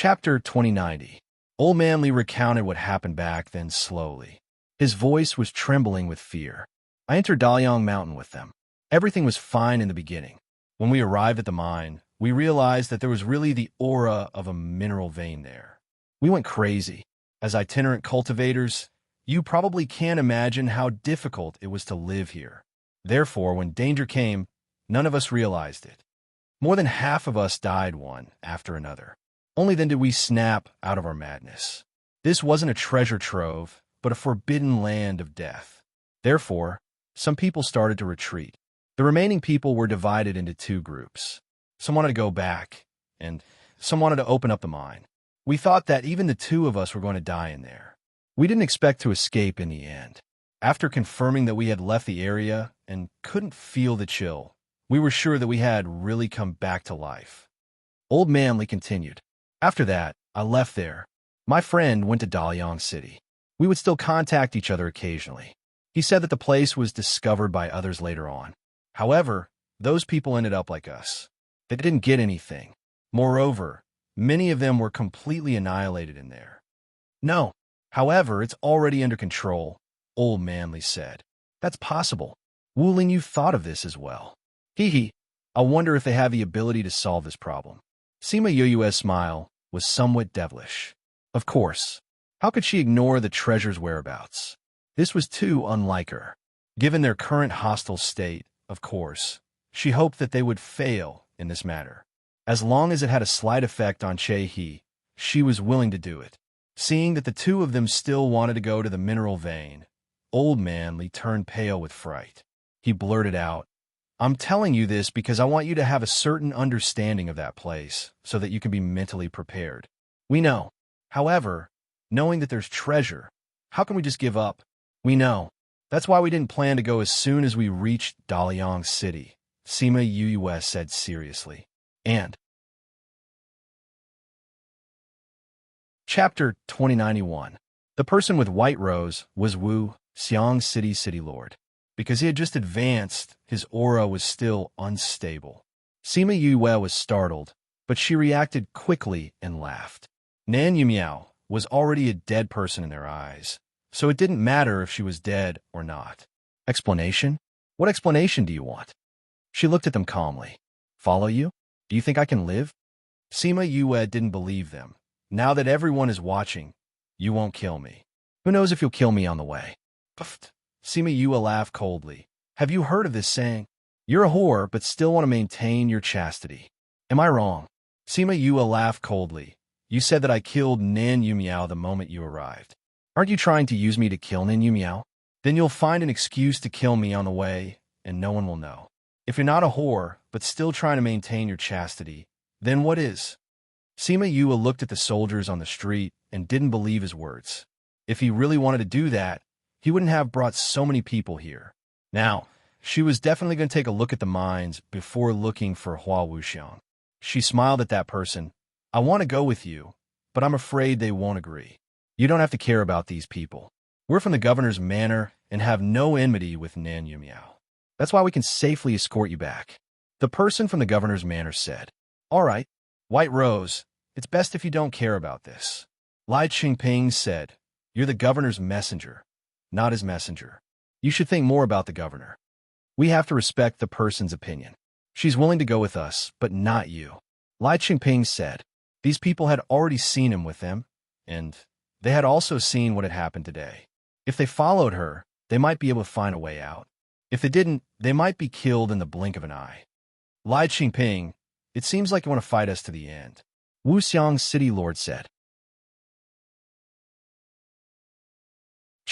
Chapter 2090. Old Man Lee recounted what happened back then slowly. His voice was trembling with fear. I entered Daliang Mountain with them. Everything was fine in the beginning. When we arrived at the mine, we realized that there was really the aura of a mineral vein there. We went crazy. As itinerant cultivators, you probably can't imagine how difficult it was to live here. Therefore, when danger came, none of us realized it. More than half of us died one after another. Only then did we snap out of our madness. This wasn't a treasure trove, but a forbidden land of death. Therefore, some people started to retreat. The remaining people were divided into two groups. Some wanted to go back, and some wanted to open up the mine. We thought that even the two of us were going to die in there. We didn't expect to escape in the end. After confirming that we had left the area and couldn't feel the chill, we were sure that we had really come back to life. Old Man Lee continued. After that, I left there. My friend went to Daliang City. We would still contact each other occasionally. He said that the place was discovered by others later on. However, those people ended up like us. They didn't get anything. Moreover, many of them were completely annihilated in there. No. However, it's already under control, Old Man Lee said. That's possible. Wu Ling, you thought of this as well. Hee. I wonder if they have the ability to solve this problem. Sima Yu's smile was somewhat devilish. Of course. How could she ignore the treasure's whereabouts? This was too unlike her. Given their current hostile state, of course, she hoped that they would fail in this matter. As long as it had a slight effect on Che-He, she was willing to do it. Seeing that the two of them still wanted to go to the mineral vein, Old Man Lee turned pale with fright. He blurted out, I'm telling you this because I want you to have a certain understanding of that place so that you can be mentally prepared. We know. However, knowing that there's treasure, how can we just give up? We know. That's why we didn't plan to go as soon as we reached Daliang City, Sima Yu said seriously. And Chapter 2091. The person with white rose was Wu Xiang City Lord. Because he had just advanced, his aura was still unstable. Sima Yu was startled, but she reacted quickly and laughed. Nan Yumiao was already a dead person in their eyes, so it didn't matter if she was dead or not. Explanation? What explanation do you want? She looked at them calmly. Follow you? Do you think I can live? Sima Yu didn't believe them. Now that everyone is watching, you won't kill me. Who knows if you'll kill me on the way? Puffed. Sima Yu laughed coldly. Have you heard of this saying? You're a whore, but still want to maintain your chastity. Am I wrong? Sima Yu laughed coldly. You said that I killed Nan Yumiao the moment you arrived. Aren't you trying to use me to kill Nan Yumiao? Then you'll find an excuse to kill me on the way, and no one will know. If you're not a whore, but still trying to maintain your chastity, then what is? Sima Yu looked at the soldiers on the street and didn't believe his words. If he really wanted to do that, he wouldn't have brought so many people here. Now, she was definitely going to take a look at the mines before looking for Hua Wuxiang. She smiled at that person. I want to go with you, but I'm afraid they won't agree. You don't have to care about these people. We're from the governor's manor and have no enmity with Nan Yumiao. That's why we can safely escort you back. The person from the governor's manor said, All right, White Rose, it's best if you don't care about this. Lai Qingping said, You're the governor's messenger, not his messenger. You should think more about the governor. We have to respect the person's opinion. She's willing to go with us, but not you. Lai Qingping said. These people had already seen him with them, and they had also seen what had happened today. If they followed her, they might be able to find a way out. If they didn't, they might be killed in the blink of an eye. Lai Qingping, it seems like you want to fight us to the end. Wu Xiang City Lord said.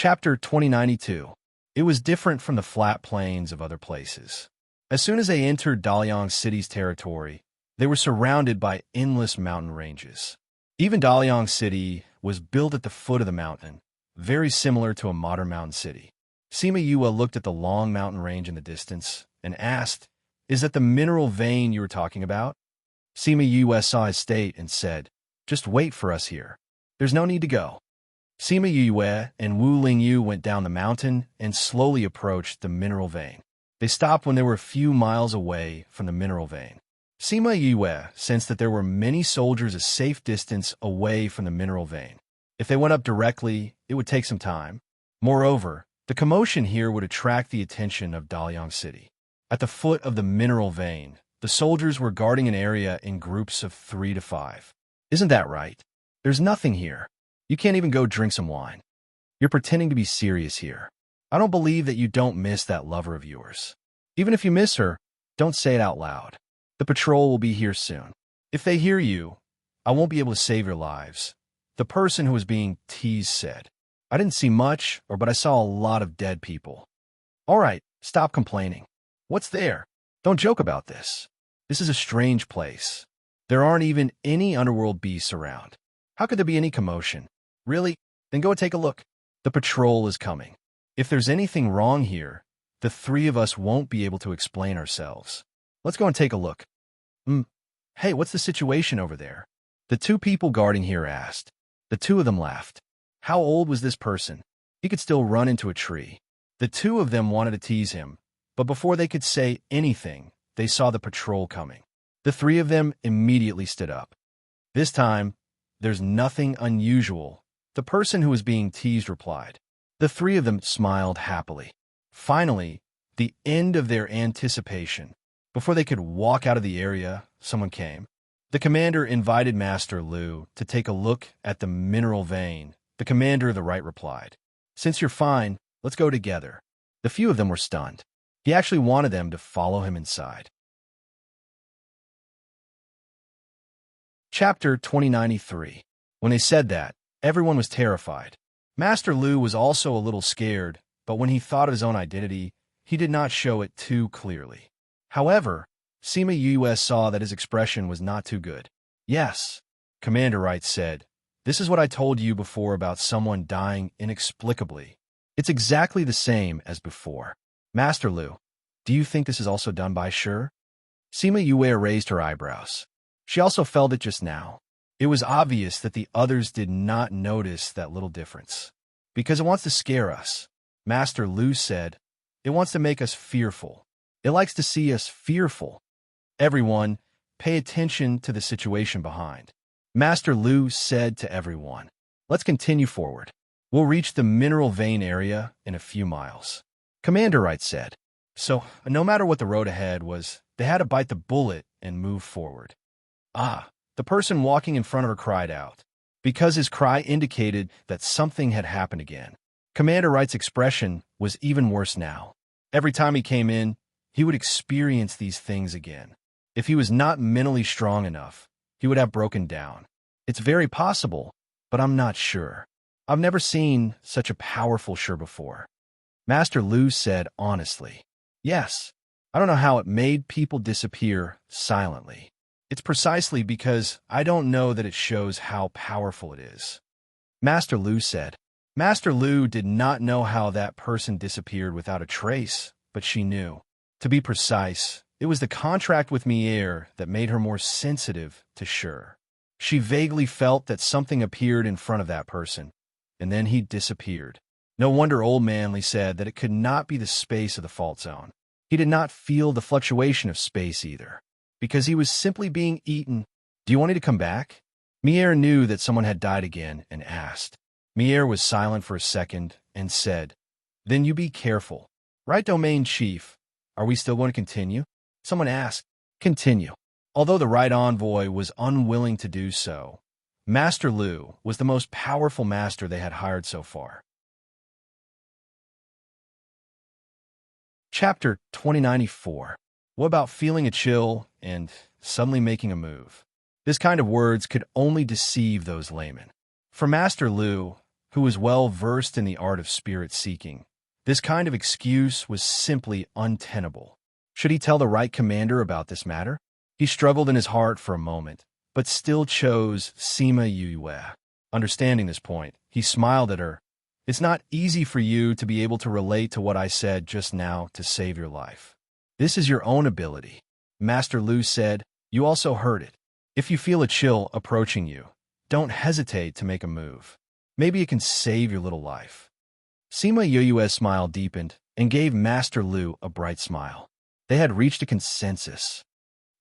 Chapter 2092. It was different from the flat plains of other places. As soon as they entered Daliang City's territory, they were surrounded by endless mountain ranges. Even Daliang City was built at the foot of the mountain, very similar to a modern mountain city. Sima Yu looked at the long mountain range in the distance and asked, Is that the mineral vein you were talking about? Sima Yu saw his state and said, Just wait for us here. There's no need to go. Sima Yu and Wu Lingyu went down the mountain and slowly approached the mineral vein. They stopped when they were a few miles away from the mineral vein. Sima Yue sensed that there were many soldiers a safe distance away from the mineral vein. If they went up directly, it would take some time. Moreover, the commotion here would attract the attention of Daliang City. At the foot of the mineral vein, the soldiers were guarding an area in groups of 3 to 5. Isn't that right? There's nothing here. You can't even go drink some wine. You're pretending to be serious here. I don't believe that you don't miss that lover of yours. Even if you miss her, don't say it out loud. The patrol will be here soon. If they hear you, I won't be able to save your lives. The person who was being teased said. I didn't see much, but I saw a lot of dead people. All right, stop complaining. What's there? Don't joke about this. This is a strange place. There aren't even any underworld beasts around. How could there be any commotion? Really? Then go and take a look. The patrol is coming. If there's anything wrong here, the 3 of us won't be able to explain ourselves. Let's go and take a look. Hey, what's the situation over there? The 2 people guarding here asked. The 2 of them laughed. How old was this person? He could still run into a tree. The 2 of them wanted to tease him, but before they could say anything, they saw the patrol coming. The 3 of them immediately stood up. This time, there's nothing unusual, the person who was being teased replied. The 3 of them smiled happily. Finally, the end of their anticipation. Before they could walk out of the area, someone came. The commander invited Master Lu to take a look at the mineral vein. The commander of the right replied, Since you're fine, let's go together. The few of them were stunned. He actually wanted them to follow him inside. Chapter 2093. When they said that, everyone was terrified. Master Lu was also a little scared, but when he thought of his own identity, he did not show it too clearly. However, Sima Yue saw that his expression was not too good. Yes, Commander Wright said, this is what I told you before about someone dying inexplicably. It's exactly the same as before. Master Lu, do you think this is also done by Sure? Sima Yue raised her eyebrows. She also felt it just now. It was obvious that the others did not notice that little difference. Because it wants to scare us. Master Lu said, it wants to make us fearful. It likes to see us fearful. Everyone, pay attention to the situation behind. Master Lu said to everyone, let's continue forward. We'll reach the mineral vein area in a few miles. Commander Wright said. So, no matter what the road ahead was, they had to bite the bullet and move forward. The person walking in front of her cried out, because his cry indicated that something had happened again. Commander Wright's expression was even worse now. Every time he came in, he would experience these things again. If he was not mentally strong enough, he would have broken down. It's very possible, but I'm not sure. I've never seen such a powerful Sure before. Master Lu said honestly. Yes, I don't know how it made people disappear silently. It's precisely because I don't know that it shows how powerful it is. Master Lu said. Master Lu did not know how that person disappeared without a trace, but she knew. To be precise, it was the contract with Mier that made her more sensitive to Sure. She vaguely felt that something appeared in front of that person, and then he disappeared. No wonder Old Manly said that it could not be the space of the fault zone. He did not feel the fluctuation of space either, because he was simply being eaten. Do you want me to come back? Mier knew that someone had died again and asked. Mier was silent for a second and said, Then you be careful. Right, Domain Chief? Are we still going to continue? Someone asked. Continue. Although the right envoy was unwilling to do so, Master Lu was the most powerful master they had hired so far. Chapter 2094. What about feeling a chill and suddenly making a move? This kind of words could only deceive those laymen. For Master Lu, who was well versed in the art of spirit seeking, this kind of excuse was simply untenable. Should he tell the right commander about this matter? He struggled in his heart for a moment, but still chose Sima Yue. Understanding this point, he smiled at her. It's not easy for you to be able to relate to what I said just now to save your life. This is your own ability. Master Lu said, you also heard it. If you feel a chill approaching you, don't hesitate to make a move. Maybe it can save your little life. Sima Yue's smile deepened and gave Master Lu a bright smile. They had reached a consensus.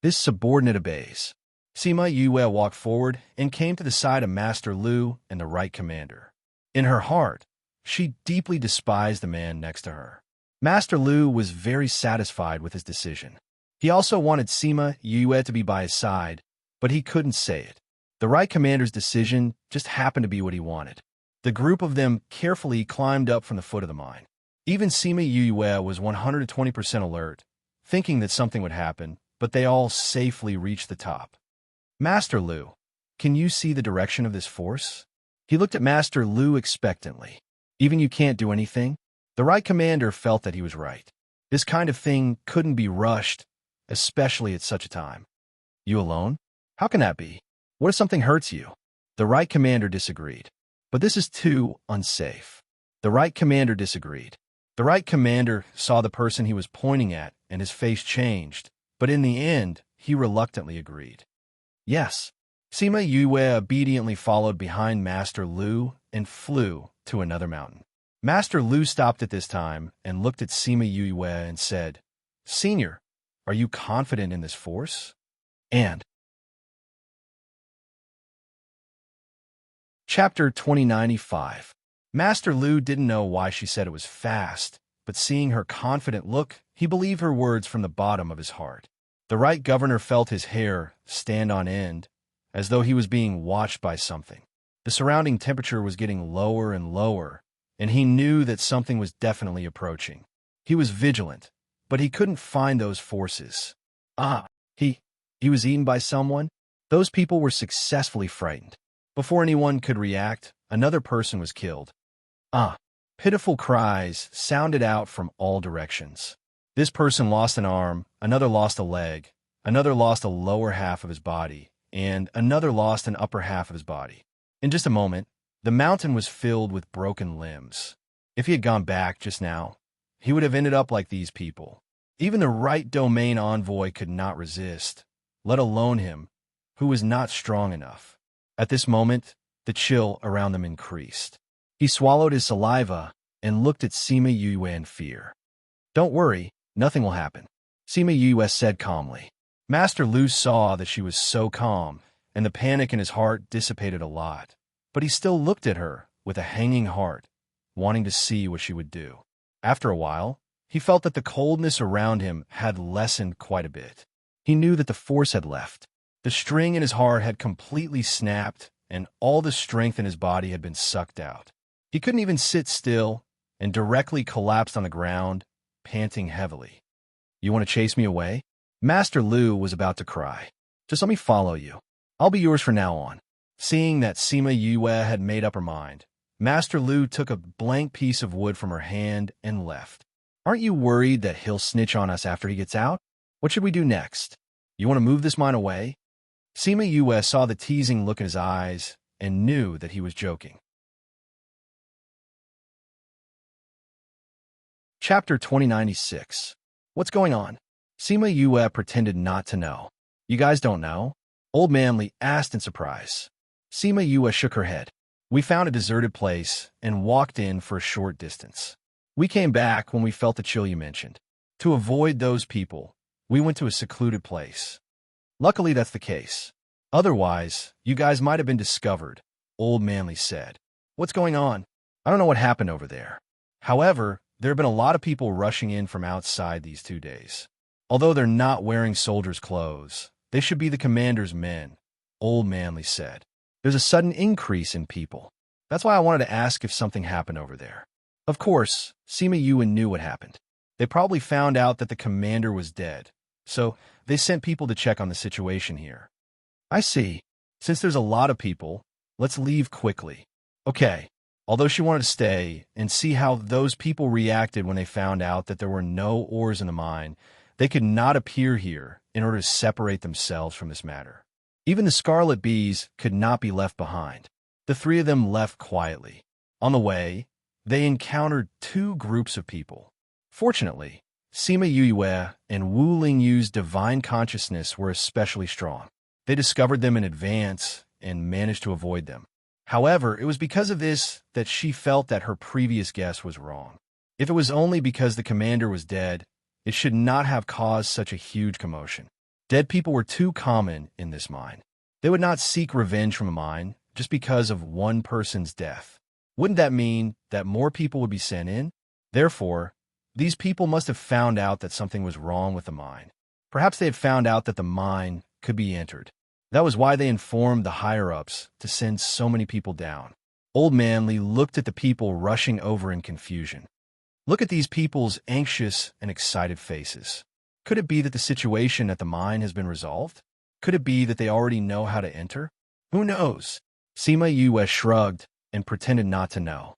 This subordinate obeys. Sima Yue walked forward and came to the side of Master Lu and the right commander. In her heart, she deeply despised the man next to her. Master Lu was very satisfied with his decision. He also wanted Sima Yue to be by his side, but he couldn't say it. The right commander's decision just happened to be what he wanted. The group of them carefully climbed up from the foot of the mine. Even Sima Yue was 120% alert, thinking that something would happen, but they all safely reached the top. Master Lu, can you see the direction of this force? He looked at Master Lu expectantly. Even you can't do anything? The right commander felt that he was right. This kind of thing couldn't be rushed, especially at such a time. You alone? How can that be? What if something hurts you? The right commander disagreed. But this is too unsafe. The right commander disagreed. The right commander saw the person he was pointing at, and his face changed, but in the end, he reluctantly agreed. Yes. Sima Yue obediently followed behind Master Lu and flew to another mountain. Master Lu stopped at this time and looked at Sima Yue and said, Senior, are you confident in this force? And Chapter 2095. Master Lu didn't know why she said it was fast, but seeing her confident look, he believed her words from the bottom of his heart. The right governor felt his hair stand on end, as though he was being watched by something. The surrounding temperature was getting lower and lower, and he knew that something was definitely approaching. He was vigilant, but he couldn't find those forces. He was eaten by someone? Those people were successfully frightened. Before anyone could react, another person was killed. Pitiful cries sounded out from all directions. This person lost an arm, another lost a leg, another lost a lower half of his body, and another lost an upper half of his body. In just a moment, the mountain was filled with broken limbs. If he had gone back just now, he would have ended up like these people. Even the right domain envoy could not resist, let alone him, who was not strong enough. At this moment, the chill around them increased. He swallowed his saliva and looked at Sima Yue in fear. Don't worry, nothing will happen, Sima Yue said calmly. Master Lu saw that she was so calm, and the panic in his heart dissipated a lot. But he still looked at her with a hanging heart, wanting to see what she would do. After a while, he felt that the coldness around him had lessened quite a bit. He knew that the force had left. The string in his heart had completely snapped, and all the strength in his body had been sucked out. He couldn't even sit still and directly collapsed on the ground, panting heavily. You want to chase me away? Master Lu was about to cry. Just let me follow you. I'll be yours from now on. Seeing that Sima Yue had made up her mind, Master Lu took a blank piece of wood from her hand and left. Aren't you worried that he'll snitch on us after he gets out? What should we do next? You want to move this mine away? Sima Yue saw the teasing look in his eyes and knew that he was joking. Chapter 2096. What's going on? Sima Yue pretended not to know. You guys don't know? Old Manly asked in surprise. Sima Yue shook her head. We found a deserted place and walked in for a short distance. We came back when we felt the chill you mentioned. To avoid those people, we went to a secluded place. Luckily, that's the case. Otherwise, you guys might have been discovered, Old Manly said. What's going on? I don't know what happened over there. However, there have been a lot of people rushing in from outside these 2 days. Although they're not wearing soldiers' clothes, they should be the commander's men, Old Manly said. There's a sudden increase in people. That's why I wanted to ask if something happened over there. Of course, Sima Yue knew what happened. They probably found out that the commander was dead, so they sent people to check on the situation here. I see. Since there's a lot of people, let's leave quickly. Okay. Although she wanted to stay and see how those people reacted when they found out that there were no ores in the mine, they could not appear here in order to separate themselves from this matter. Even the Scarlet Bees could not be left behind. The three of them left quietly. On the way, they encountered two groups of people. Fortunately, Sima Yue and Wu Lingyu's divine consciousness were especially strong. They discovered them in advance and managed to avoid them. However, it was because of this that she felt that her previous guess was wrong. If it was only because the commander was dead, it should not have caused such a huge commotion. Dead people were too common in this mine. They would not seek revenge from a mine just because of one person's death. Wouldn't that mean that more people would be sent in? Therefore, these people must have found out that something was wrong with the mine. Perhaps they had found out that the mine could be entered. That was why they informed the higher-ups to send so many people down. Old Manly looked at the people rushing over in confusion. Look at these people's anxious and excited faces. Could it be that the situation at the mine has been resolved? Could it be that they already know how to enter? Who knows? Sima Yue shrugged and pretended not to know.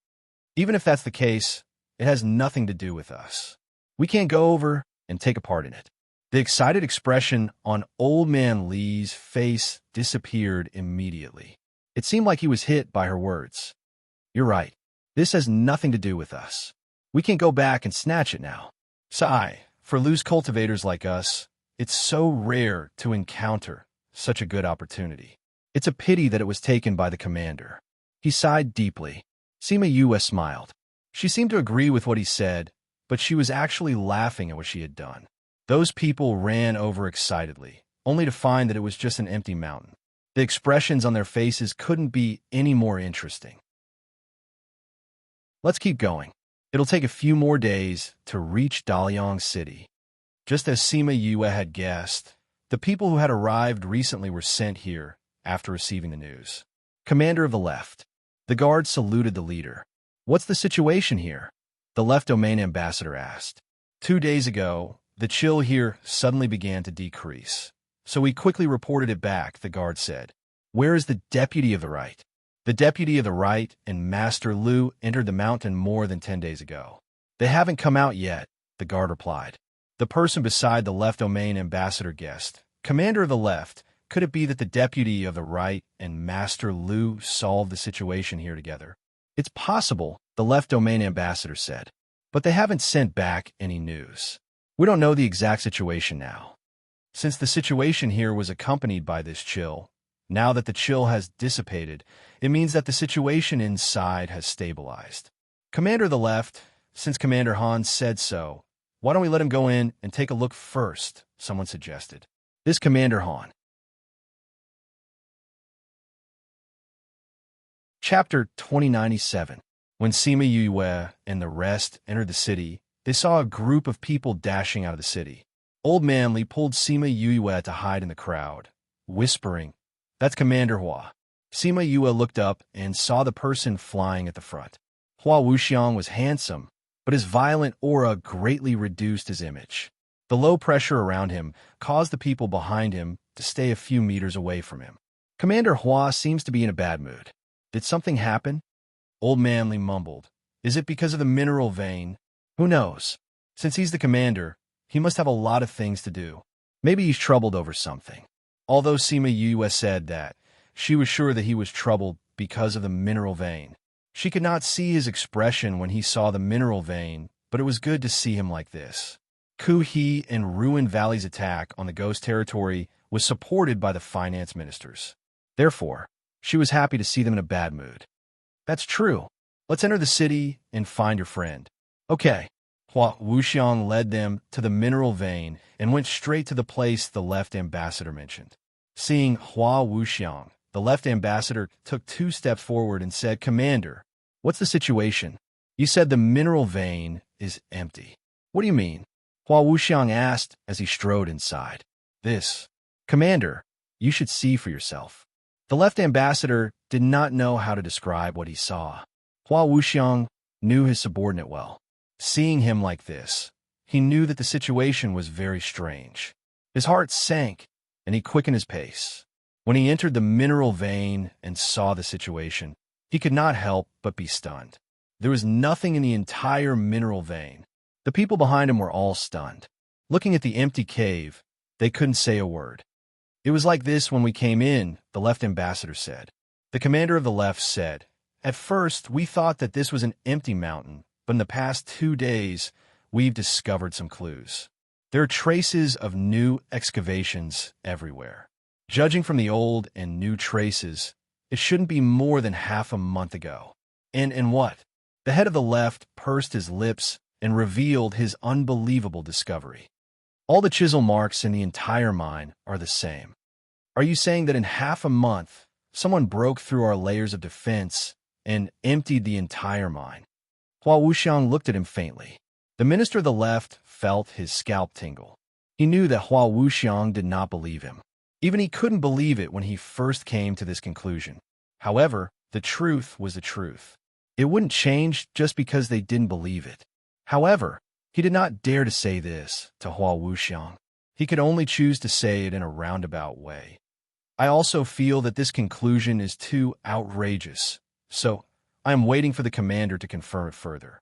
Even if that's the case, it has nothing to do with us. We can't go over and take a part in it. The excited expression on Old Man Lee's face disappeared immediately. It seemed like he was hit by her words. You're right. This has nothing to do with us. We can't go back and snatch it now. Sigh, for loose cultivators like us, it's so rare to encounter such a good opportunity. It's a pity that it was taken by the commander. He sighed deeply. Sima Yue smiled. She seemed to agree with what he said, but she was actually laughing at what she had done. Those people ran over excitedly, only to find that it was just an empty mountain. The expressions on their faces couldn't be any more interesting. Let's keep going. It'll take a few more days to reach Daliang City. Just as Sima Yue had guessed, the people who had arrived recently were sent here after receiving the news. Commander of the left. The guard saluted the leader. What's the situation here? The left domain ambassador asked. 2 days ago, the chill here suddenly began to decrease. So we quickly reported it back, the guard said. Where is the deputy of the right? The deputy of the right and Master Lu entered the mountain more than 10 days ago. They haven't come out yet, the guard replied. The person beside the left domain ambassador guessed. Commander of the left, could it be that the deputy of the right and Master Lu solved the situation here together? It's possible, the left domain ambassador said. But they haven't sent back any news. We don't know the exact situation now. Since the situation here was accompanied by this chill, now that the chill has dissipated, it means that the situation inside has stabilized. Commander of the left, since Commander Han said so, why don't we let him go in and take a look first, someone suggested. This Commander Han. Chapter 2097. When Sima Yue and the rest entered the city, they saw a group of people dashing out of the city. Old Manly pulled Sima Yue to hide in the crowd, whispering, That's Commander Hua. Sima Yue looked up and saw the person flying at the front. Hua Wuxiang was handsome, but his violent aura greatly reduced his image. The low pressure around him caused the people behind him to stay a few meters away from him. Commander Hua seems to be in a bad mood. Did something happen? Old Manly mumbled. Is it because of the mineral vein? Who knows? Since he's the commander, he must have a lot of things to do. Maybe he's troubled over something. Although Sima Yue said that, she was sure that he was troubled because of the mineral vein. She could not see his expression when he saw the mineral vein, but it was good to see him like this. Ku He and Ruin Valley's attack on the ghost territory was supported by the finance ministers. Therefore, she was happy to see them in a bad mood. That's true. Let's enter the city and find your friend. Okay. Hua Wuxiang led them to the mineral vein and went straight to the place the left ambassador mentioned. Seeing Hua Wuxiang, the left ambassador took 2 steps forward and said, Commander, what's the situation? You said the mineral vein is empty. What do you mean? Hua Wuxiang asked as he strode inside. This. Commander, you should see for yourself. The left ambassador did not know how to describe what he saw. Hua Wuxiang knew his subordinate well. Seeing him like this, he knew that the situation was very strange. His heart sank, and he quickened his pace. When he entered the mineral vein and saw the situation, he could not help but be stunned. There was nothing in the entire mineral vein. The people behind him were all stunned. Looking at the empty cave, they couldn't say a word. It was like this when we came in, the left ambassador said. The commander of the left said, At first, we thought that this was an empty mountain, but in the past 2 days, we've discovered some clues. There are traces of new excavations everywhere. Judging from the old and new traces, it shouldn't be more than half a month ago. And what? The head of the left pursed his lips and revealed his unbelievable discovery. All the chisel marks in the entire mine are the same. Are you saying that in half a month, someone broke through our layers of defense and emptied the entire mine? Hua Wuxiang looked at him faintly. The minister of the left felt his scalp tingle. He knew that Hua Wuxiang did not believe him. Even he couldn't believe it when he first came to this conclusion. However, the truth was the truth. It wouldn't change just because they didn't believe it. However, he did not dare to say this to Hua Wuxiang. He could only choose to say it in a roundabout way. I also feel that this conclusion is too outrageous, so I am waiting for the commander to confirm it further.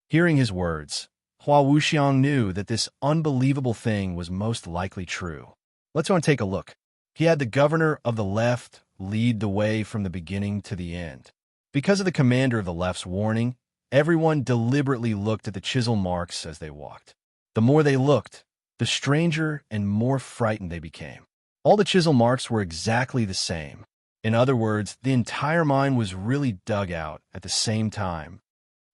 Hearing his words, Hua Wuxiang knew that this unbelievable thing was most likely true. Let's go and take a look. He had the governor of the left lead the way from the beginning to the end. Because of the commander of the left's warning, everyone deliberately looked at the chisel marks as they walked. The more they looked, the stranger and more frightened they became. All the chisel marks were exactly the same. In other words, the entire mine was really dug out at the same time.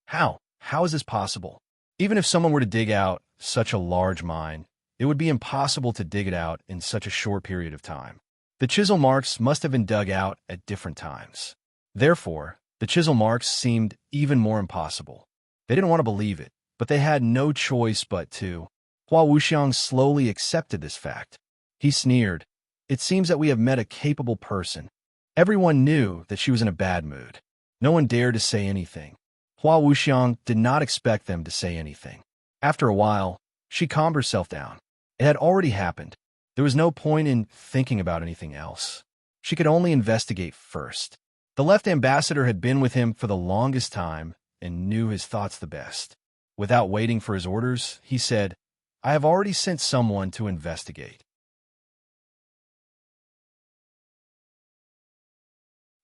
How? How is this possible? Even if someone were to dig out such a large mine, it would be impossible to dig it out in such a short period of time. The chisel marks must have been dug out at different times. Therefore, the chisel marks seemed even more impossible. They didn't want to believe it, but they had no choice but to. Hua Wuxiang slowly accepted this fact. He sneered. It seems that we have met a capable person. Everyone knew that she was in a bad mood. No one dared to say anything. Hua Wuxiang did not expect them to say anything. After a while, she calmed herself down. It had already happened. There was no point in thinking about anything else. She could only investigate first. The left ambassador had been with him for the longest time and knew his thoughts the best. Without waiting for his orders, he said, I have already sent someone to investigate.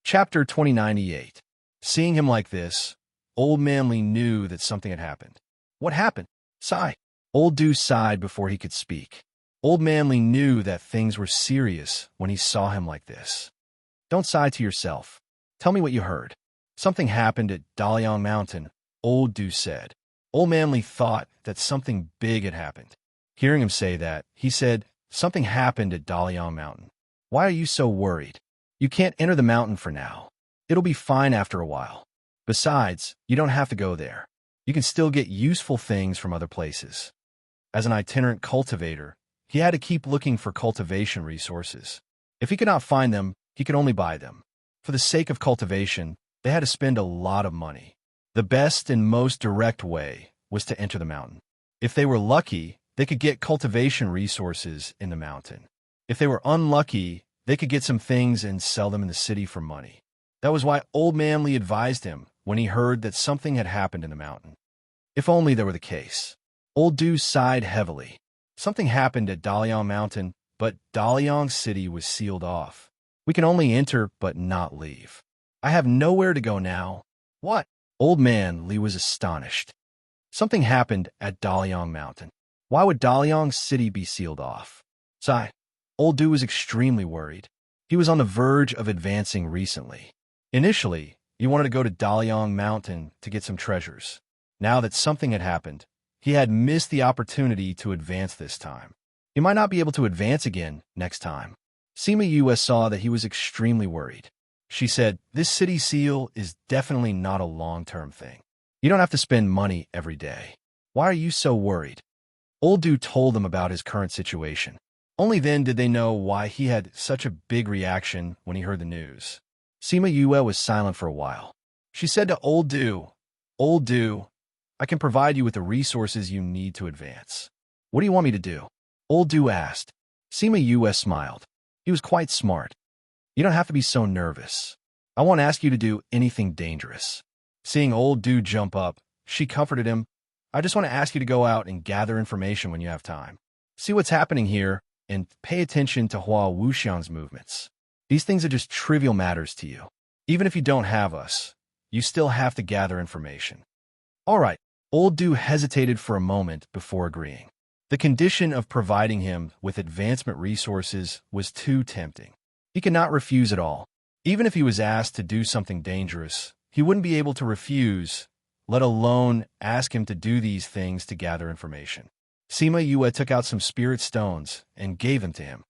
Chapter 2098. Seeing him like this, Old Manly knew that something had happened. What happened? Sigh. Old Du sighed before he could speak. Old Manly knew that things were serious when he saw him like this. Don't sigh to yourself. Tell me what you heard. Something happened at Daliang Mountain, Old Du said. Old Manly thought that something big had happened. Hearing him say that, he said, something happened at Daliang Mountain. Why are you so worried? You can't enter the mountain for now. It'll be fine after a while. Besides, you don't have to go there. You can still get useful things from other places. As an itinerant cultivator, he had to keep looking for cultivation resources. If he could not find them, he could only buy them. For the sake of cultivation, they had to spend a lot of money. The best and most direct way was to enter the mountain. If they were lucky, they could get cultivation resources in the mountain. If they were unlucky, they could get some things and sell them in the city for money. That was why Old Manly advised him when he heard that something had happened in the mountain. If only that were the case. Old Du sighed heavily. Something happened at Daliang Mountain, but Daliang City was sealed off. We can only enter but not leave. I have nowhere to go now. What? Old Man Li was astonished. Something happened at Daliang Mountain. Why would Daliang City be sealed off? Sigh. Old Du was extremely worried. He was on the verge of advancing recently. Initially, he wanted to go to Daliang Mountain to get some treasures. Now that something had happened, he had missed the opportunity to advance this time. He might not be able to advance again next time. Sima Yue saw that he was extremely worried. She said, this city seal is definitely not a long-term thing. You don't have to spend money every day. Why are you so worried? Old Du told them about his current situation. Only then did they know why he had such a big reaction when he heard the news. Sima Yue was silent for a while. She said to Old Du, I can provide you with the resources you need to advance. What do you want me to do? Old Du asked. Sima Yue smiled. He was quite smart. You don't have to be so nervous. I won't ask you to do anything dangerous. Seeing Old Du jump up, she comforted him. I just want to ask you to go out and gather information when you have time. See what's happening here and pay attention to Hua Wuxiang's movements. These things are just trivial matters to you. Even if you don't have us, you still have to gather information. All right. Old Du hesitated for a moment before agreeing. The condition of providing him with advancement resources was too tempting. He could not refuse at all. Even if he was asked to do something dangerous, he wouldn't be able to refuse, let alone ask him to do these things to gather information. Sima Yue took out some spirit stones and gave them to him.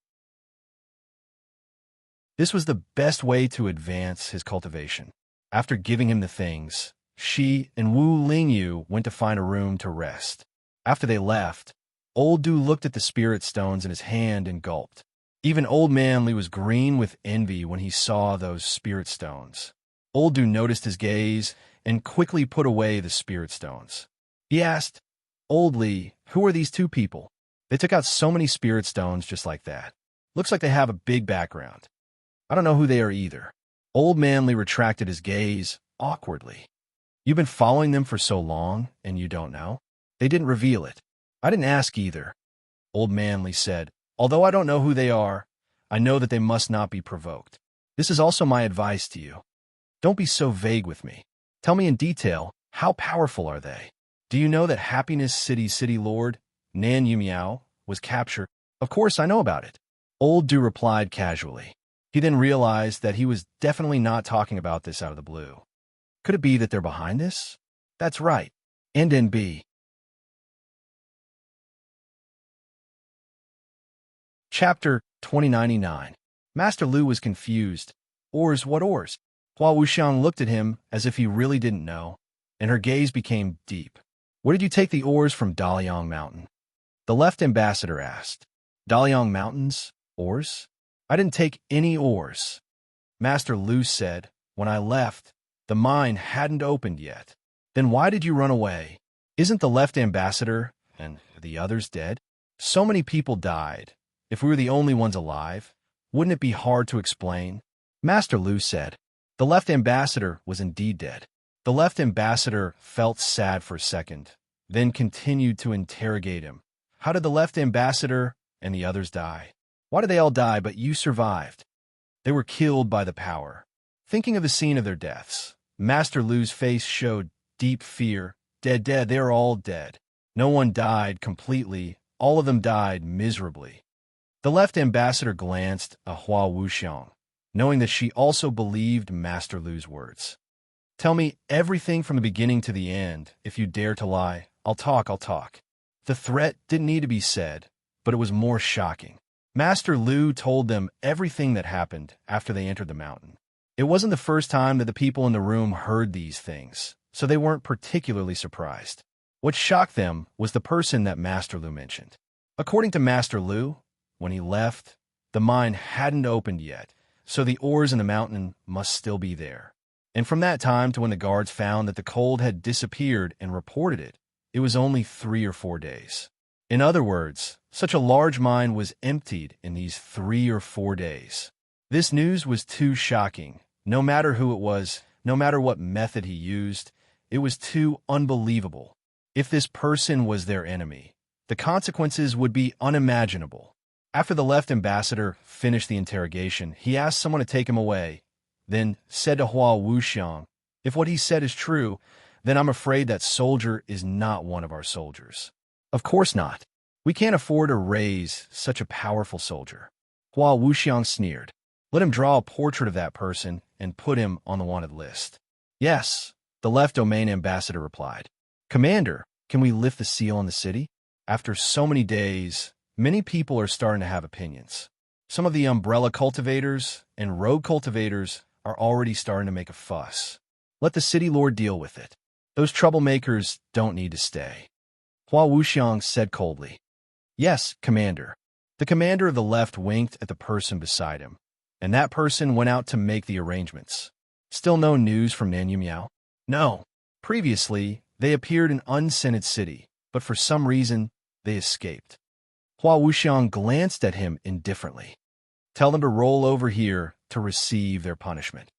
This was the best way to advance his cultivation. After giving him the things, she and Wu Lingyu went to find a room to rest. After they left, Old Du looked at the spirit stones in his hand and gulped. Even Old Man Li was green with envy when he saw those spirit stones. Old Du noticed his gaze and quickly put away the spirit stones. He asked, "Old Li, who are these two people? They took out so many spirit stones just like that. Looks like they have a big background." "I don't know who they are either." Old Man Li retracted his gaze awkwardly. "You've been following them for so long, and you don't know?" "They didn't reveal it." "I didn't ask either." Old Man Li said, "Although I don't know who they are, I know that they must not be provoked. This is also my advice to you. Don't be so vague with me. Tell me in detail, how powerful are they? Do you know that Happiness City Lord, Nan Yumiao, was captured?" "Of course I know about it." Old Du replied casually. He then realized that he was definitely not talking about this out of the blue. Could it be that they're behind this? That's right. And NB. Chapter 2099. Master Lu was confused. Oars, what oars? Hua Wuxiang looked at him as if he really didn't know, and her gaze became deep. "Where did you take the oars from Daliang Mountain?" The left ambassador asked. "Daliang Mountain's oars? I didn't take any oars." Master Lu said, "When I left, the mine hadn't opened yet." "Then why did you run away? Isn't the left ambassador and the others dead? So many people died. If we were the only ones alive, wouldn't it be hard to explain?" Master Lu said. The left ambassador was indeed dead. The left ambassador felt sad for a second, then continued to interrogate him. "How did the left ambassador and the others die? Why did they all die but you survived?" "They were killed by the power." Thinking of the scene of their deaths, Master Lu's face showed deep fear. Dead, they are all dead. No one died completely, all of them died miserably. The left ambassador glanced at Hua Wuxiang, knowing that she also believed Master Lu's words. "Tell me everything from the beginning to the end. If you dare to lie, I'll talk. The threat didn't need to be said, but it was more shocking. Master Lu told them everything that happened after they entered the mountain. It wasn't the first time that the people in the room heard these things, so they weren't particularly surprised. What shocked them was the person that Master Lu mentioned. According to Master Lu, when he left, the mine hadn't opened yet, so the ores in the mountain must still be there. And from that time to when the guards found that the cold had disappeared and reported it, it was only 3 or 4 days. In other words, such a large mine was emptied in these 3 or 4 days. This news was too shocking. No matter who it was, no matter what method he used, it was too unbelievable. If this person was their enemy, the consequences would be unimaginable. After the left ambassador finished the interrogation, he asked someone to take him away, then said to Hua Wuxiang, "If what he said is true, then I'm afraid that soldier is not one of our soldiers." "Of course not. We can't afford to raise such a powerful soldier." Hua Wuxiang sneered. "Let him draw a portrait of that person and put him on the wanted list." "Yes," the left domain ambassador replied. "Commander, can we lift the seal on the city?" After so many days, many people are starting to have opinions. Some of the umbrella cultivators and rogue cultivators are already starting to make a fuss. Let the city lord deal with it. Those troublemakers don't need to stay. Hua Wuxiang said coldly. "Yes, Commander." The commander of the left winked at the person beside him, and that person went out to make the arrangements. Still no news from Nan Yumiao? No. Previously, they appeared in Unscented City, but for some reason, they escaped. Hua Wuxiang glanced at him indifferently. "Tell them to roll over here to receive their punishment.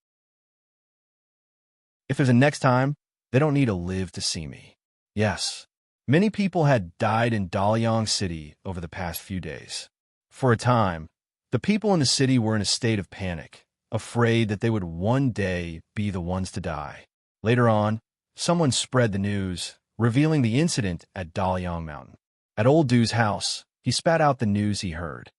If there's a next time, they don't need to live to see me." Yes, many people had died in Daliang City over the past few days. For a time, the people in the city were in a state of panic, afraid that they would one day be the ones to die. Later on, someone spread the news, revealing the incident at Daliang Mountain. At Old Du's house, he spat out the news he heard.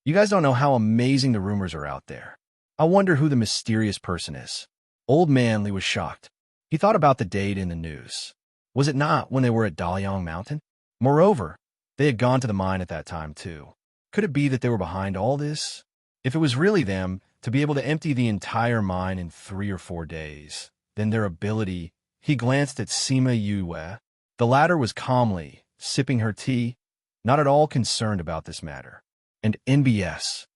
"You guys don't know how amazing the rumors are out there. I wonder who the mysterious person is." Old Man Li was shocked. He thought about the date in the news. Was it not when they were at Daliang Mountain? Moreover, They had gone to the mine at that time, too. Could it be that they were behind all this? If it was really them, to be able to empty the entire mine in 3 or 4 days, then their ability— He glanced at Sima Yue. The latter was calmly sipping her tea, not at all concerned about this matter. And NBS.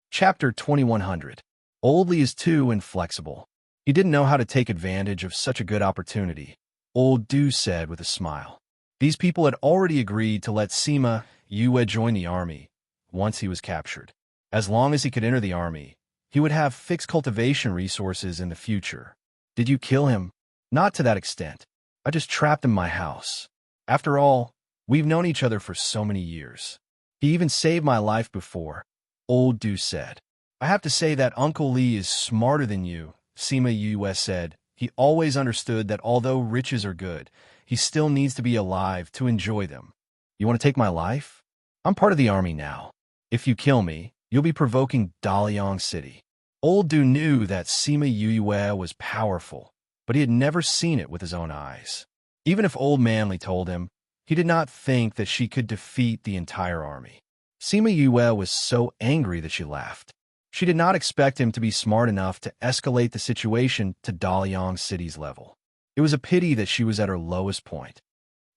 Chapter 2100. Old Lee is too inflexible. He didn't know how to take advantage of such a good opportunity, Old Du said with a smile. These people had already agreed to let Sima Yue join the army once he was captured. As long as he could enter the army, he would have fixed cultivation resources in the future. Did you kill him? Not to that extent. I just trapped him in my house. After all, we've known each other for so many years. He even saved my life before, Old Du said. I have to say that Uncle Lee is smarter than you, Sima Yue said. He always understood that although riches are good, he still needs to be alive to enjoy them. You want to take my life? I'm part of the army now. If you kill me, you'll be provoking Daliang City. Old Du knew that Sima Yue was powerful, but he had never seen it with his own eyes. Even if Old Manly told him, he did not think that she could defeat the entire army. Sima Yue was so angry that she laughed. She did not expect him to be smart enough to escalate the situation to Daliang City's level. It was a pity that she was at her lowest point.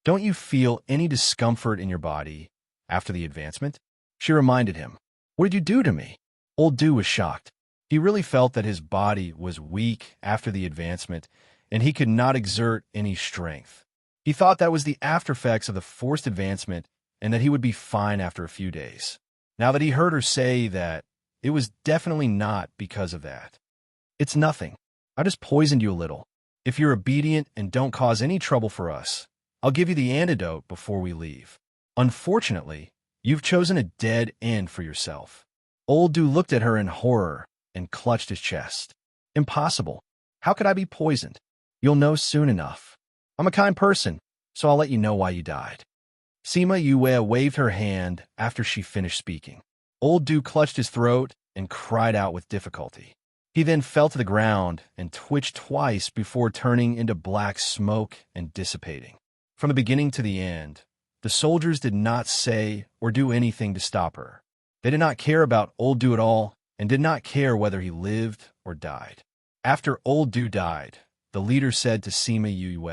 Don't you feel any discomfort in your body after the advancement? She reminded him. What did you do to me? Old Du was shocked. He really felt that his body was weak after the advancement, and he could not exert any strength. He thought that was the aftereffects of the forced advancement and that he would be fine after a few days. Now that he heard her say that, it was definitely not because of that. It's nothing. I just poisoned you a little. If you're obedient and don't cause any trouble for us, I'll give you the antidote before we leave. Unfortunately, you've chosen a dead end for yourself. Old Du looked at her in horror and clutched his chest. Impossible. How could I be poisoned? You'll know soon enough. I'm a kind person, so I'll let you know why you died. Sima Yue waved her hand after she finished speaking. Old Du clutched his throat and cried out with difficulty. He then fell to the ground and twitched twice before turning into black smoke and dissipating. From the beginning to the end, the soldiers did not say or do anything to stop her. They did not care about Old Du at all and did not care whether he lived or died. After Old Du died, the leader said to Sima Yue,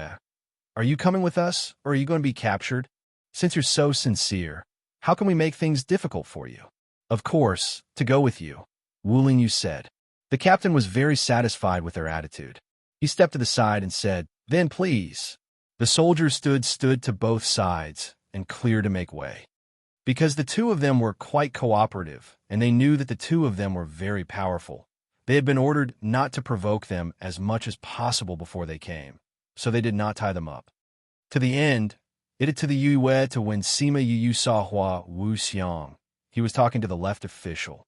"Are you coming with us, or are you going to be captured? Since you're so sincere, how can we make things difficult for you?" "Of course, to go with you," Wu Lingyu said. The captain was very satisfied with their attitude. He stepped to the side and said, "Then please." The soldiers stood to both sides and cleared to make way. Because the two of them were quite cooperative, and they knew that the two of them were very powerful, they had been ordered not to provoke them as much as possible before they came, so they did not tie them up. To the end, it had to the Yue to when Sima Yue saw Hua Wuxiang. He was talking to the left official.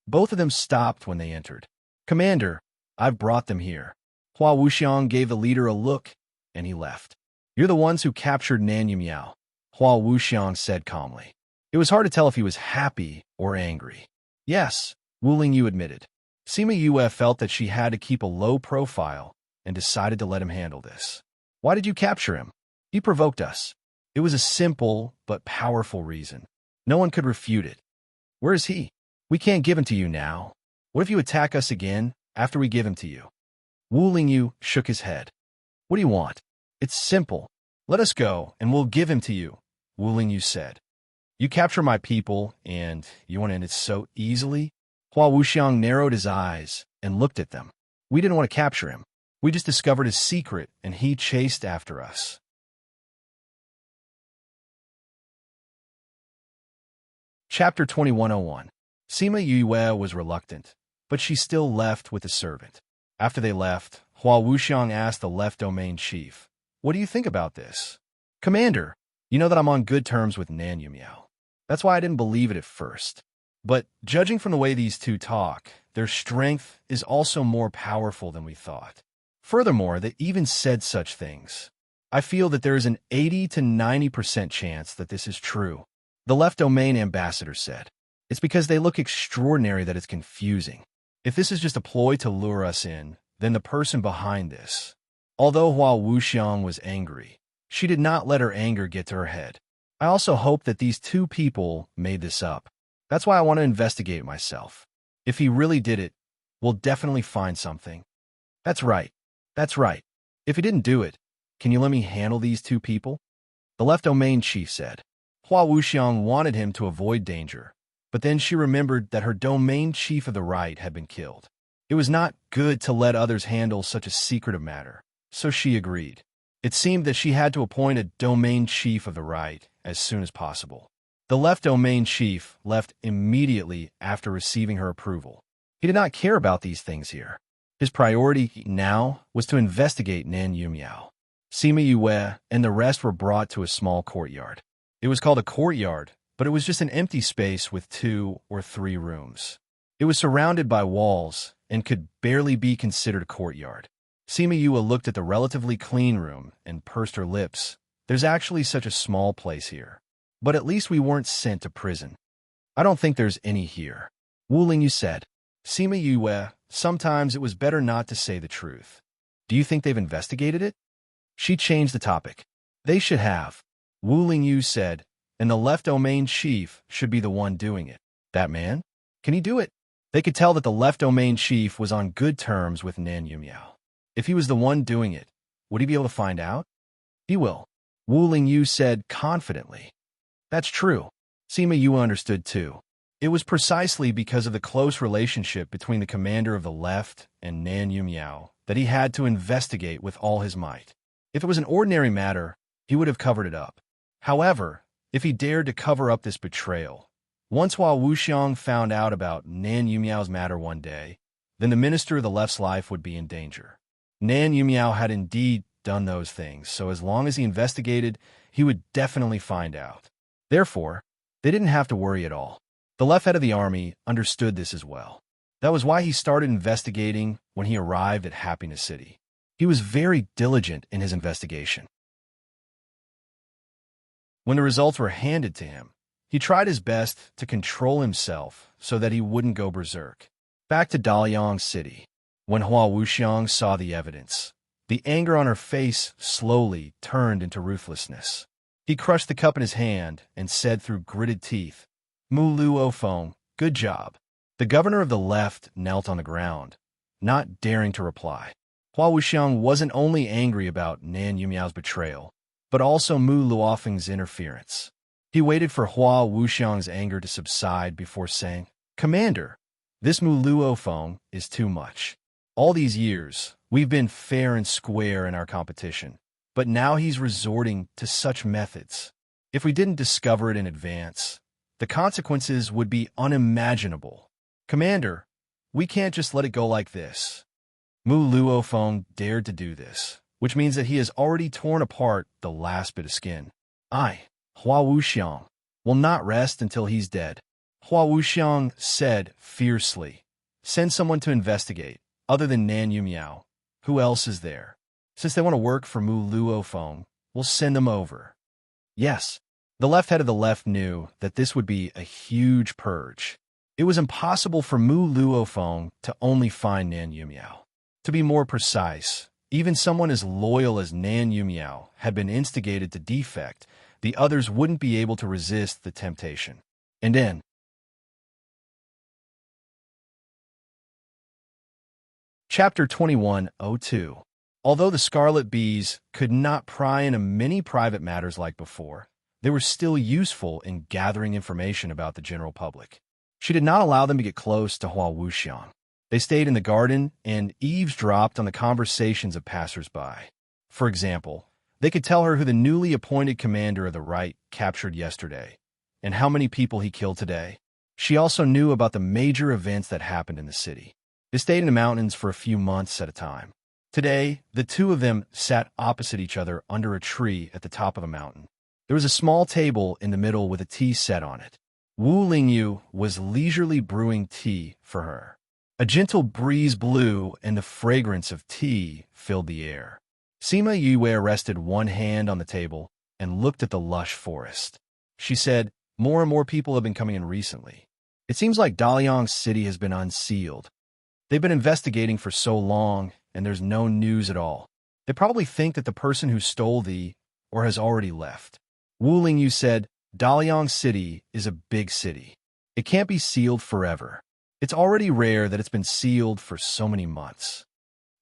Both of them stopped when they entered. "Commander, I've brought them here." Hua Wuxiang gave the leader a look, and he left. "You're the ones who captured Nan Miao," Hua Wuxiang said calmly. It was hard to tell if he was happy or angry. "Yes," Wu Lingyu admitted. Sima Yue felt that she had to keep a low profile and decided to let him handle this. "Why did you capture him?" "He provoked us." It was a simple but powerful reason. No one could refute it. "Where is he?" "We can't give him to you now. What if you attack us again after we give him to you?" Wu Lingyu shook his head. "What do you want?" "It's simple. Let us go, and we'll give him to you," Wu Lingyu said. "You capture my people, and you want to end it so easily?" Hua Wuxiang narrowed his eyes and looked at them. "We didn't want to capture him. We just discovered his secret, and he chased after us." Chapter 2101. Sima Yue was reluctant, but she still left with the servant. After they left, Hua Wuxiang asked the left domain chief, "What do you think about this?" "Commander, you know that I'm on good terms with Nan Miao. That's why I didn't believe it at first. But judging from the way these two talk, their strength is also more powerful than we thought. Furthermore, they even said such things. I feel that there is an 80 to 90% chance that this is true," the left domain ambassador said. "It's because they look extraordinary that it's confusing. If this is just a ploy to lure us in, then the person behind this Although Hua Wuxiang was angry, she did not let her anger get to her head. I also hope that these two people made this up. That's why I want to investigate myself. If he really did it, we'll definitely find something. That's right. That's right. If he didn't do it, can you let me handle these two people? The left domain chief said. Hua Wuxiang wanted him to avoid danger, but then she remembered that her domain chief of the right had been killed. It was not good to let others handle such a secretive matter, so she agreed. It seemed that she had to appoint a domain chief of the right as soon as possible. The left domain chief left immediately after receiving her approval. He did not care about these things here. His priority now was to investigate Nan Yumiao. Sima Yue and the rest were brought to a small courtyard. It was called a courtyard, but it was just an empty space with 2 or 3 rooms. It was surrounded by walls and could barely be considered a courtyard. Sima Yue looked at the relatively clean room and pursed her lips. There's actually such a small place here. But at least we weren't sent to prison. I don't think there's any here. Wu Lingyu said. Sima Yue, sometimes it was better not to say the truth. Do you think they've investigated it? She changed the topic. They should have. Wu Lingyu said, and the left domain chief should be the one doing it. That man? Can he do it? They could tell that the left domain chief was on good terms with Nan Yumiao. If he was the one doing it, would he be able to find out? He will. Wu Lingyu said confidently. That's true. Sima Yue understood too. It was precisely because of the close relationship between the commander of the left and Nan Yumiao that he had to investigate with all his might. If it was an ordinary matter, he would have covered it up. However, if he dared to cover up this betrayal, once Hua Wuxiang found out about Nan Yumiao's matter one day, then the minister of the left's life would be in danger. Nan Yumiao had indeed done those things, so as long as he investigated, he would definitely find out. Therefore, they didn't have to worry at all. The left head of the army understood this as well. That was why he started investigating when he arrived at Happiness City. He was very diligent in his investigation. When the results were handed to him, he tried his best to control himself so that he wouldn't go berserk. Back to Daliang City. When Hua Wuxiang saw the evidence, the anger on her face slowly turned into ruthlessness. He crushed the cup in his hand and said through gritted teeth, Mu Luo Feng, good job. The governor of the left knelt on the ground, not daring to reply. Hua Wuxiang wasn't only angry about Nan Yumiao's betrayal, but also Mu Luofeng's interference. He waited for Hua Wuxiang's anger to subside before saying, Commander, this Mu Luofeng is too much. All these years, we've been fair and square in our competition, but now he's resorting to such methods. If we didn't discover it in advance, the consequences would be unimaginable. Commander, we can't just let it go like this. Mu Luofeng dared to do this, which means that he has already torn apart the last bit of skin. I, Hua Wuxiang, will not rest until he's dead. Hua Wuxiang said fiercely, Send someone to investigate. Other than Nan Yumiao, who else is there? Since they want to work for Mu Luofeng, we'll send them over. Yes, the left head of the left knew that this would be a huge purge. It was impossible for Mu Luofeng to only find Nan Yumiao. To be more precise, even someone as loyal as Nan Yumiao had been instigated to defect, the others wouldn't be able to resist the temptation. And then, Chapter 2102. Although the Scarlet Bees could not pry into many private matters like before, they were still useful in gathering information about the general public. She did not allow them to get close to Hua Wuxiang. They stayed in the garden and eavesdropped on the conversations of passers-by. For example, they could tell her who the newly appointed commander of the right captured yesterday, and how many people he killed today. She also knew about the major events that happened in the city. They stayed in the mountains for a few months at a time. Today, the two of them sat opposite each other under a tree at the top of a mountain. There was a small table in the middle with a tea set on it. Wu Lingyu was leisurely brewing tea for her. A gentle breeze blew and the fragrance of tea filled the air. Sima Yue rested one hand on the table and looked at the lush forest. She said, More and more people have been coming in recently. It seems like Daliang City has been unsealed. They've been investigating for so long, and there's no news at all. They probably think that the person who stole thee or has already left. Wu Lingyu said, Daliang City is a big city. It can't be sealed forever. It's already rare that it's been sealed for so many months.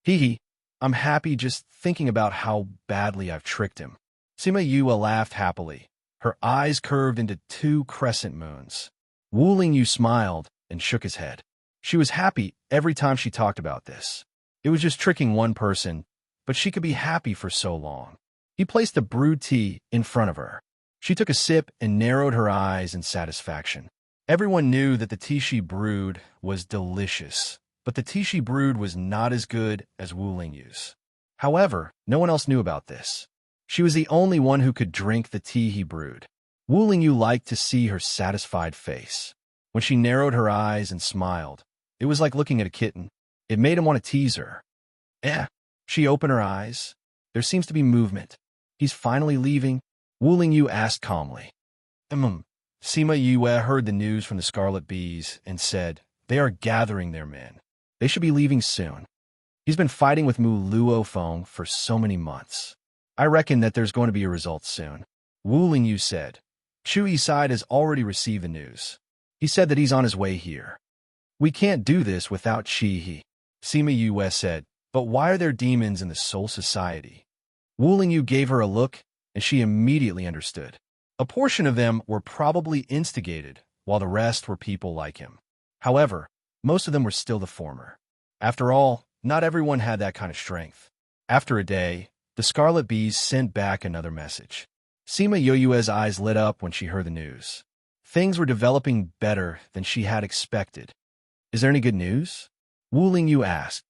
Hee, I'm happy just thinking about how badly I've tricked him. Sima Yue laughed happily. Her eyes curved into two crescent moons. Wu Lingyu smiled and shook his head. She was happy every time she talked about this. It was just tricking one person, but she could be happy for so long. He placed the brewed tea in front of her. She took a sip and narrowed her eyes in satisfaction. Everyone knew that the tea she brewed was delicious, but the tea she brewed was not as good as Wu Lingyu's. However, no one else knew about this. She was the only one who could drink the tea he brewed. Wu Lingyu liked to see her satisfied face. When she narrowed her eyes and smiled, it was like looking at a kitten. It made him want to tease her. She opened her eyes. There seems to be movement. He's finally leaving? Wu Lingyu asked calmly. Sima Yue heard the news from the Scarlet Bees and said, they are gathering their men. They should be leaving soon. He's been fighting with Mu Luofeng for so many months. I reckon that there's going to be a result soon. Wu Lingyu said. Chu Yiside has already received the news. He said that he's on his way here. We can't do this without Qi He. Sima Yue said, but why are there demons in the Soul Society? Wu Lingyu gave her a look, and she immediately understood. A portion of them were probably instigated, while the rest were people like him. However, most of them were still the former. After all, not everyone had that kind of strength. After a day, the Scarlet Bees sent back another message. Sima Yue's eyes lit up when she heard the news. Things were developing better than she had expected. Is there any good news? Wu Lingyu asked.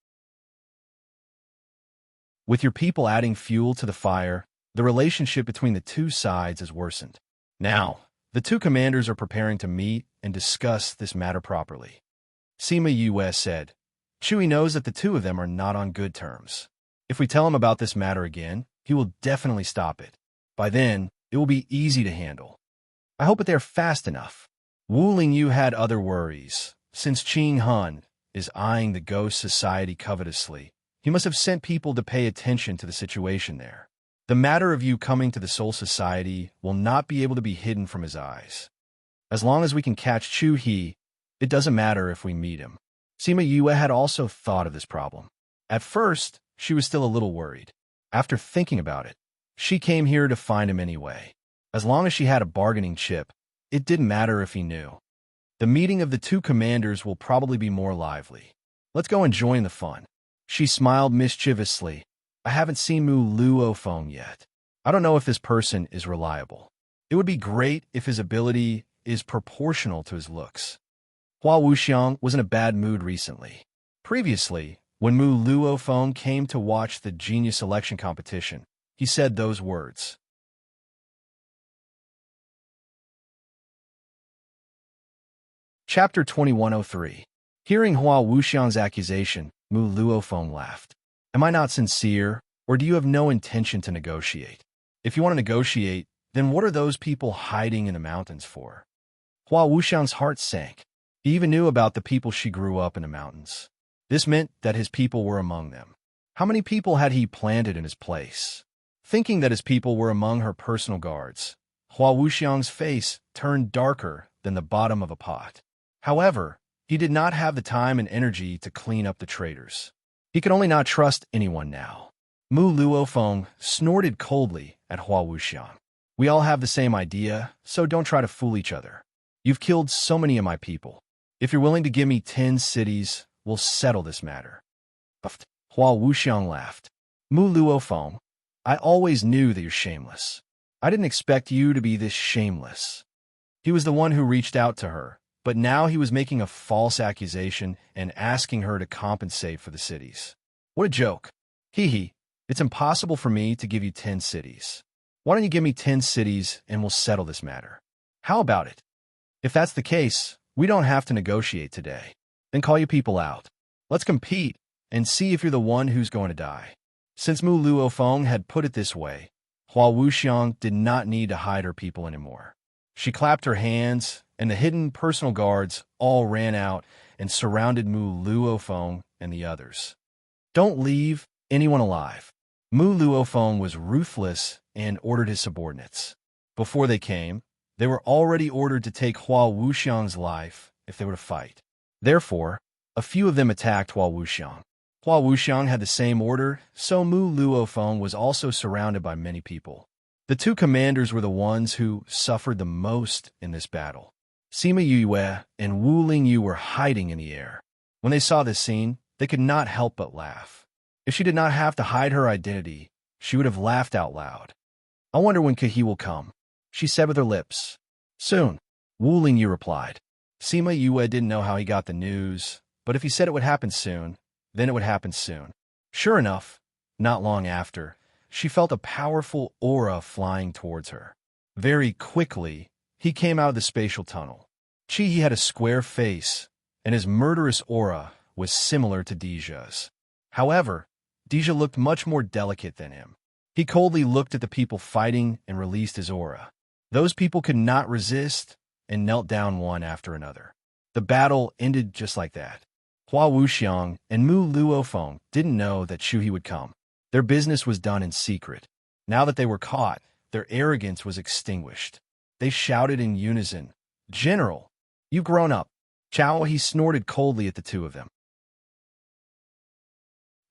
With your people adding fuel to the fire, the relationship between the two sides has worsened. Now, the two commanders are preparing to meet and discuss this matter properly. Sima Yue said, Chui knows that the two of them are not on good terms. If we tell him about this matter again, he will definitely stop it. By then, it will be easy to handle. I hope that they are fast enough. Wu Lingyu had other worries. Since Qing Han is eyeing the Ghost Society covetously, he must have sent people to pay attention to the situation there. The matter of you coming to the Soul Society will not be able to be hidden from his eyes. As long as we can catch Chu He, it doesn't matter if we meet him. Sima Yue had also thought of this problem. At first, she was still a little worried. After thinking about it, she came here to find him anyway. As long as she had a bargaining chip, it didn't matter if he knew. The meeting of the two commanders will probably be more lively. Let's go and join the fun. She smiled mischievously. I haven't seen Mu Luofeng yet. I don't know if this person is reliable. It would be great if his ability is proportional to his looks. Hua Wuxiang was in a bad mood recently. Previously, when Mu Luofeng came to watch the genius selection competition, he said those words. Chapter 2103. Hearing Hua Wuxiang's accusation, Mu Luofeng laughed. Am I not sincere, or do you have no intention to negotiate? If you want to negotiate, then what are those people hiding in the mountains for? Hua Wuxiang's heart sank. He even knew about the people she grew up in the mountains. This meant that his people were among them. How many people had he planted in his place? Thinking that his people were among her personal guards, Hua Wuxiang's face turned darker than the bottom of a pot. However, he did not have the time and energy to clean up the traitors. He could only not trust anyone now. Mu Luofeng snorted coldly at Hua Wuxiang. We all have the same idea, so don't try to fool each other. You've killed so many of my people. If you're willing to give me 10 cities, we'll settle this matter. Hua Wuxiang laughed. Mu Luofeng, I always knew that you're shameless. I didn't expect you to be this shameless. He was the one who reached out to her, but now he was making a false accusation and asking her to compensate for the cities. What a joke. Hee, it's impossible for me to give you 10 cities. Why don't you give me 10 cities and we'll settle this matter? How about it? If that's the case, we don't have to negotiate today. Then call your people out. Let's compete and see if you're the one who's going to die. Since Mu Luofeng had put it this way, Hua Wuxiang did not need to hide her people anymore. She clapped her hands, and the hidden personal guards all ran out and surrounded Mu Luofeng and the others. Don't leave anyone alive. Mu Luofeng was ruthless and ordered his subordinates. Before they came, they were already ordered to take Hua Wuxiang's life if they were to fight. Therefore, a few of them attacked Hua Wuxiang. Hua Wuxiang had the same order, so Mu Luofeng was also surrounded by many people. The two commanders were the ones who suffered the most in this battle. Sima Yue and Wu Lingyu were hiding in the air. When they saw this scene, they could not help but laugh. If she did not have to hide her identity, she would have laughed out loud. I wonder when Kahi will come, she said with her lips. Soon, Wu Lingyu replied. Sima Yue didn't know how he got the news, but if he said it would happen soon, then it would happen soon. Sure enough, not long after, she felt a powerful aura flying towards her. Very quickly, he came out of the spatial tunnel. He had a square face, and his murderous aura was similar to Deja's. However, Deja looked much more delicate than him. He coldly looked at the people fighting and released his aura. Those people could not resist and knelt down one after another. The battle ended just like that. Hua Wuxiang and Mu Luofeng didn't know that Shuhi would come. Their business was done in secret. Now that they were caught, their arrogance was extinguished. They shouted in unison, "General, you've grown up." He snorted coldly at the two of them.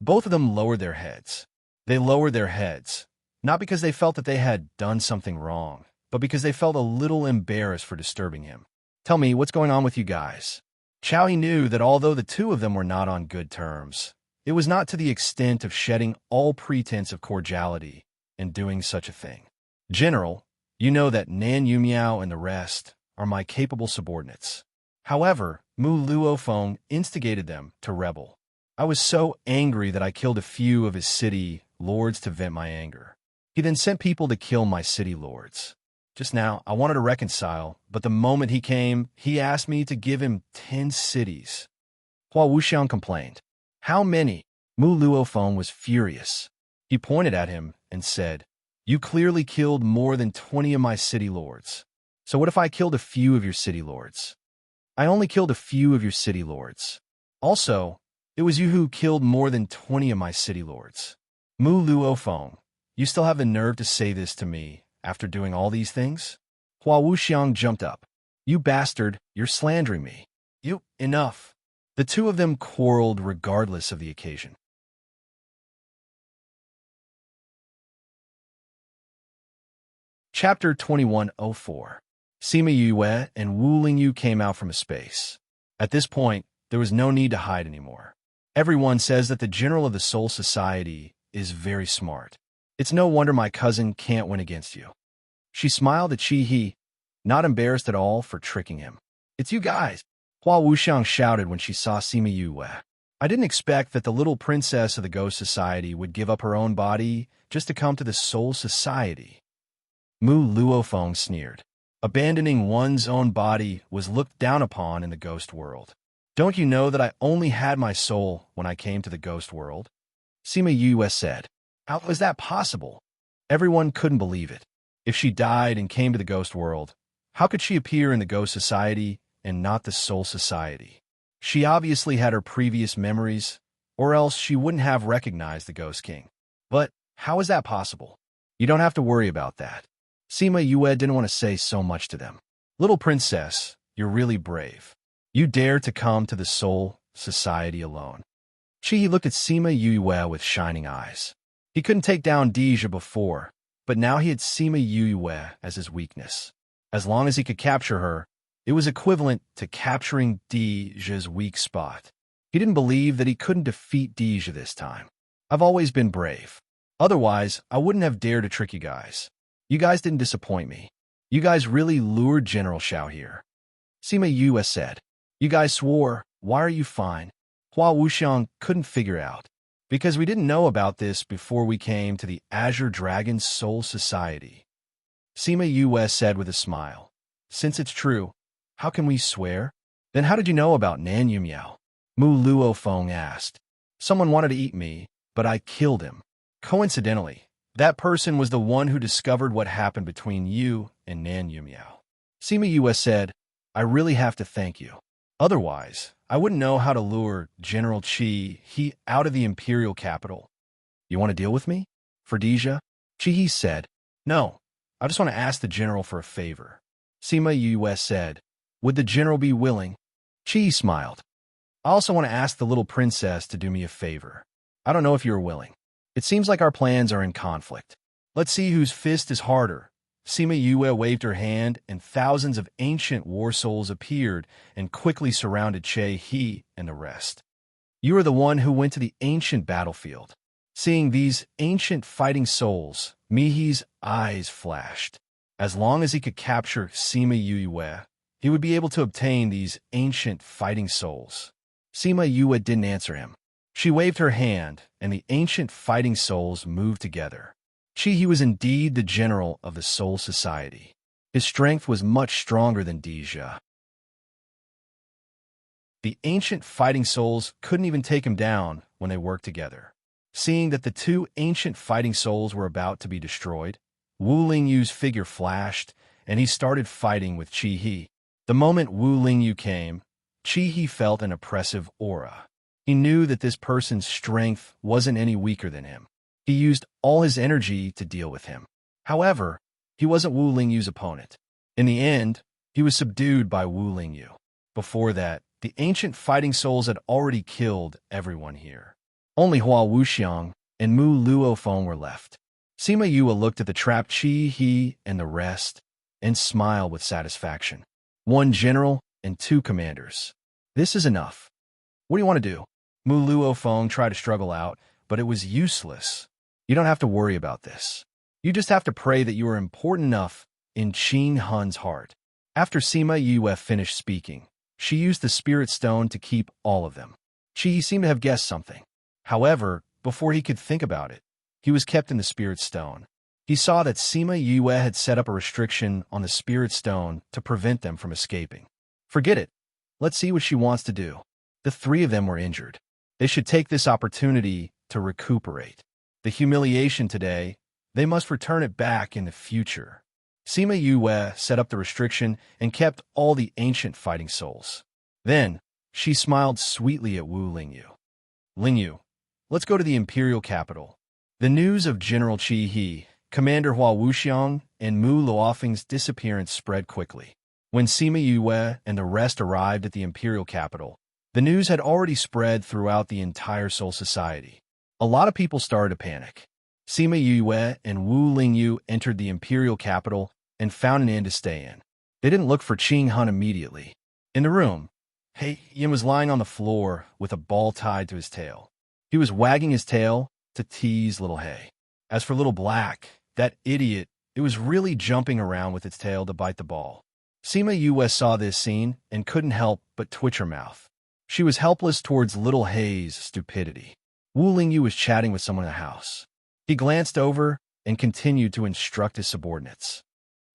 Both of them lowered their heads. They lowered their heads, not because they felt that they had done something wrong, but because they felt a little embarrassed for disturbing him. Tell me, what's going on with you guys? He knew that although the two of them were not on good terms, it was not to the extent of shedding all pretense of cordiality and doing such a thing. General, you know that Nan Yumiao and the rest are my capable subordinates. However, Mu Luofeng instigated them to rebel. I was so angry that I killed a few of his city lords to vent my anger. He then sent people to kill my city lords. Just now, I wanted to reconcile, but the moment he came, he asked me to give him 10 cities. Hua Wuxiang complained. How many? Mu Luofeng was furious. He pointed at him and said, You clearly killed more than 20 of my city lords. So what if I killed a few of your city lords? I only killed a few of your city lords. Also, it was you who killed more than 20 of my city lords. Mu Luofeng, you still have the nerve to say this to me after doing all these things? Hua Wuxiang jumped up. You bastard, you're slandering me. Enough. The two of them quarreled regardless of the occasion. Chapter 2104. Sima Yue and Wu Lingyu came out from a space. At this point, there was no need to hide anymore. Everyone says that the general of the Soul Society is very smart. It's no wonder my cousin can't win against you. She smiled at He, not embarrassed at all for tricking him. It's you guys, Hua Wuxiang shouted when she saw Sima Yue. I didn't expect that the little princess of the Ghost Society would give up her own body just to come to the Soul Society. Mu Luofeng sneered. Abandoning one's own body was looked down upon in the ghost world. Don't you know that I only had my soul when I came to the ghost world? Sima Yue said. How was that possible? Everyone couldn't believe it. If she died and came to the ghost world, how could she appear in the Ghost Society and not the Soul Society? She obviously had her previous memories, or else she wouldn't have recognized the Ghost King. But how is that possible? You don't have to worry about that. Sima Yue didn't want to say so much to them. Little princess, you're really brave. You dare to come to the Soul Society alone. He looked at Sima Yue with shining eyes. He couldn't take down Deja before, but now he had Sima Yue as his weakness. As long as he could capture her, it was equivalent to capturing Deja's weak spot. He didn't believe that he couldn't defeat Deja this time. I've always been brave. Otherwise, I wouldn't have dared to trick you guys. You guys didn't disappoint me. You guys really lured General Xiao here. Sima Yue said. You guys swore. Why are you fine? Hua Wuxiang couldn't figure out. Because we didn't know about this before we came to the Azure Dragon Soul Society. Sima Yue said with a smile. Since it's true, how can we swear? Then how did you know about Nan Yumiao? Mu Luofeng asked. Someone wanted to eat me, but I killed him. Coincidentally, that person was the one who discovered what happened between you and Nan Yumiao. Sima Yue said, I really have to thank you. Otherwise, I wouldn't know how to lure General He out of the imperial capital. You want to deal with me? For Deja? Chi said. No, I just want to ask the general for a favor. Sima Yue said. Would the general be willing? Chi smiled. I also want to ask the little princess to do me a favor. I don't know if you're willing. It seems like our plans are in conflict. Let's see whose fist is harder. Sima Yue waved her hand, and thousands of ancient war souls appeared and quickly surrounded Che He and the rest. You are the one who went to the ancient battlefield. Seeing these ancient fighting souls, Mihi's eyes flashed. As long as he could capture Sima Yue, he would be able to obtain these ancient fighting souls. Sima Yue didn't answer him. She waved her hand, and the ancient fighting souls moved together. He was indeed the general of the Soul Society. His strength was much stronger than Deja. The ancient fighting souls couldn't even take him down when they worked together. Seeing that the two ancient fighting souls were about to be destroyed, Wu Lingyu's figure flashed, and he started fighting with Chi He. The moment Wu Lingyu came, Chi He felt an oppressive aura. He knew that this person's strength wasn't any weaker than him. He used all his energy to deal with him. However, he wasn't Wu Lingyu's opponent. In the end, he was subdued by Wu Lingyu. Before that, the ancient fighting souls had already killed everyone here. Only Hua Wuxiang and Mu Luofeng were left. Sima Yue looked at the trapped Chi He and the rest and smiled with satisfaction. One general and two commanders. This is enough. What do you want to do? Mu Luofeng tried to struggle out, but it was useless. You don't have to worry about this. You just have to pray that you are important enough in Qin Hun's heart. After Sima Yue finished speaking, she used the spirit stone to keep all of them. Qi seemed to have guessed something. However, before he could think about it, he was kept in the spirit stone. He saw that Sima Yue had set up a restriction on the spirit stone to prevent them from escaping. Forget it. Let's see what she wants to do. The three of them were injured. They should take this opportunity to recuperate. The humiliation today, they must return it back in the future. Sima Yue set up the restriction and kept all the ancient fighting souls. Then, she smiled sweetly at Wu Lingyu. Lingyu, let's go to the imperial capital. The news of General Chi He, Commander Hua Wuxiang, and Mu Luofeng's disappearance spread quickly. When Sima Yue and the rest arrived at the imperial capital, the news had already spread throughout the entire Soul Society. A lot of people started to panic. Sima Yue and Wu Lingyu entered the imperial capital and found an inn to stay in. They didn't look for Qin Hun immediately. In the room, He Yin was lying on the floor with a ball tied to his tail. He was wagging his tail to tease little He. As for little Black, that idiot, it was really jumping around with its tail to bite the ball. Sima Yue saw this scene and couldn't help but twitch her mouth. She was helpless towards little He's stupidity. Wu Lingyu was chatting with someone in the house. He glanced over and continued to instruct his subordinates.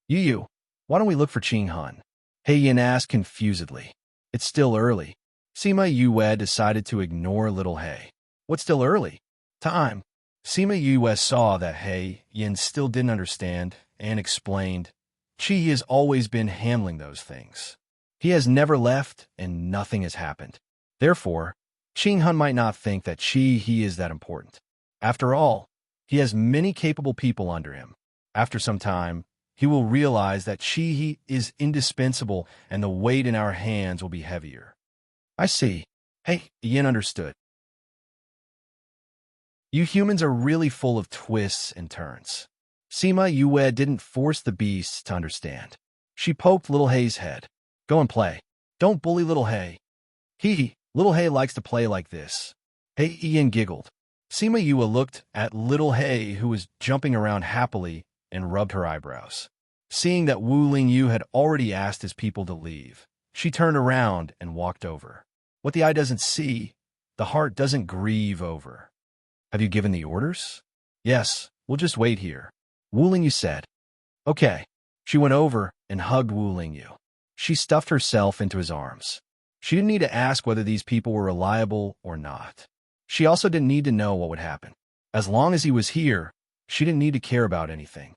Yu, why don't we look for Qin Hun? He Yin asked confusedly. It's still early. Sima Yue decided to ignore little He. What's still early? Time. Sima Yue saw that He Yin still didn't understand and explained. Qi has always been handling those things. He has never left and nothing has happened. Therefore, Qin Hun might not think that Qi He is that important. After all, he has many capable people under him. After some time, he will realize that Qi He is indispensable and the weight in our hands will be heavier. I see. Hey, Yin understood. You humans are really full of twists and turns. Sima Yue didn't force the beasts to understand. She poked little He's head. Go and play. Don't bully little He. Little He likes to play like this. He Yin giggled. Sima Yue looked at little He, who was jumping around happily, and rubbed her eyebrows. Seeing that Wu Lingyu had already asked his people to leave, she turned around and walked over. What the eye doesn't see, the heart doesn't grieve over. Have you given the orders? Yes, we'll just wait here. Wu Lingyu said. Okay. She went over and hugged Wu Lingyu. She stuffed herself into his arms. She didn't need to ask whether these people were reliable or not. She also didn't need to know what would happen. As long as he was here, she didn't need to care about anything.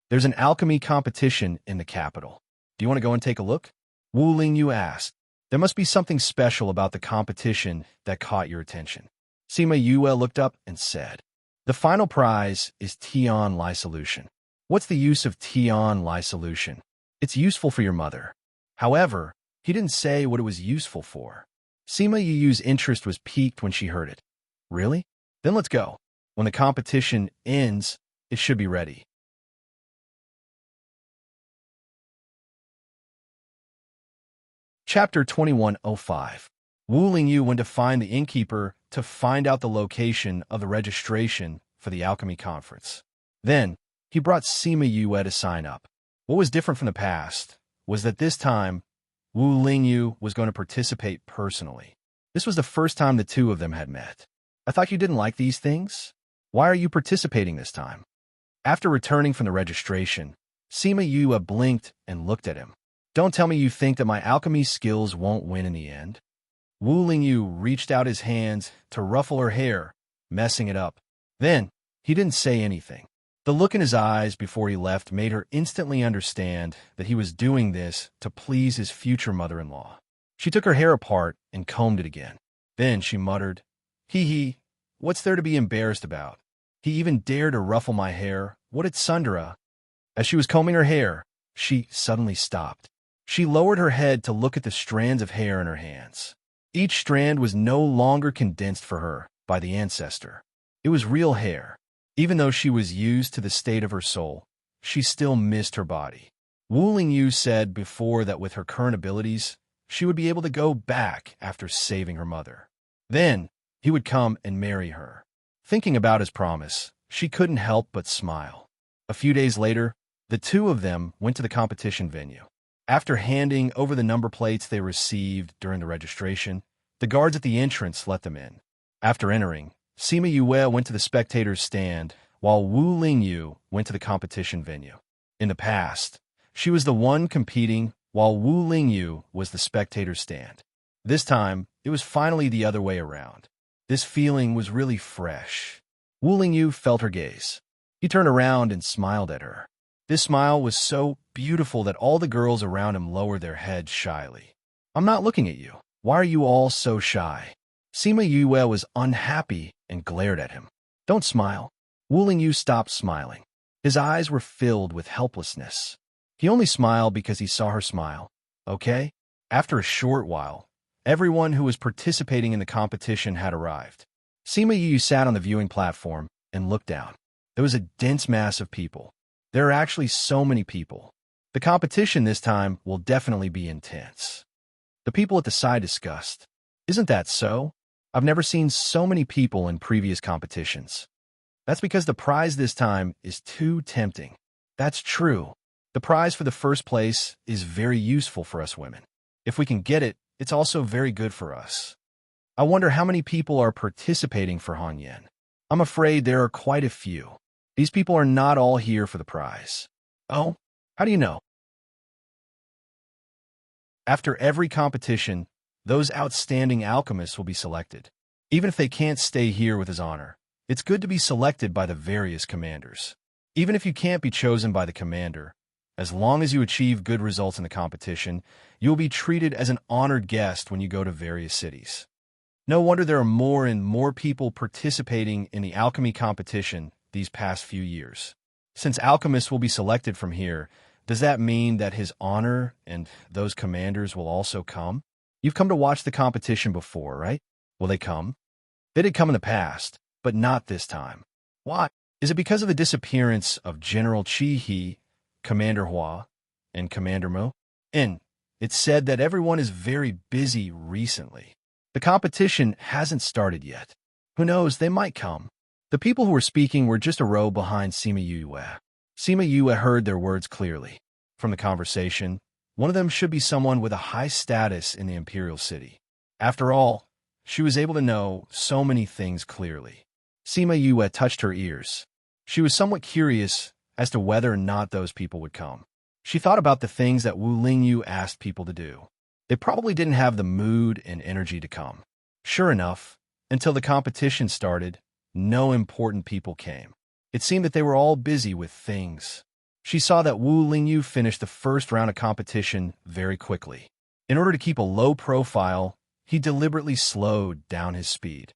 There's an alchemy competition in the capital. Do you want to go and take a look? Wu Lingyu asked. There must be something special about the competition that caught your attention. Sima Yue looked up and said, The final prize is Tion Lye solution. What's the use of Tion Lye solution? It's useful for your mother. However, he didn't say what it was useful for. Sima Yu's interest was piqued when she heard it. Really? Then let's go. When the competition ends, it should be ready. Chapter 2105. Wu Lingyu went to find the innkeeper to find out the location of the registration for the alchemy conference. Then, he brought Sima Yue to sign up. What was different from the past was that this time, Wu Lingyu was going to participate personally. This was the first time the two of them had met. I thought you didn't like these things? Why are you participating this time? After returning from the registration, Sima Yue blinked and looked at him. Don't tell me you think that my alchemy skills won't win in the end. Wu Lingyu reached out his hands to ruffle her hair, messing it up. Then, he didn't say anything. The look in his eyes before he left made her instantly understand that he was doing this to please his future mother-in-law. She took her hair apart and combed it again. Then she muttered, "Hee, what's there to be embarrassed about? He even dared to ruffle my hair. What at Sundara?" As she was combing her hair, she suddenly stopped. She lowered her head to look at the strands of hair in her hands. Each strand was no longer condensed for her by the ancestor. It was real hair. Even though she was used to the state of her soul, she still missed her body. Wu Lingyu said before that with her current abilities, she would be able to go back after saving her mother. Then, he would come and marry her. Thinking about his promise, she couldn't help but smile. A few days later, the two of them went to the competition venue. After handing over the number plates they received during the registration, the guards at the entrance let them in. After entering, Sima Yue went to the spectators' stand, while Wu Lingyu went to the competition venue. In the past, she was the one competing, while Wu Lingyu was the spectators' stand. This time, it was finally the other way around. This feeling was really fresh. Wu Lingyu felt her gaze. He turned around and smiled at her. This smile was so beautiful that all the girls around him lowered their heads shyly. "I'm not looking at you. Why are you all so shy?" Sima Yue was unhappy and glared at him. "Don't smile." Wu Lingyu stopped smiling. His eyes were filled with helplessness. He only smiled because he saw her smile. Okay? After a short while, everyone who was participating in the competition had arrived. Sima Yue sat on the viewing platform and looked down. There was a dense mass of people. There are actually so many people. The competition this time will definitely be intense. The people at the side discussed. Isn't that so? I've never seen so many people in previous competitions. That's because the prize this time is too tempting. That's true. The prize for the first place is very useful for us women. If we can get it, it's also very good for us. I wonder how many people are participating for Hanyan. I'm afraid there are quite a few. These people are not all here for the prize. Oh, how do you know? After every competition, those outstanding alchemists will be selected. Even if they can't stay here with his honor, it's good to be selected by the various commanders. Even if you can't be chosen by the commander, as long as you achieve good results in the competition, you will be treated as an honored guest when you go to various cities. No wonder there are more and more people participating in the alchemy competition these past few years. Since alchemists will be selected from here, does that mean that his honor and those commanders will also come? You've come to watch the competition before, right? Will they come? They did come in the past, but not this time. Why? Is it because of the disappearance of General Chi He, Commander Hua, and Commander Mo? And it's said that everyone is very busy recently. The competition hasn't started yet. Who knows, they might come. The people who were speaking were just a row behind Sima Yue. Sima Yue heard their words clearly. From the conversation, one of them should be someone with a high status in the imperial city. After all, she was able to know so many things clearly. Sima Yue touched her ears. She was somewhat curious as to whether or not those people would come. She thought about the things that Wu Lingyu asked people to do. They probably didn't have the mood and energy to come. Sure enough, until the competition started, no important people came. It seemed that they were all busy with things. She saw that Wu Lingyu finished the first round of competition very quickly. In order to keep a low profile, he deliberately slowed down his speed.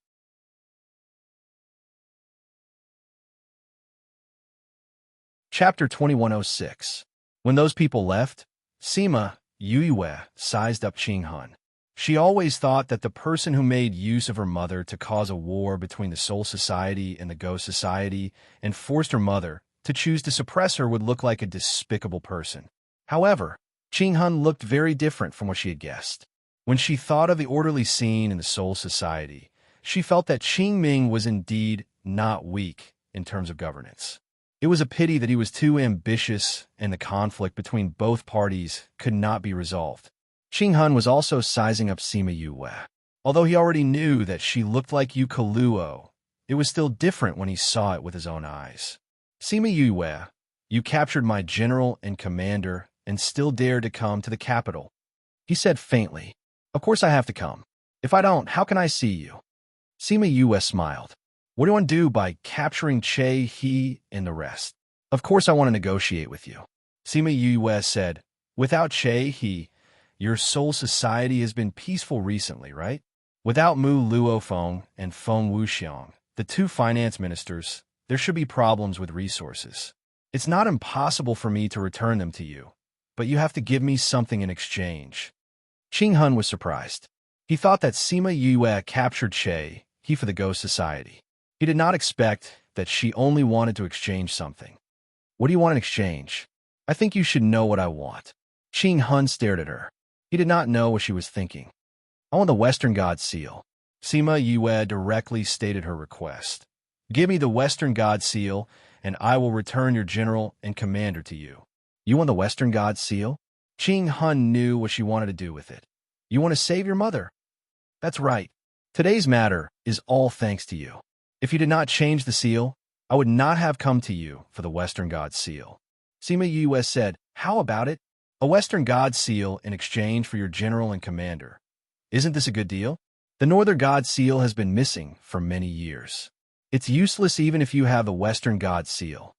Chapter 2106. When those people left, Sima Yue sized up Qing Han. She always thought that the person who made use of her mother to cause a war between the Soul Society and the Ghost Society and forced her mother to choose to suppress her would look like a despicable person. However, Qing Han looked very different from what she had guessed. When she thought of the orderly scene in the Soul Society, she felt that Qing Ming was indeed not weak in terms of governance. It was a pity that he was too ambitious and the conflict between both parties could not be resolved. Qing Han was also sizing up Sima Yue. Although he already knew that she looked like Yu Kaluo, it was still different when he saw it with his own eyes. Sima Yue, you captured my general and commander and still dared to come to the capital, he said faintly. Of course I have to come. If I don't, how can I see you? Sima Yue smiled. What do you want to do by capturing Che, he, and the rest? Of course I want to negotiate with you. Sima Yue said, without Che, he, your Soul Society has been peaceful recently, right? Without Mu Luofeng and Feng Wuxiang, the two finance ministers, there should be problems with resources. It's not impossible for me to return them to you, but you have to give me something in exchange. Qing Han was surprised. He thought that Sima Yue captured Che, he for the Ghost Society. He did not expect that she only wanted to exchange something. What do you want in exchange? I think you should know what I want. Qing Han stared at her. He did not know what she was thinking. I want the Western God Seal. Sima Yue directly stated her request. Give me the Western God Seal, and I will return your general and commander to you. You want the Western God Seal? Qing Han knew what she wanted to do with it. You want to save your mother? That's right. Today's matter is all thanks to you. If you did not change the seal, I would not have come to you for the Western God Seal. Sima Yue said, how about it? A Western God Seal in exchange for your general and commander. Isn't this a good deal? The Northern God Seal has been missing for many years. It's useless even if you have the Western God Seal.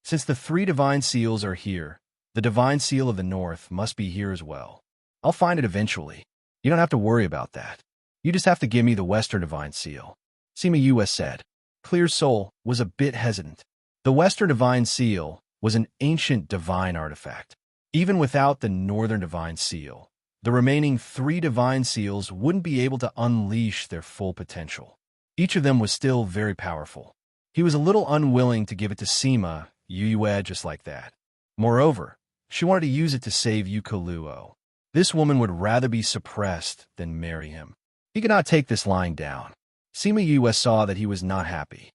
Since the three Divine Seals are here, the Divine Seal of the North must be here as well. I'll find it eventually. You don't have to worry about that. You just have to give me the Western Divine Seal. Sima Yue said. Clear Soul was a bit hesitant. The Western Divine Seal was an ancient divine artifact. Even without the Northern Divine Seal, the remaining three Divine Seals wouldn't be able to unleash their full potential. Each of them was still very powerful. He was a little unwilling to give it to Sima Yue just like that. Moreover, she wanted to use it to save Yu Kaluo. This woman would rather be suppressed than marry him. He could not take this lying down. Sima Yue saw that he was not happy.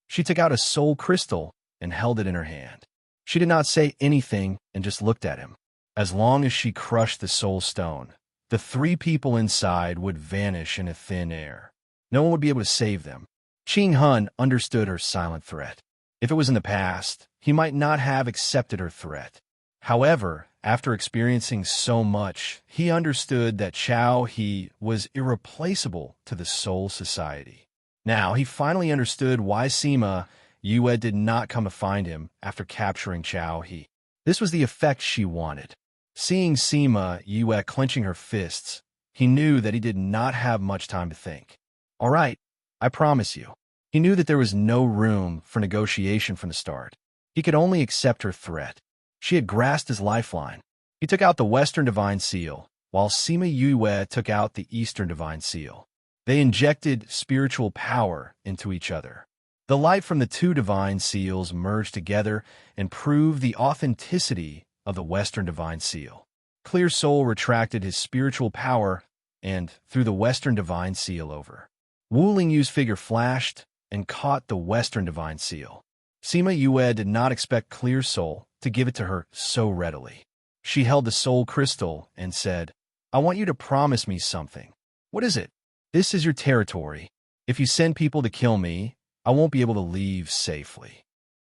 She took out a soul crystal and held it in her hand. She did not say anything and just looked at him. As long as she crushed the soul stone, the three people inside would vanish into thin air. No one would be able to save them. Qing Han understood her silent threat. If it was in the past, he might not have accepted her threat. However, after experiencing so much, he understood that Chao He was irreplaceable to the Soul Society. Now, he finally understood why Sima Yue did not come to find him after capturing Chao He. This was the effect she wanted. Seeing Sima Yue clenching her fists, he knew that he did not have much time to think. All right, I promise you. He knew that there was no room for negotiation from the start. He could only accept her threat. She had grasped his lifeline. He took out the Western Divine Seal, while Sima Yue took out the Eastern Divine Seal. They injected spiritual power into each other. The light from the two Divine Seals merged together and proved the authenticity of the Western Divine Seal. Clear Soul retracted his spiritual power and threw the Western Divine Seal over. Wu Lingyu's figure flashed and caught the Western Divine Seal. Sima Yue did not expect Clear Soul to give it to her so readily. She held the soul crystal and said, I want you to promise me something. What is it? This is your territory. If you send people to kill me, I won't be able to leave safely.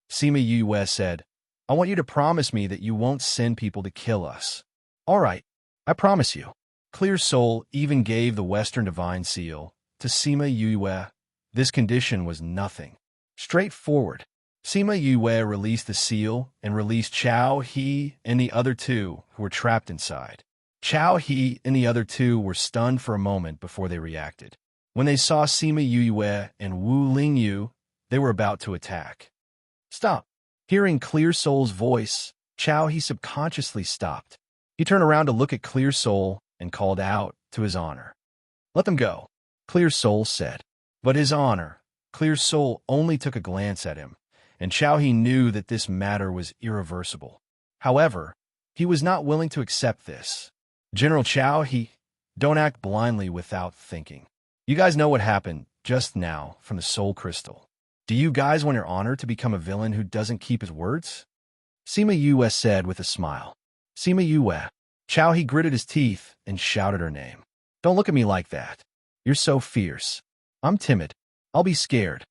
Sima Yue said, I want you to promise me that you won't send people to kill us. All right, I promise you. Clear Soul even gave the Western Divine Seal to Sima Yue. This condition was nothing. Straightforward. Sima Yue released the seal and released Chao He and the other two who were trapped inside. Chao He and the other two were stunned for a moment before they reacted. When they saw Sima Yue and Wu Lingyu, they were about to attack. Stop. Hearing Clear Soul's voice, Chow he subconsciously stopped. He turned around to look at Clear Soul and called out to his honor. Let them go, Clear Soul said. But his honor, Clear Soul only took a glance at him, and Chow he knew that this matter was irreversible. However, he was not willing to accept this. General Chow, don't act blindly without thinking. You guys know what happened just now from the Soul Crystal. Do you guys want your honor to become a villain who doesn't keep his words? Sima Yue said with a smile. Sima Yue. Chow he gritted his teeth and shouted her name. Don't look at me like that. You're so fierce. I'm timid. I'll be scared.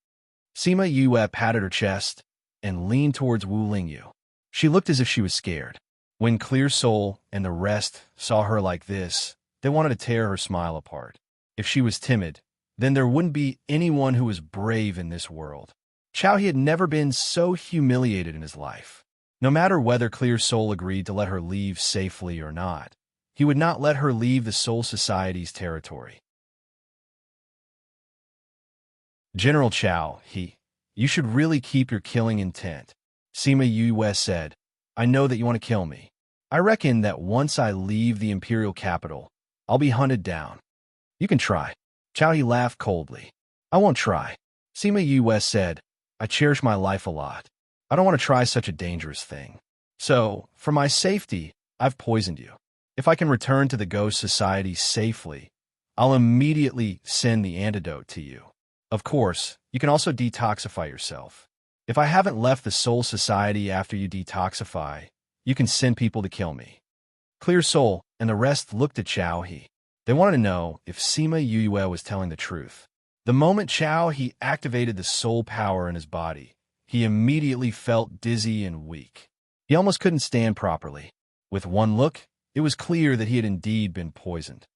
Sima Yue patted her chest and leaned towards Wu Lingyu. She looked as if she was scared. When Clear Soul and the rest saw her like this, they wanted to tear her smile apart. If she was timid, then there wouldn't be anyone who was brave in this world. Chow he had never been so humiliated in his life. No matter whether Clear Soul agreed to let her leave safely or not, he would not let her leave the Soul Society's territory. General Chow, you should really keep your killing intent. Sima Yue said, I know that you want to kill me. I reckon that once I leave the imperial capital, I'll be hunted down. You can try. Chow he laughed coldly. I won't try. Sima Yue said, I cherish my life a lot. I don't want to try such a dangerous thing. So, for my safety, I've poisoned you. If I can return to the Ghost Society safely, I'll immediately send the antidote to you. Of course, you can also detoxify yourself. If I haven't left the Soul Society after you detoxify, you can send people to kill me. Clear Soul and the rest looked at Chow he. They wanted to know if Sima Yue was telling the truth. The moment Chow he activated the soul power in his body, he immediately felt dizzy and weak. He almost couldn't stand properly. With one look, it was clear that he had indeed been poisoned.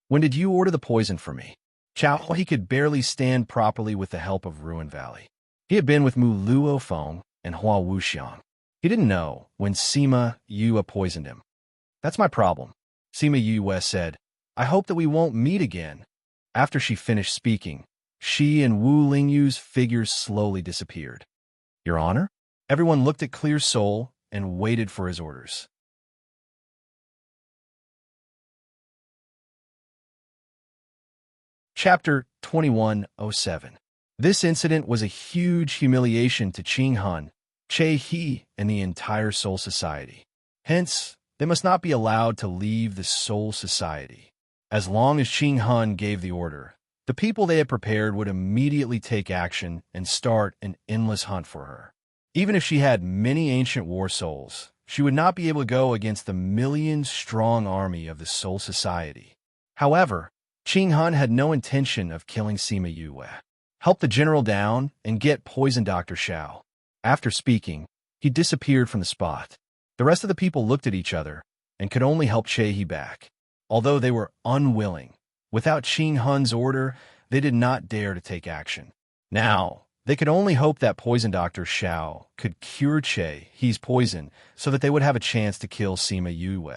When did you order the poison for me? Chow he could barely stand properly with the help of Ruin Valley. He had been with Mu Luo Feng and Hua Wuxiang. He didn't know when Sima Yue poisoned him. That's my problem, Sima Yue said. I hope that we won't meet again. After she finished speaking, she and Wu Lingyu's figures slowly disappeared. Your Honor? Everyone looked at Clear Soul and waited for his orders. Chapter 2107. This incident was a huge humiliation to Qing Han, Che He, and the entire Soul Society. Hence, they must not be allowed to leave the Soul Society. As long as Qing Han gave the order, the people they had prepared would immediately take action and start an endless hunt for her. Even if she had many ancient war souls, she would not be able to go against the million-strong army of the Soul Society. However, Qing Han had no intention of killing Sima Yue. Help the general down and get Poison Dr. Xiao. After speaking, he disappeared from the spot. The rest of the people looked at each other and could only help Che He back. Although they were unwilling, without Qing Han's order, they did not dare to take action. Now, they could only hope that Poison Dr. Xiao could cure Che He's poison so that they would have a chance to kill Sima Yue.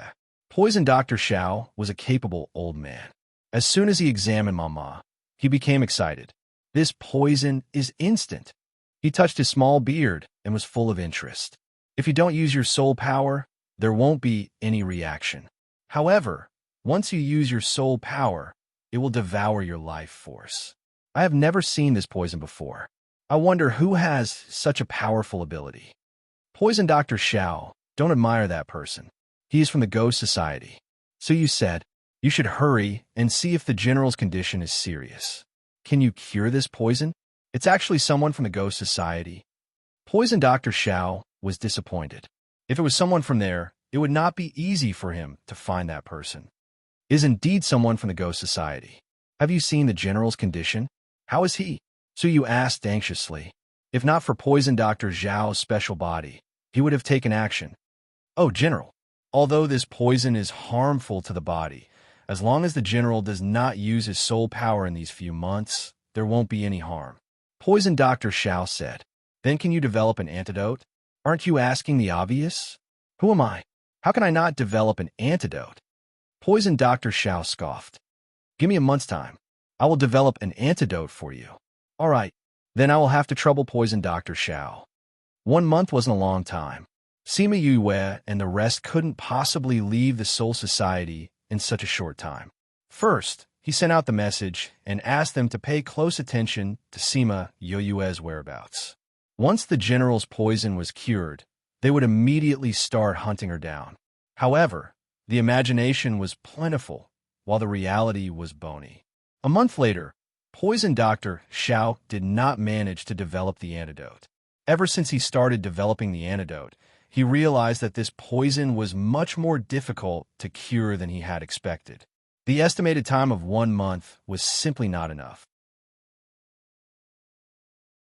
Poison Dr. Xiao was a capable old man. As soon as he examined Mama, he became excited. This poison is instant. He touched his small beard and was full of interest. If you don't use your soul power, there won't be any reaction. However, once you use your soul power, it will devour your life force. I have never seen this poison before. I wonder who has such a powerful ability. Poison Dr. Xiao, don't admire that person. He is from the Ghost Society. So you said, you should hurry and see if the general's condition is serious. Can you cure this poison? It's actually someone from the Ghost Society. Poison Dr. Xiao was disappointed. If it was someone from there, it would not be easy for him to find that person. It is indeed someone from the Ghost Society. Have you seen the general's condition? How is he? So you asked anxiously. If not for Poison Dr. Zhao's special body, he would have taken action. Oh, General. Although this poison is harmful to the body, as long as the general does not use his soul power in these few months, there won't be any harm. Poison Dr. Xiao said. Then can you develop an antidote? Aren't you asking the obvious? Who am I? How can I not develop an antidote? Poison Dr. Xiao scoffed. Give me a month's time. I will develop an antidote for you. All right, then I will have to trouble Poison Dr. Xiao. 1 month wasn't a long time. Sima Yue and the rest couldn't possibly leave the Soul Society in such a short time. First, he sent out the message and asked them to pay close attention to Sima Yue's whereabouts. Once the general's poison was cured, they would immediately start hunting her down. However, the imagination was plentiful, while the reality was bony. A month later, Poison Dr. Xiao did not manage to develop the antidote. Ever since he started developing the antidote, he realized that this poison was much more difficult to cure than he had expected. The estimated time of 1 month was simply not enough.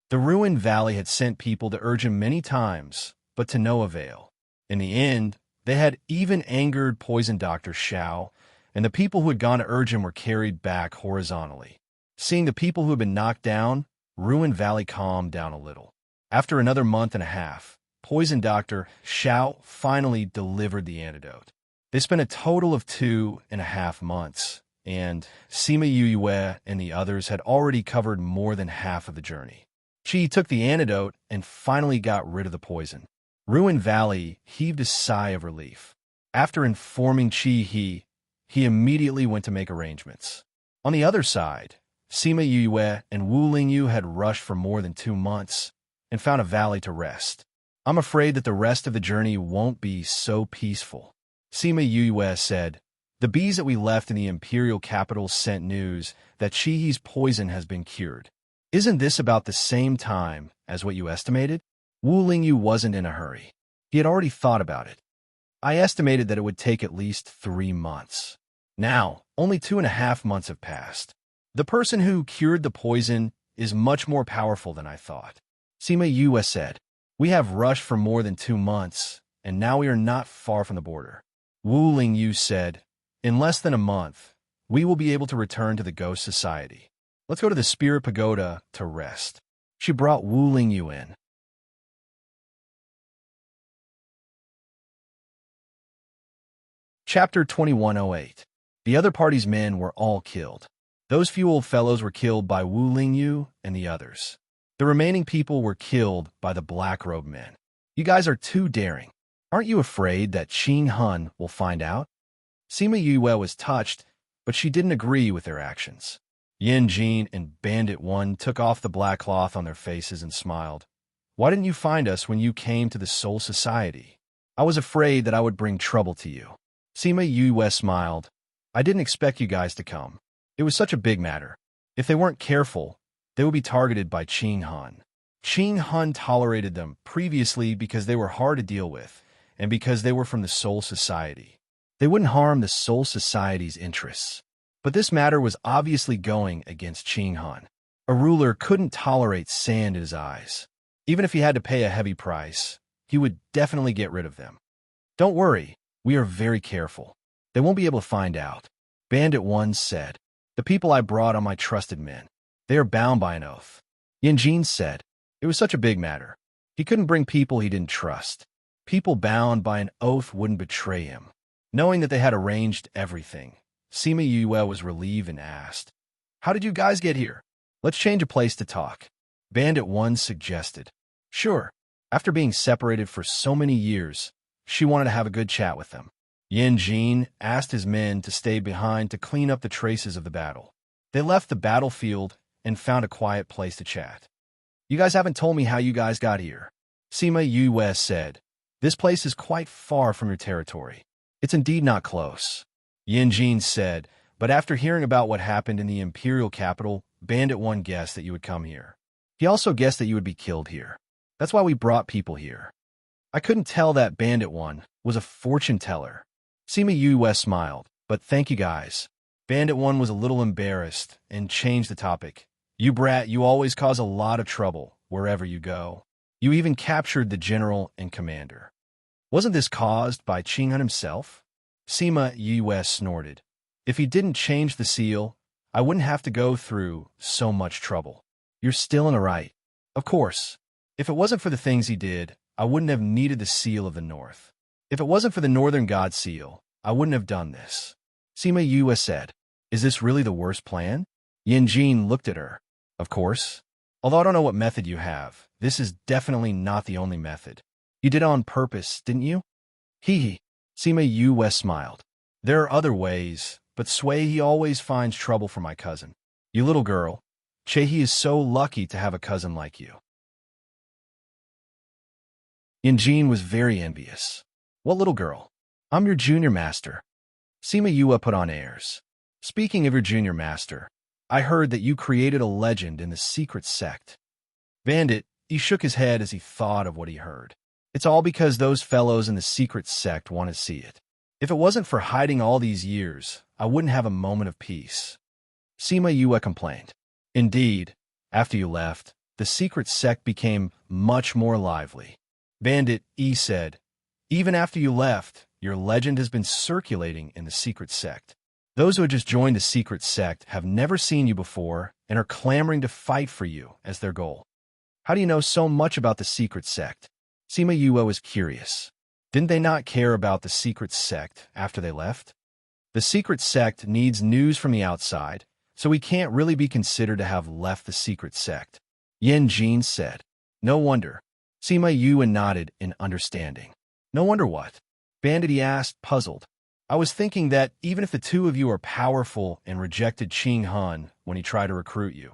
The ruined valley had sent people to urge him many times, but to no avail. In the end, they had even angered Poison Dr. Xiao, and the people who had gone to urge him were carried back horizontally. Seeing the people who had been knocked down, Ruined Valley calmed down a little. After another month and a half, Poison Dr. Xiao finally delivered the antidote. They spent a total of 2.5 months, and Sima Yue and the others had already covered more than half of the journey. Qi took the antidote and finally got rid of the poison. Ruined Valley heaved a sigh of relief. After informing Qi he immediately went to make arrangements. On the other side, Sima Yue and Wu Lingyu had rushed for more than 2 months and found a valley to rest. I'm afraid that the rest of the journey won't be so peaceful. Sima Yue said, the bees that we left in the imperial capital sent news that Qi's poison has been cured. Isn't this about the same time as what you estimated? Wu Lingyu wasn't in a hurry. He had already thought about it. I estimated that it would take at least 3 months. Now, only 2.5 months have passed. The person who cured the poison is much more powerful than I thought. Sima Yue said, we have rushed for more than 2 months, and now we are not far from the border. Wu Lingyu said, in less than a month, we will be able to return to the Ghost Society. Let's go to the Spirit Pagoda to rest. She brought Wu Lingyu in. Chapter 2108. The other party's men were all killed. Those few old fellows were killed by Wu Lingyu and the others. The remaining people were killed by the black-robed men. You guys are too daring. Aren't you afraid that Qing Hun will find out? Sima Yue was touched, but she didn't agree with their actions. Yin Jin and Bandit 1 took off the black cloth on their faces and smiled. Why didn't you find us when you came to the Soul Society? I was afraid that I would bring trouble to you. Sima Yue smiled. I didn't expect you guys to come. It was such a big matter. If they weren't careful, they would be targeted by Qing Hun. Qing Hun tolerated them previously because they were hard to deal with, and because they were from the Soul Society. They wouldn't harm the Soul Society's interests. But this matter was obviously going against Qing Hun. A ruler couldn't tolerate sand in his eyes. Even if he had to pay a heavy price, he would definitely get rid of them. Don't worry, we are very careful. They won't be able to find out. Bandit 1 said, the people I brought are my trusted men. They are bound by an oath. Yin Jin said, it was such a big matter. He couldn't bring people he didn't trust. People bound by an oath wouldn't betray him. Knowing that they had arranged everything, Sima Yue was relieved and asked, how did you guys get here? Let's change a place to talk. Bandit 1 suggested. Sure. After being separated for so many years, she wanted to have a good chat with them. Yin Jin asked his men to stay behind to clean up the traces of the battle. They left the battlefield and found a quiet place to chat. You guys haven't told me how you guys got here. Sima Yue said, this place is quite far from your territory. It's indeed not close. Yin Jin said, but after hearing about what happened in the imperial capital, Bandit 1 guessed that you would come here. He also guessed that you would be killed here. That's why we brought people here. I couldn't tell that Bandit 1 was a fortune teller. Sima Yue smiled, but thank you guys. Bandit 1 was a little embarrassed and changed the topic. You brat, you always cause a lot of trouble wherever you go. You even captured the general and commander. Wasn't this caused by Qing Hun himself? Sima Yue snorted. If he didn't change the seal, I wouldn't have to go through so much trouble. You're still in the right. Of course. If it wasn't for the things he did, I wouldn't have needed the seal of the North. If it wasn't for the Northern God seal, I wouldn't have done this. Sima Yue said, is this really the worst plan? Yin Jin looked at her. Of course. Although I don't know what method you have, This is definitely not the only method. You did it on purpose, didn't you? Hee hee. Sima Yue smiled. There are other ways, but He always finds trouble for my cousin. You little girl. Chehi is so lucky to have a cousin like you. Yanjin was very envious. What little girl? I'm your junior master. Sima Yue put on airs. Speaking of your junior master, I heard that you created a legend in the secret sect. Bandit, he shook his head as he thought of what he heard. It's all because those fellows in the secret sect want to see it. If it wasn't for hiding all these years, I wouldn't have a moment of peace. Sima Yue complained. Indeed, after you left, the secret sect became much more lively. Bandit, he said, even after you left, your legend has been circulating in the secret sect. Those who had just joined the secret sect have never seen you before and are clamoring to fight for you as their goal. How do you know so much about the secret sect? Sima Yue was curious. Didn't they not care about the secret sect after they left? The secret sect needs news from the outside, so we can't really be considered to have left the secret sect. Yen Jin said. No wonder. Sima Yue nodded in understanding. No wonder what? Bandit asked, puzzled. I was thinking that even if the two of you are powerful and rejected Qing Hun when he tried to recruit you,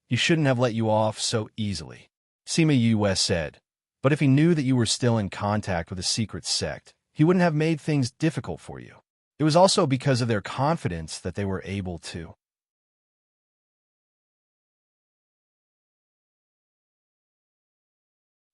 he shouldn't have let you off so easily. Sima Yue said, but if he knew that you were still in contact with a secret sect, he wouldn't have made things difficult for you. It was also because of their confidence that they were able to.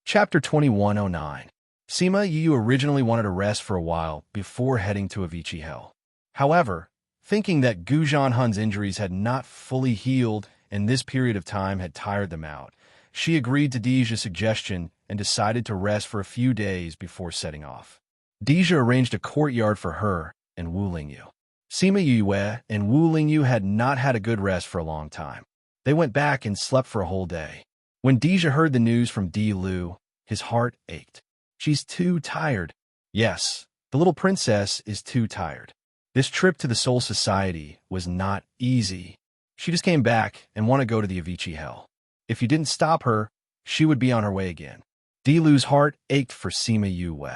Chapter 2109. Sima Yue originally wanted to rest for a while before heading to Avicii Hell. However, thinking that Gujan Hun's injuries had not fully healed and this period of time had tired them out, she agreed to Deja's suggestion and decided to rest for a few days before setting off. Deja arranged a courtyard for her and Wu Lingyu. Sima Yue and Wu Lingyu had not had a good rest for a long time. They went back and slept for a whole day. When Deja heard the news from Di Lu, his heart ached. She's too tired. Yes, the little princess is too tired. This trip to the Soul Society was not easy. She just came back and wanted to go to the Avicii Hell. If you didn't stop her, she would be on her way again. Di Lu's heart ached for Sima Yue.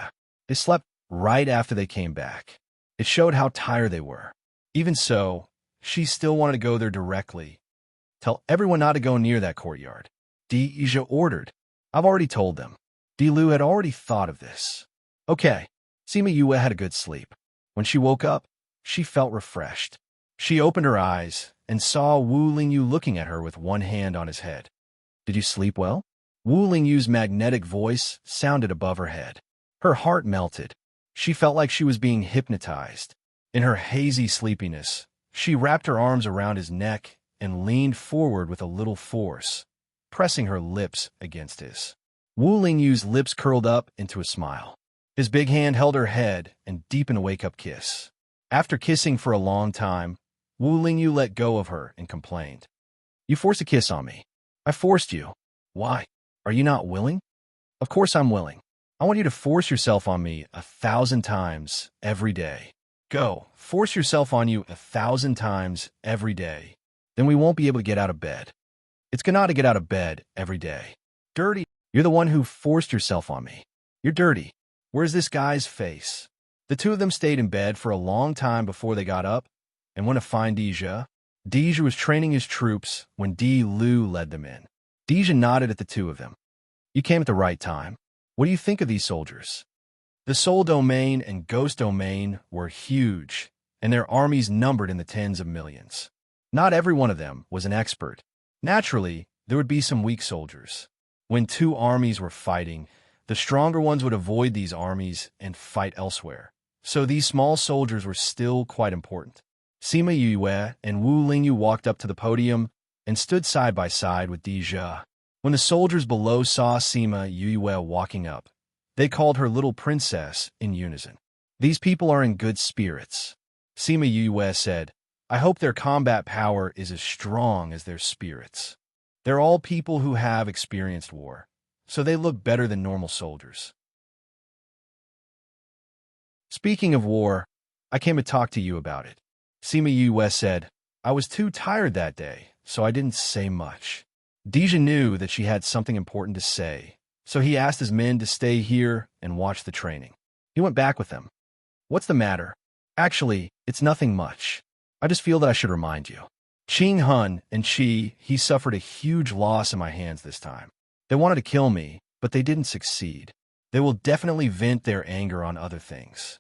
They slept right after they came back. It showed how tired they were. Even so, she still wanted to go there directly. Tell everyone not to go near that courtyard. Deja ordered. I've already told them. Di Lu had already thought of this. Okay, Sima Yue had a good sleep. When she woke up, she felt refreshed. She opened her eyes and saw Wu Lingyu looking at her with one hand on his head. Did you sleep well? Wu Lingyu's magnetic voice sounded above her head. Her heart melted. She felt like she was being hypnotized. In her hazy sleepiness, she wrapped her arms around his neck and leaned forward with a little force, pressing her lips against his. Wu Lingyu's lips curled up into a smile. His big hand held her head and deepened a wake-up kiss. After kissing for a long time, Wu Lingyu let go of her and complained. You forced a kiss on me. I forced you. Why? Are you not willing? Of course I'm willing. I want you to force yourself on me 1,000 times every day. Go, force yourself on you 1,000 times every day. Then we won't be able to get out of bed. It's gonna to get out of bed every day. Dirty. You're the one who forced yourself on me. You're dirty. Where's this guy's face? The two of them stayed in bed for a long time before they got up and went to find Deja. Deja was training his troops when Di Lu led them in. Deja nodded at the two of them. You came at the right time. What do you think of these soldiers? The Soul Domain and Ghost Domain were huge, and their armies numbered in the tens of millions. Not every one of them was an expert. Naturally, there would be some weak soldiers. When two armies were fighting, the stronger ones would avoid these armies and fight elsewhere. So these small soldiers were still quite important. Sima Yue and Wu Lingyu walked up to the podium and stood side by side with Deja. When the soldiers below saw Sima Yue walking up, they called her little princess in unison. These people are in good spirits. Sima Yue said, I hope their combat power is as strong as their spirits. They're all people who have experienced war, so they look better than normal soldiers. Speaking of war, I came to talk to you about it. Sima Yue said, I was too tired that day, so I didn't say much. Deja knew that she had something important to say, so he asked his men to stay here and watch the training. He went back with them. What's the matter? Actually, it's nothing much. I just feel that I should remind you. Ching Hun and he suffered a huge loss in my hands this time. They wanted to kill me, but they didn't succeed. They will definitely vent their anger on other things.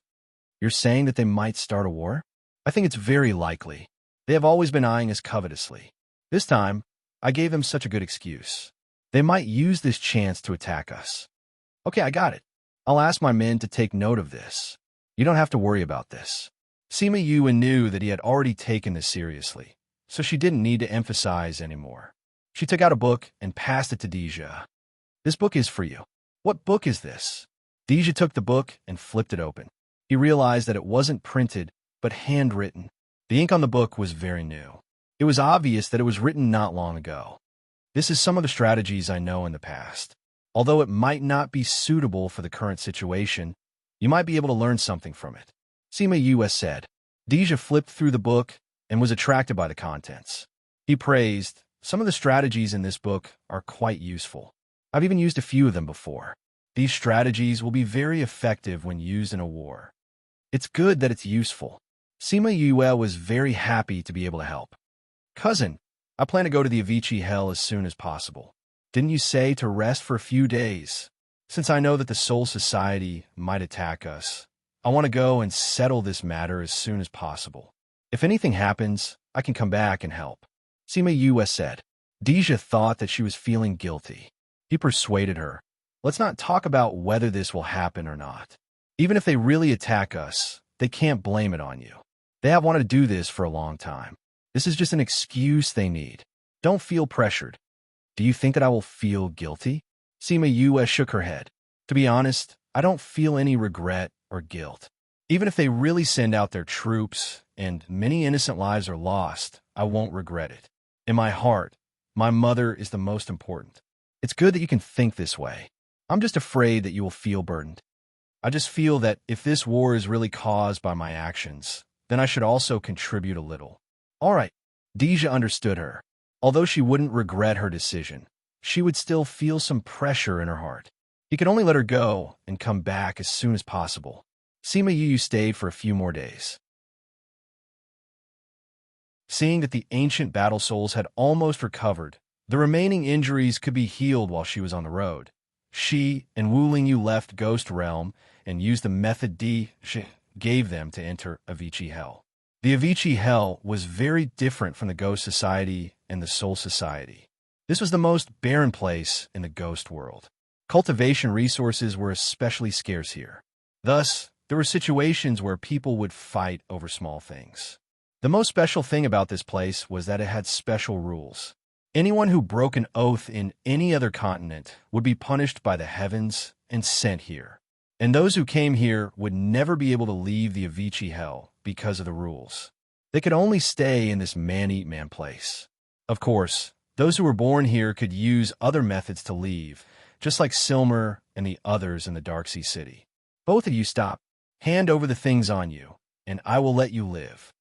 You're saying that they might start a war? I think it's very likely. They have always been eyeing us covetously. This time, I gave them such a good excuse. They might use this chance to attack us. Okay, I got it. I'll ask my men to take note of this. You don't have to worry about this. Sima Yue knew that he had already taken this seriously, so she didn't need to emphasize anymore. She took out a book and passed it to Deja. This book is for you. What book is this? Deja took the book and flipped it open. He realized that it wasn't printed, but handwritten. The ink on the book was very new. It was obvious that it was written not long ago. This is some of the strategies I know in the past. Although it might not be suitable for the current situation, you might be able to learn something from it. Sima Yue said. Deja flipped through the book and was attracted by the contents. He praised, some of the strategies in this book are quite useful. I've even used a few of them before. These strategies will be very effective when used in a war. It's good that it's useful. Sima Yue was very happy to be able to help. Cousin, I plan to go to the Avicii Hell as soon as possible. Didn't you say to rest for a few days? Since I know that the Soul Society might attack us, I want to go and settle this matter as soon as possible. If anything happens, I can come back and help. Sima Yue said. Deja thought that she was feeling guilty. He persuaded her. Let's not talk about whether this will happen or not. Even if they really attack us, they can't blame it on you. They have wanted to do this for a long time. This is just an excuse they need. Don't feel pressured. Do you think that I will feel guilty? Sima Yue shook her head. To be honest, I don't feel any regret or guilt. Even if they really send out their troops and many innocent lives are lost, I won't regret it. In my heart, my mother is the most important. It's good that you can think this way. I'm just afraid that you will feel burdened. I just feel that if this war is really caused by my actions, then I should also contribute a little. All right. Deja understood her. Although she wouldn't regret her decision, she would still feel some pressure in her heart. He could only let her go and come back as soon as possible. Sima Yue stayed for a few more days. Seeing that the ancient battle souls had almost recovered, the remaining injuries could be healed while she was on the road. She and Wu Lingyu left Ghost Realm and used the method Deja gave them to enter Avicii Hell. The Avicii Hell was very different from the Ghost Society and the Soul Society. This was the most barren place in the ghost world. Cultivation resources were especially scarce here. Thus, there were situations where people would fight over small things. The most special thing about this place was that it had special rules. Anyone who broke an oath in any other continent would be punished by the heavens and sent here. And those who came here would never be able to leave the Avicii Hell because of the rules. They could only stay in this man-eat-man place. Of course, those who were born here could use other methods to leave, just like Silmer and the others in the Darksea City. Both of you stop. Hand over the things on you, and I will let you live.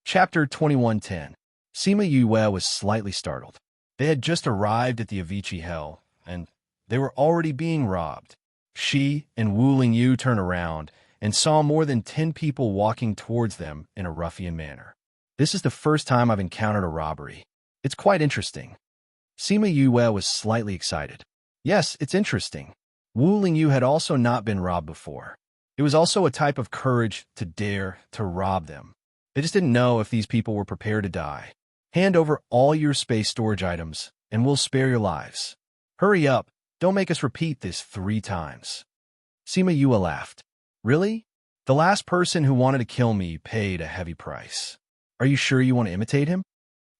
Chapter 2110. Sima Yue was slightly startled. They had just arrived at the Avicii Hell, and they were already being robbed. She and Wu Lingyu turned around and saw more than 10 people walking towards them in a ruffian manner. This is the first time I've encountered a robbery. It's quite interesting. Sima Yue was slightly excited. Yes, it's interesting. Wu Lingyu had also not been robbed before. It was also a type of courage to dare to rob them. They just didn't know if these people were prepared to die. Hand over all your space storage items, and we'll spare your lives. Hurry up. Don't make us repeat this 3 times. Sima Yue laughed. Really? The last person who wanted to kill me paid a heavy price. Are you sure you want to imitate him?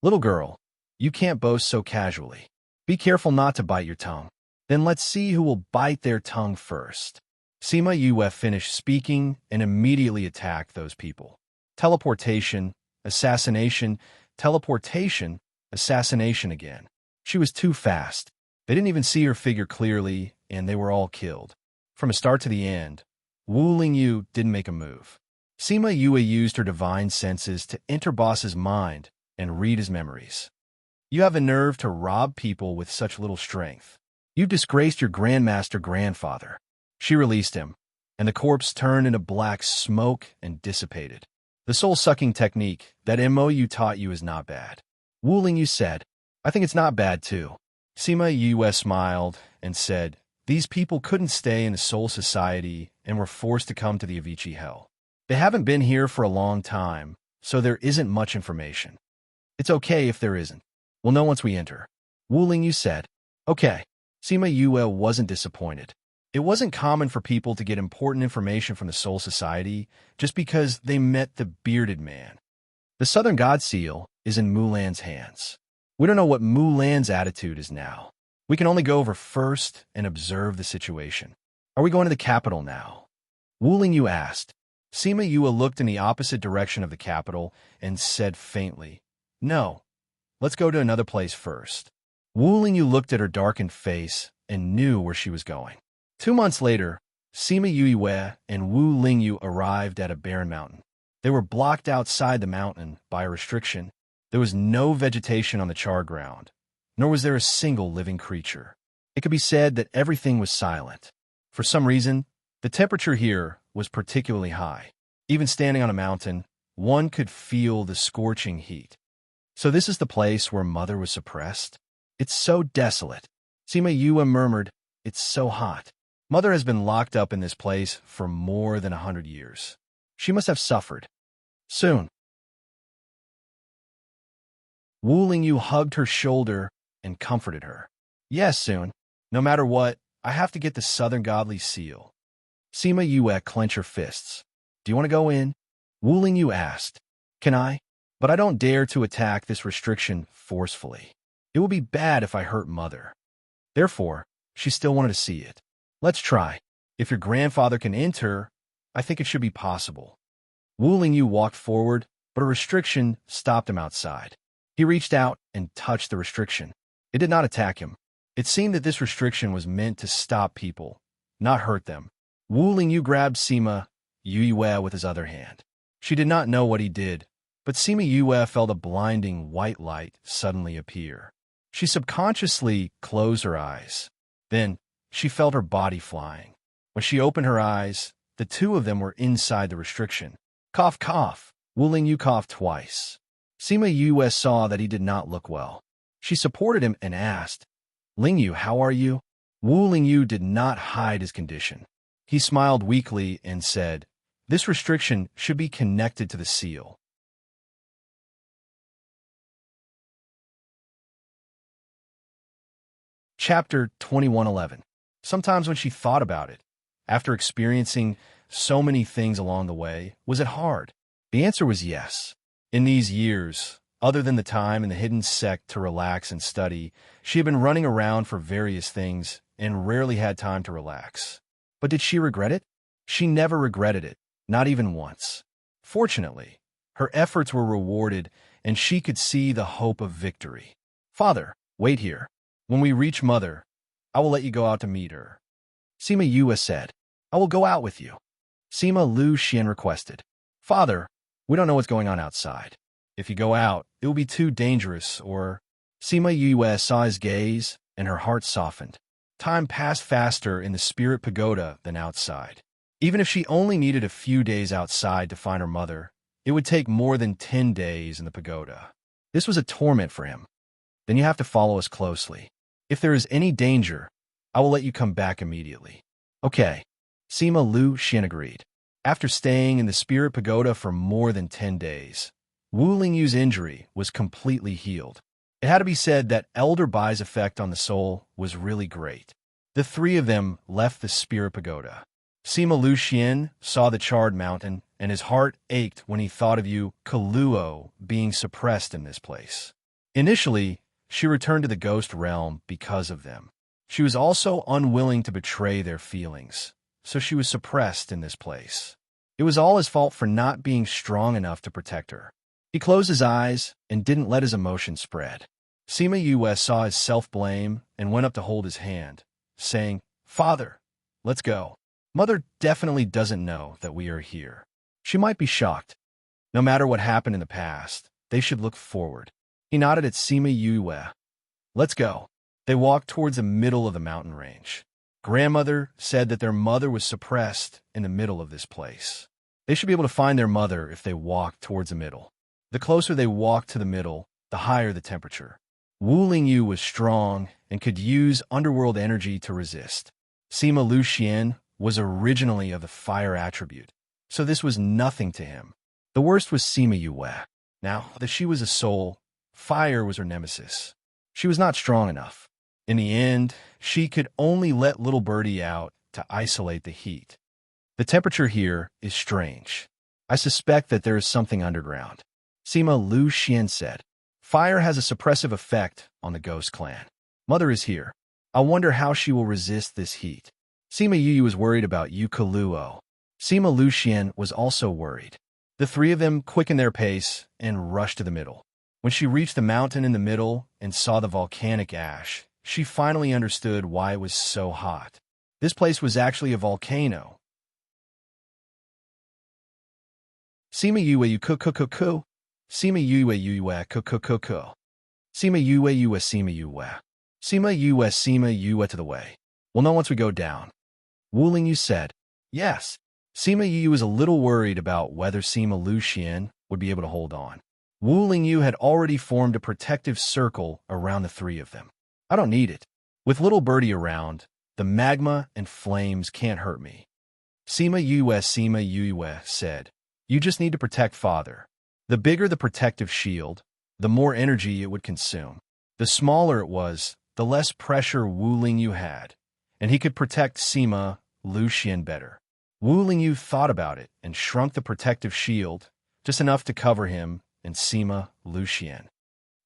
Little girl, you can't boast so casually. Be careful not to bite your tongue. Then let's see who will bite their tongue first. Sima Yue finished speaking and immediately attacked those people. Teleportation, assassination, teleportation, assassination again. She was too fast. They didn't even see her figure clearly, and they were all killed. From a start to the end, Wu Lingyu didn't make a move. Sima Yue used her divine senses to enter Boss's mind and read his memories. You have the nerve to rob people with such little strength. You've disgraced your grandmaster grandfather. She released him, and the corpse turned into black smoke and dissipated. The soul-sucking technique that MOU taught you is not bad. Wu Lingyu said, I think it's not bad too. Sima Yue smiled and said, these people couldn't stay in the Soul Society and were forced to come to the Avicii Hell. They haven't been here for a long time, so there isn't much information. It's okay if there isn't. We'll know once we enter. Wu Lingyu said, okay. Sima Yue wasn't disappointed. It wasn't common for people to get important information from the Soul Society just because they met the bearded man. The Southern God Seal is in Mulan's hands. We don't know what Mulan's attitude is now. We can only go over first and observe the situation. Are we going to the capital now? Wu Lingyu asked. Sima Yue looked in the opposite direction of the capital and said faintly, no, let's go to another place first. Wu Lingyu looked at her darkened face and knew where she was going. 2 months later, Sima Yue and Wu Lingyu arrived at a barren mountain. They were blocked outside the mountain by a restriction. There was no vegetation on the charred ground, nor was there a single living creature. It could be said that everything was silent. For some reason, the temperature here was particularly high. Even standing on a mountain, one could feel the scorching heat. So this is the place where Mother was suppressed? It's so desolate. Sima Yue murmured, it's so hot. Mother has been locked up in this place for more than 100 years. She must have suffered. Soon. Wu Lingyu hugged her shoulder and comforted her. Yes, soon. No matter what, I have to get the Southern Godly Seal. Sima Yue clenched her fists. Do you want to go in? Wu Lingyu asked. Can I? But I don't dare to attack this restriction forcefully. It would be bad if I hurt Mother. Therefore, she still wanted to see it. Let's try. If your grandfather can enter, I think it should be possible. Wu Lingyu walked forward, but a restriction stopped him outside. He reached out and touched the restriction. It did not attack him. It seemed that this restriction was meant to stop people, not hurt them. Wu Lingyu grabbed Sima Yue with his other hand. She did not know what he did, but Sima Yue felt a blinding white light suddenly appear. She subconsciously closed her eyes. Then, she felt her body flying. When she opened her eyes, the two of them were inside the restriction. Cough, cough. Wu Lingyu coughed twice. Sima Yue saw that he did not look well. She supported him and asked, Lingyu, how are you? Wu Lingyu did not hide his condition. He smiled weakly and said, this restriction should be connected to the seal. Chapter 2111. Sometimes when she thought about it, after experiencing so many things along the way, was it hard? The answer was yes. In these years, other than the time in the hidden sect to relax and study, she had been running around for various things and rarely had time to relax. But did she regret it? She never regretted it, not even once. Fortunately, her efforts were rewarded and she could see the hope of victory. Father, wait here. When we reach Mother, I will let you go out to meet her. Sima Yue said, I will go out with you. Sima Lu Xian requested, Father, we don't know what's going on outside. If you go out, it will be too dangerous, or... Sima Yue saw his gaze, and her heart softened. Time passed faster in the Spirit Pagoda than outside. Even if she only needed a few days outside to find her mother, it would take more than 10 days in the pagoda. This was a torment for him. Then you have to follow us closely. If there is any danger, I will let you come back immediately. Okay. Sima Lu Xian agreed. After staying in the Spirit Pagoda for more than 10 days, Wu Lingyu's injury was completely healed. It had to be said that Elder Bai's effect on the soul was really great. The three of them left the Spirit Pagoda. Sima Lu Xian saw the charred mountain, and his heart ached when he thought of you, Kaluo, being suppressed in this place. Initially, she returned to the ghost realm because of them. She was also unwilling to betray their feelings, so she was suppressed in this place. It was all his fault for not being strong enough to protect her. He closed his eyes and didn't let his emotions spread. Sima Yue saw his self-blame and went up to hold his hand, saying, Father, let's go. Mother definitely doesn't know that we are here. She might be shocked. No matter what happened in the past, they should look forward. He nodded at Sima Yue. Let's go. They walked towards the middle of the mountain range. Grandmother said that their mother was suppressed in the middle of this place. They should be able to find their mother if they walk towards the middle. The closer they walked to the middle, the higher the temperature. Wu Lingyu was strong and could use underworld energy to resist. Sima Luxian was originally of the fire attribute, so this was nothing to him. The worst was Sima Yue. Now that she was a soul, fire was her nemesis. She was not strong enough. In the end, she could only let little birdie out to isolate the heat. The temperature here is strange. I suspect that there is something underground. Sima Luxian said. Fire has a suppressive effect on the ghost clan. Mother is here. I wonder how she will resist this heat. Sima Yu was worried about Yukaluo. Sima Luxian was also worried. The three of them quickened their pace and rushed to the middle. When she reached the mountain in the middle and saw the volcanic ash, she finally understood why it was so hot. This place was actually a volcano. Sima Yue ku. Sima Yue ku. Sima Yue Sima Yue. Sima Yue to the way. We'll know once we go down. Wu Lingyu said. Yes. Sima Yu was a little worried about whether Sima Luxian would be able to hold on. Wu Lingyu had already formed a protective circle around the three of them. I don't need it. With little birdie around, the magma and flames can't hurt me. Sima Yue said. You just need to protect father. The bigger the protective shield, the more energy it would consume. The smaller it was, the less pressure Wu Lingyu had, and he could protect Sima Luxian better. Wu Lingyu thought about it and shrunk the protective shield, just enough to cover him and Sima Luxian.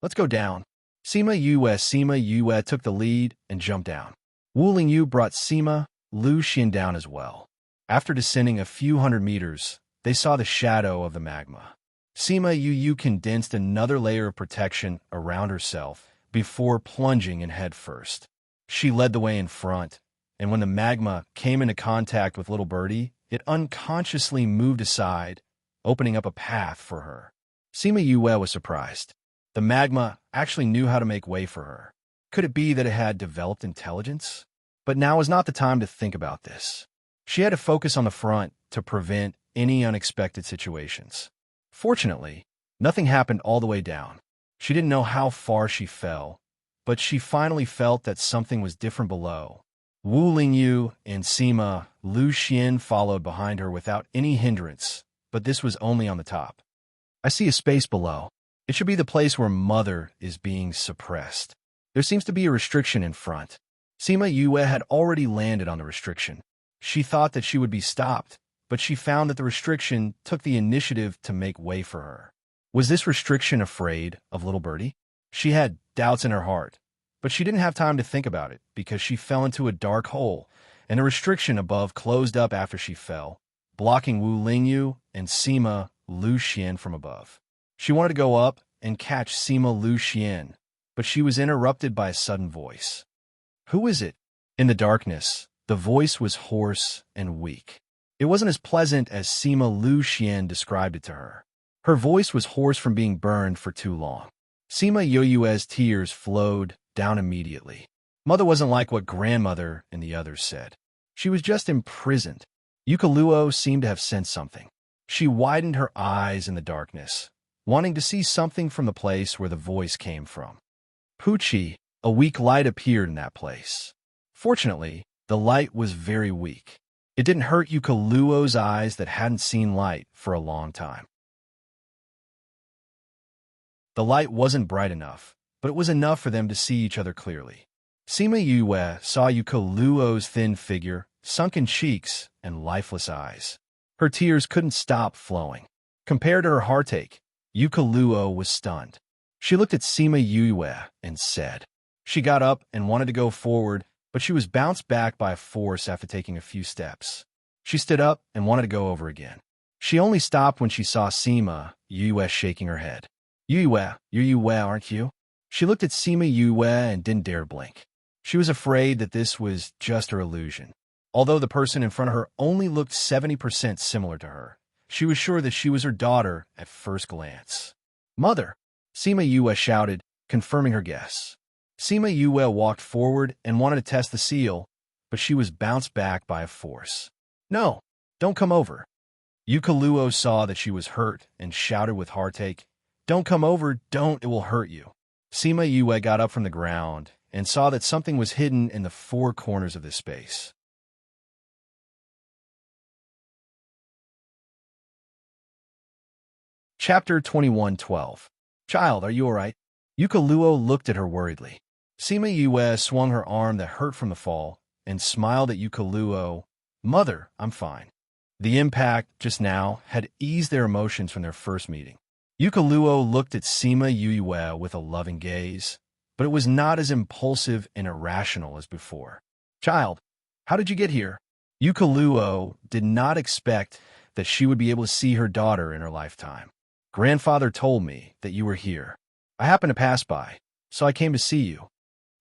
Let's go down. Sima Yue took the lead and jumped down. Wu Lingyu brought Sima Luxian down as well. After descending a few hundred meters, they saw the shadow of the magma. Sima Yu condensed another layer of protection around herself before plunging in head first. She led the way in front, and when the magma came into contact with little birdie, it unconsciously moved aside, opening up a path for her. Sima Yue was surprised. The magma actually knew how to make way for her. Could it be that it had developed intelligence? But now was not the time to think about this. She had to focus on the front to prevent any unexpected situations. Fortunately, nothing happened all the way down. She didn't know how far she fell, but she finally felt that something was different below. Wu Lingyu and Sima Luxian followed behind her without any hindrance, but this was only on the top. I see a space below. It should be the place where Mother is being suppressed. There seems to be a restriction in front. Sima Yue had already landed on the restriction. She thought that she would be stopped, but she found that the restriction took the initiative to make way for her. Was this restriction afraid of little birdie? She had doubts in her heart, but she didn't have time to think about it because she fell into a dark hole, and the restriction above closed up after she fell, blocking Wu Lingyu and Sima Luxian from above. She wanted to go up and catch Sima Luxian, but she was interrupted by a sudden voice. Who is it? In the darkness, the voice was hoarse and weak. It wasn't as pleasant as Sima Luxian described it to her. Her voice was hoarse from being burned for too long. Sima Yue's tears flowed down immediately. Mother wasn't like what grandmother and the others said. She was just imprisoned. Yukaluo seemed to have sensed something. She widened her eyes in the darkness, wanting to see something from the place where the voice came from. Pucci, a weak light appeared in that place. Fortunately, the light was very weak. It didn't hurt Yukaluo's eyes that hadn't seen light for a long time. The light wasn't bright enough, but it was enough for them to see each other clearly. Sima Yue saw Yukaluo's thin figure, sunken cheeks, and lifeless eyes. Her tears couldn't stop flowing. Compared to her heartache, Yukaluo was stunned. She looked at Sima Yue and said. She got up and wanted to go forward, but she was bounced back by a force after taking a few steps. She stood up and wanted to go over again. She only stopped when she saw Sima Yue shaking her head. You're Yue, aren't you? She looked at Sima Yue and didn't dare blink. She was afraid that this was just her illusion. Although the person in front of her only looked 70% similar to her, She was sure that she was her daughter at first glance. "Mother!" Sima Yue shouted, confirming her guess. Sima Yue walked forward and wanted to test the seal, but she was bounced back by a force. "No, don't come over." Yukaluo saw that she was hurt and shouted with heartache, "Don't come over, don't, it will hurt you." Sima Yue got up from the ground and saw that something was hidden in the four corners of this space. Chapter 21:12. "Child, are you all right?" Yukaluo looked at her worriedly. Sima Yue swung her arm that hurt from the fall and smiled at Yukaluo. "Mother, I'm fine." The impact just now had eased their emotions from their first meeting. Yukaluo looked at Sima Yue with a loving gaze, but it was not as impulsive and irrational as before. "Child, how did you get here?" Yukaluo did not expect that she would be able to see her daughter in her lifetime. "Grandfather told me that you were here. I happened to pass by, so I came to see you."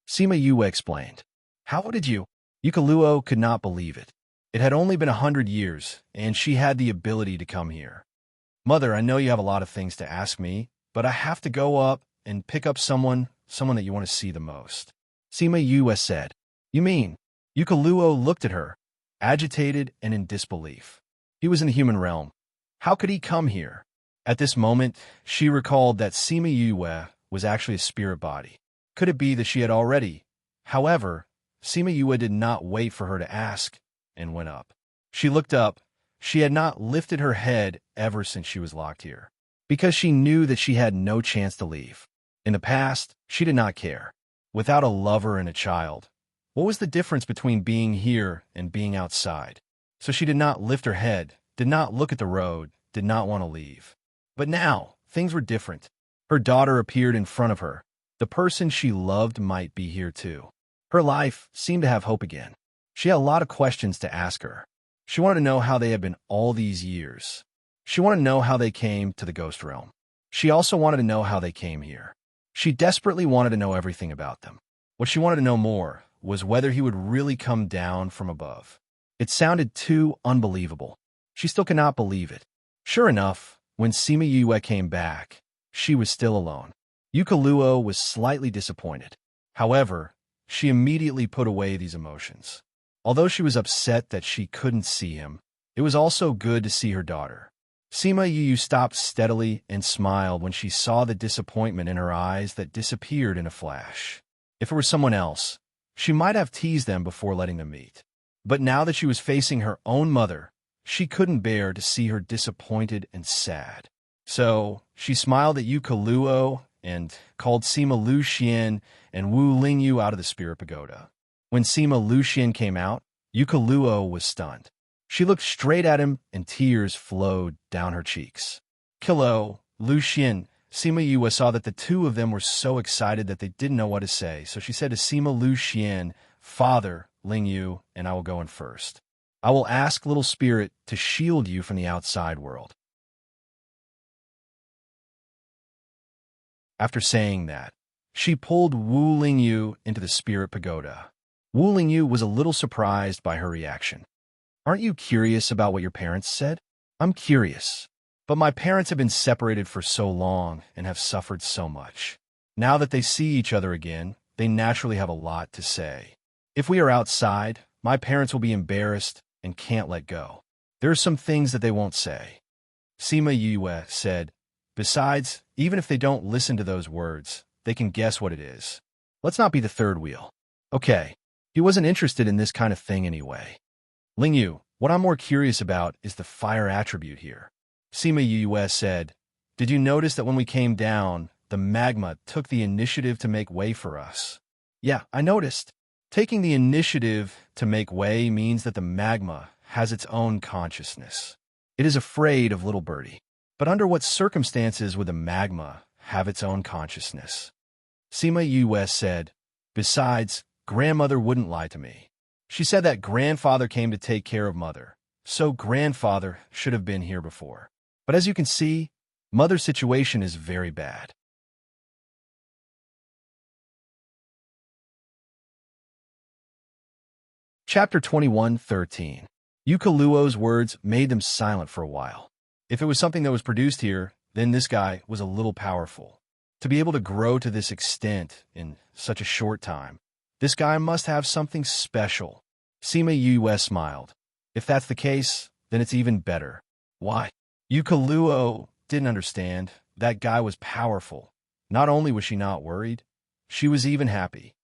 Sima Yue explained. "How did you?" Yukaluo could not believe it. It had only been 100 years, and she had the ability to come here. "Mother, I know you have a lot of things to ask me, but I have to go up and pick up someone that you want to see the most." Sima Yue said. "You mean?" Yukaluo looked at her, agitated and in disbelief. He was in the human realm. How could he come here? At this moment, she recalled that Sima Yue was actually a spirit body. Could it be that she had already? However, Sima Yue did not wait for her to ask and went up. She looked up. She had not lifted her head ever since she was locked here, because she knew that she had no chance to leave. In the past, she did not care. Without a lover and a child, what was the difference between being here and being outside? So she did not lift her head, did not look at the road, did not want to leave. But now, things were different. Her daughter appeared in front of her. The person she loved might be here too. Her life seemed to have hope again. She had a lot of questions to ask her. She wanted to know how they had been all these years. She wanted to know how they came to the ghost realm. She also wanted to know how they came here. She desperately wanted to know everything about them. What she wanted to know more was whether he would really come down from above. It sounded too unbelievable. She still could not believe it. Sure enough, when Sima Yue came back, she was still alone. Yukaluo was slightly disappointed. However, she immediately put away these emotions. Although she was upset that she couldn't see him, it was also good to see her daughter. Sima Yue stopped steadily and smiled when she saw the disappointment in her eyes that disappeared in a flash. If it were someone else, she might have teased them before letting them meet. But now that she was facing her own mother, she couldn't bear to see her disappointed and sad. So she smiled at Yukaluo and called Sima Luxian and Wu Lingyu out of the spirit pagoda. When Sima Luxian came out, Yukaluo was stunned. She looked straight at him and tears flowed down her cheeks. "Kilo, Luxian." Sima Yue saw that the two of them were so excited that they didn't know what to say, so she said to Sima Luxian, "Father, Lingyu, and I will go in first. I will ask Little Spirit to shield you from the outside world." After saying that, she pulled Wu Lingyu into the spirit pagoda. Wu Lingyu was a little surprised by her reaction. "Aren't you curious about what your parents said?" "I'm curious. But my parents have been separated for so long and have suffered so much. Now that they see each other again, they naturally have a lot to say. If we are outside, my parents will be embarrassed and can't let go. There are some things that they won't say." Sima Yue said, "Besides, even if they don't listen to those words, they can guess what it is. Let's not be the third wheel." "Okay." He wasn't interested in this kind of thing anyway. "Lingyu, what I'm more curious about is the fire attribute here." Sima Yue said, "Did you notice that when we came down, the magma took the initiative to make way for us?" "Yeah, I noticed." Taking the initiative to make way means that the magma has its own consciousness. It is afraid of little birdie. But under what circumstances would the magma have its own consciousness? Sima Yue said, "Besides, grandmother wouldn't lie to me. She said that grandfather came to take care of mother, so grandfather should have been here before. But as you can see, mother's situation is very bad." Chapter 21:13. Yukaluo's words made them silent for a while. If it was something that was produced here, then this guy was a little powerful. To be able to grow to this extent in such a short time, this guy must have something special. Sima Yue smiled. If that's the case, then it's even better. Why? Yukaluo didn't understand. That guy was powerful. Not only was she not worried, she was even happy.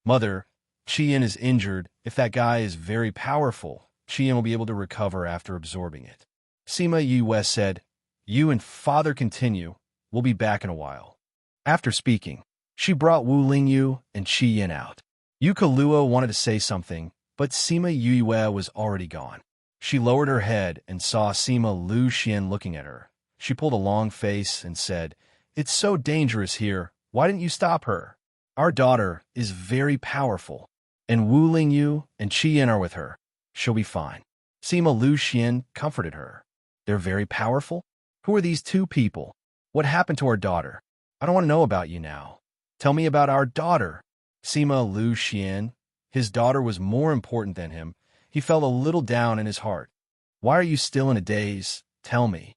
Mother, Qian is injured. If that guy is very powerful, Qian will be able to recover after absorbing it. Sima Yue said, You and father continue. We'll be back in a while. After speaking, she brought Wu Lingyu and Qian out. Yukaluo wanted to say something, but Sima Yue was already gone. She lowered her head and saw Sima Lu Xian looking at her. She pulled a long face and said, It's so dangerous here. Why didn't you stop her? Our daughter is very powerful, and Wu Lingyu and Qian are with her. She'll be fine. Sima Lu Xian comforted her. They're very powerful? Who are these two people? What happened to our daughter? I don't want to know about you now. Tell me about our daughter. Sima Lu Xian. His daughter was more important than him. He felt a little down in his heart. Why are you still in a daze? Tell me.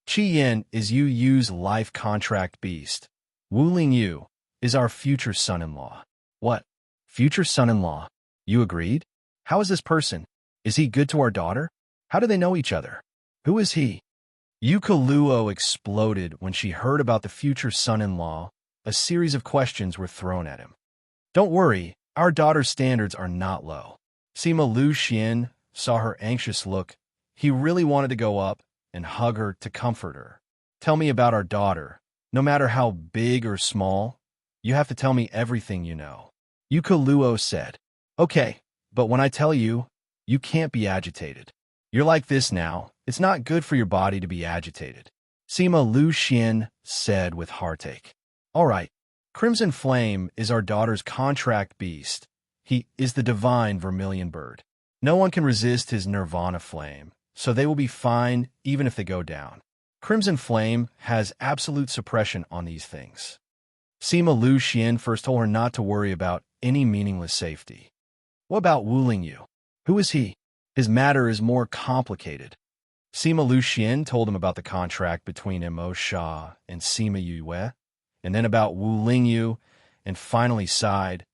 Qian is Yu Yu's life contract beast. Wu Lingyu is our future son-in-law. What? Future son-in-law? You agreed? How is this person? Is he good to our daughter? How do they know each other? Who is he? Yukaluo exploded when she heard about the future son-in-law. A series of questions were thrown at him. Don't worry, our daughter's standards are not low. Sima Lu Xian saw her anxious look. He really wanted to go up and hug her to comfort her. Tell me about our daughter. No matter how big or small, you have to tell me everything you know. Yukaluo said, Okay, but when I tell you, you can't be agitated. You're like this now. It's not good for your body to be agitated. Sima Lu Xian said with heartache. All right, Crimson Flame is our daughter's contract beast. He is the divine vermilion bird. No one can resist his nirvana flame, so they will be fine even if they go down. Crimson Flame has absolute suppression on these things. Sima Lu Xian first told her not to worry about any meaningless safety. What about Wu Lingyu? Who is he? His matter is more complicated. Sima Lu Xian told him about the contract between Immerse and Sima Yue, and then about Wu Lingyu, and finally sighed.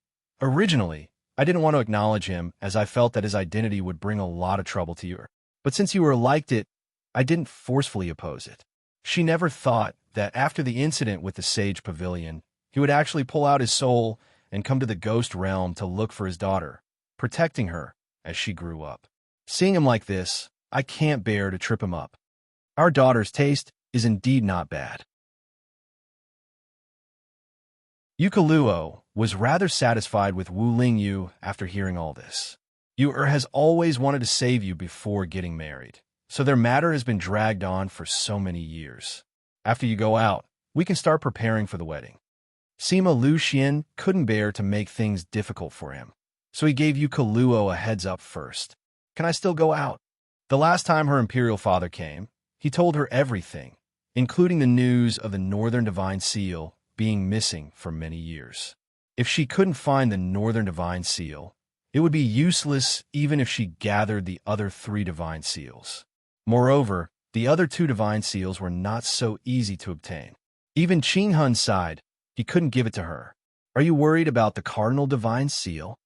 Originally, I didn't want to acknowledge him as I felt that his identity would bring a lot of trouble to you. But since you liked it, I didn't forcefully oppose it. She never thought that after the incident with the Sage Pavilion, he would actually pull out his soul and come to the ghost realm to look for his daughter, protecting her as she grew up. Seeing him like this, I can't bear to trip him up. Our daughter's taste is indeed not bad. Yukaluo was rather satisfied with Wu Lingyu after hearing all this. Yu has always wanted to save you before getting married, so their matter has been dragged on for so many years. After you go out, we can start preparing for the wedding. Sima Lu Xian couldn't bear to make things difficult for him, so he gave Yukaluo a heads up first. Can I still go out? The last time her imperial father came, he told her everything, including the news of the Northern Divine Seal being missing for many years. If she couldn't find the Northern Divine Seal, it would be useless even if she gathered the other 3 Divine Seals. Moreover, the other 2 Divine Seals were not so easy to obtain. Even Qing Hun sighed. He couldn't give it to her. Are you worried about the Cardinal Divine Seal?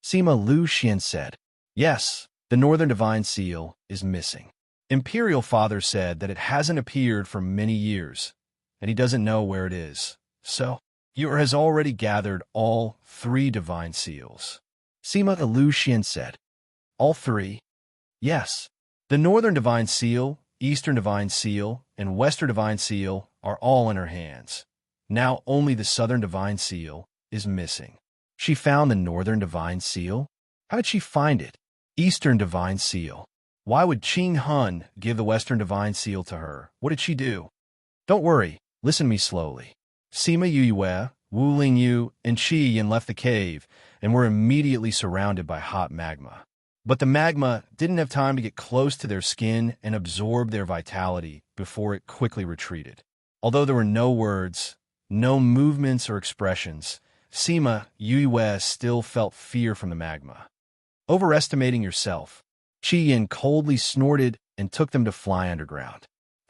Sima Lu Xian said. Yes, the Northern Divine Seal is missing. Imperial Father said that it hasn't appeared for many years, and he doesn't know where it is. So, Yu has already gathered all 3 Divine Seals. Sima Lu Xian said. All 3? Yes. The Northern Divine Seal, Eastern Divine Seal, and Western Divine Seal are all in her hands. Now only the Southern Divine Seal is missing. She found the Northern Divine Seal? How did she find it? Eastern Divine Seal. Why would Qing Hun give the Western Divine Seal to her? What did she do? Don't worry, listen to me slowly. Sima Yue, Wu Lingyu, and Qian left the cave and were immediately surrounded by hot magma. But the magma didn't have time to get close to their skin and absorb their vitality before it quickly retreated. Although there were no words, no movements or expressions, Sima Yue still felt fear from the magma. Overestimating yourself, Qian coldly snorted and took them to fly underground.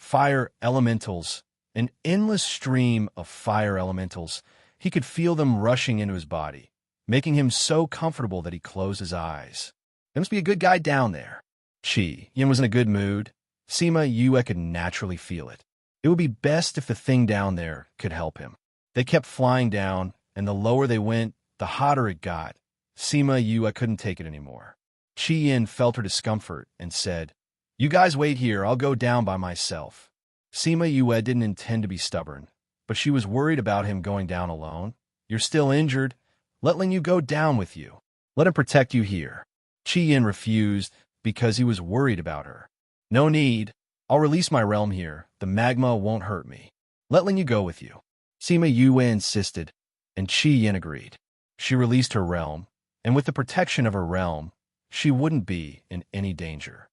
fire elementals, an endless stream of fire elementals. He could feel them rushing into his body, making him so comfortable that he closed his eyes. There must be a good guy down there. Chi Yin was in a good mood. Sima Yue could naturally feel it. It would be best if the thing down there could help him. They kept flying down, and the lower they went, the hotter it got. Sima Yue couldn't take it anymore. Chi Yin felt her discomfort and said, "You guys wait here, I'll go down by myself." Sima Yue didn't intend to be stubborn, but she was worried about him going down alone. "You're still injured. Let Lin Yu go down with you. Let him protect you here." Chi Yin refused because he was worried about her. "No need. I'll release my realm here. The magma won't hurt me. Let Lin Yu go with you." Sima Yue insisted, and Chi Yin agreed. She released her realm, and with the protection of her realm, she wouldn't be in any danger.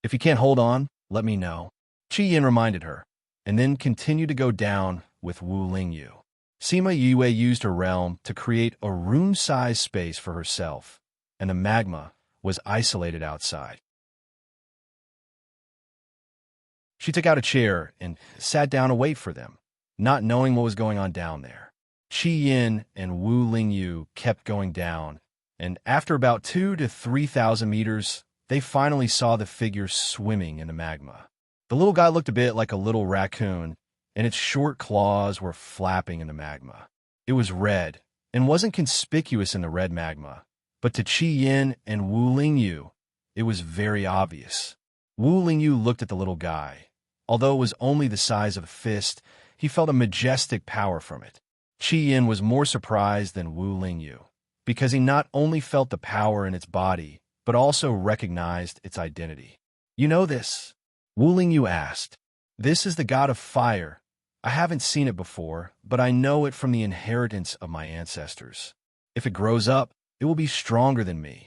"If you can't hold on, let me know," Chi Yin reminded her, and then continued to go down with Wu Lingyu. Sima Yue used her realm to create a room-sized space for herself, and the magma was isolated outside. She took out a chair and sat down to wait for them, not knowing what was going on down there. Chi Yin and Wu Lingyu kept going down, and after about 2,000 to 3,000 meters, they finally saw the figure swimming in the magma. The little guy looked a bit like a little raccoon, and its short claws were flapping in the magma. It was red, and wasn't conspicuous in the red magma, but to Chi Yin and Wu Lingyu, it was very obvious. Wu Lingyu looked at the little guy. Although it was only the size of a fist, he felt a majestic power from it. Chi Yin was more surprised than Wu Lingyu, because he not only felt the power in its body, but also recognized its identity. "You know this?" Wu Lingyu asked. "This is the god of fire. I haven't seen it before, but I know it from the inheritance of my ancestors. If it grows up, it will be stronger than me."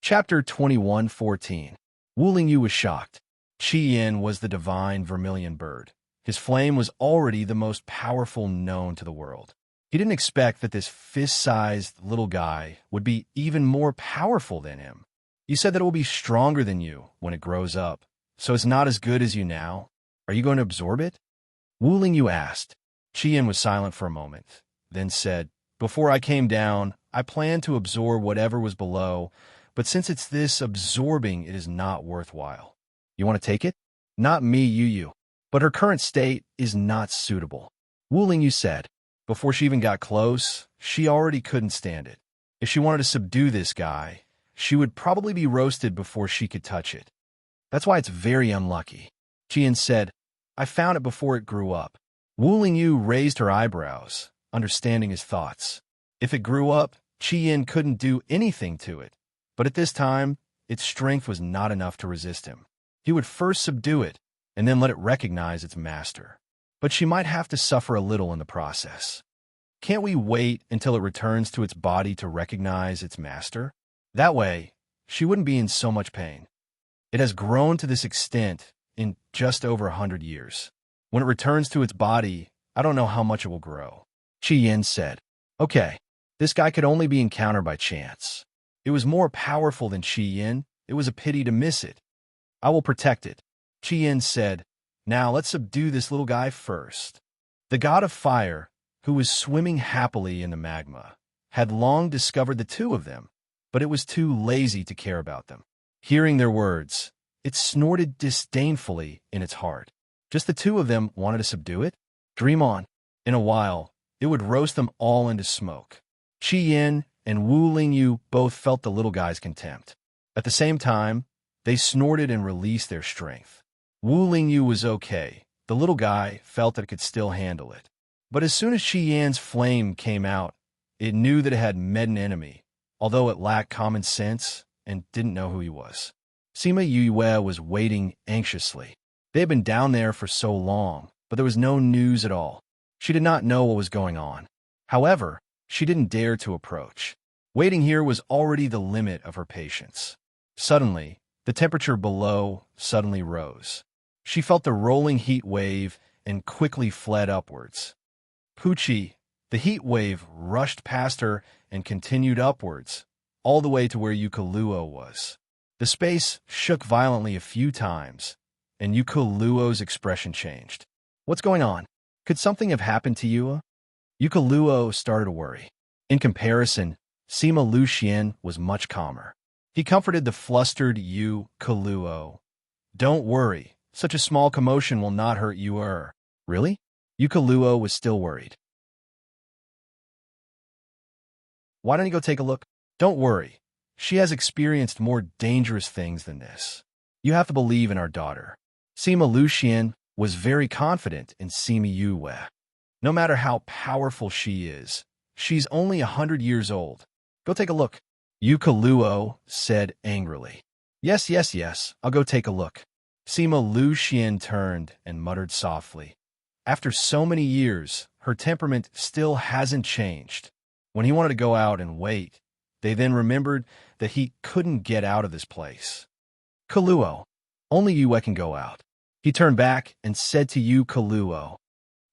Chapter 21:14. Wu Lingyu was shocked. Chi Yin was the divine vermilion bird. His flame was already the most powerful known to the world. He didn't expect that this fist-sized little guy would be even more powerful than him. "You said that it will be stronger than you when it grows up, so it's not as good as you now. Are you going to absorb it?" Wu Lingyu asked. Chi Yin was silent for a moment, then said, "Before I came down, I planned to absorb whatever was below, but since it's this absorbing, it is not worthwhile." "You want to take it?" "Not me, Yu. But her current state is not suitable," Wu Lingyu said. Before she even got close, she already couldn't stand it. If she wanted to subdue this guy, she would probably be roasted before she could touch it. "That's why it's very unlucky." Chi Yin said, "I found it before it grew up." Wu Lingyu raised her eyebrows, understanding his thoughts. If it grew up, Chi Yin couldn't do anything to it. But at this time, its strength was not enough to resist him. He would first subdue it, and then let it recognize its master. But she might have to suffer a little in the process. "Can't we wait until it returns to its body to recognize its master? That way, she wouldn't be in so much pain. It has grown to this extent in just over 100 years. When it returns to its body, I don't know how much it will grow." Chi Yin said. "Okay, this guy could only be encountered by chance. It was more powerful than Chi Yin. It was a pity to miss it. I will protect it." Chi Yin said, "Now let's subdue this little guy first." The god of fire, who was swimming happily in the magma, had long discovered the two of them, but it was too lazy to care about them. Hearing their words, it snorted disdainfully in its heart. Just the two of them wanted to subdue it? Dream on. In a while, it would roast them all into smoke. Chi Yin and Wu Lingyu both felt the little guy's contempt. At the same time, they snorted and released their strength. Wu Lingyu was okay. The little guy felt that it could still handle it. But as soon as Chi Yan's flame came out, it knew that it had met an enemy, although it lacked common sense and didn't know who he was. Sima Yue was waiting anxiously. They had been down there for so long, but there was no news at all. She did not know what was going on. However, she didn't dare to approach. Waiting here was already the limit of her patience. Suddenly, the temperature below suddenly rose. She felt the rolling heat wave and quickly fled upwards. Pucci, the heat wave rushed past her and continued upwards, all the way to where Yukoluo was. The space shook violently a few times, and Yukoluo's expression changed. What's going on? Could something have happened to you? Yukoluo started to worry. In comparison, Sima Luxian was much calmer. He comforted the flustered Yukoluo. Don't worry, such a small commotion will not hurt you. Really? Yukoluo was still worried. Why don't you go take a look? Don't worry. She has experienced more dangerous things than this. You have to believe in our daughter. Sima Luxian was very confident in Sima Yue. No matter how powerful she is, she's only 100 years old. Go take a look. Yukoluo said angrily. Yes, I'll go take a look. Sima Luxian turned and muttered softly. After so many years, her temperament still hasn't changed. When he wanted to go out and wait, they then remembered that he couldn't get out of this place. Koluo, only Yue can go out. He turned back and said to Yukoluo.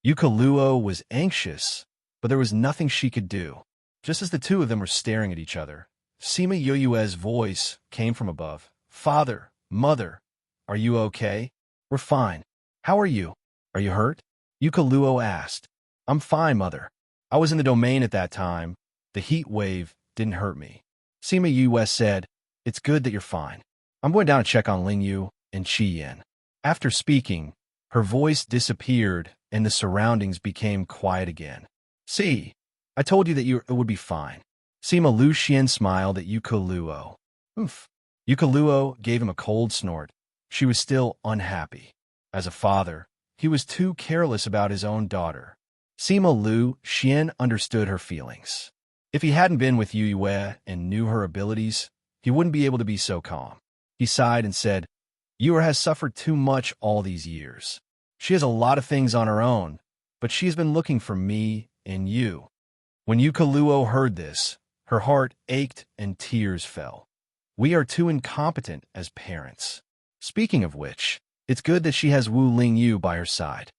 Yukoluo was anxious, but there was nothing she could do. Just as the two of them were staring at each other, Sima Yue's voice came from above. Father, Mother, are you okay? We're fine. How are you? Are you hurt? Yukoluo asked. I'm fine, Mother. I was in the domain at that time. The heat wave didn't hurt me. Sima Yue said, It's good that you're fine. I'm going down to check on Lingyu and Qiyin. After speaking, her voice disappeared and the surroundings became quiet again. See, I told you that it would be fine. Sima Luxian smiled at Yukoluo. Oof. Yukoluo gave him a cold snort. She was still unhappy. As a father, he was too careless about his own daughter. Sima Luxian understood her feelings. If he hadn't been with Yue and knew her abilities, he wouldn't be able to be so calm. He sighed and said, Yue has suffered too much all these years. She has a lot of things on her own, but she's been looking for me and you. When Yukoluo heard this, her heart ached and tears fell. We are too incompetent as parents. Speaking of which, it's good that she has Wu Lingyu by her side.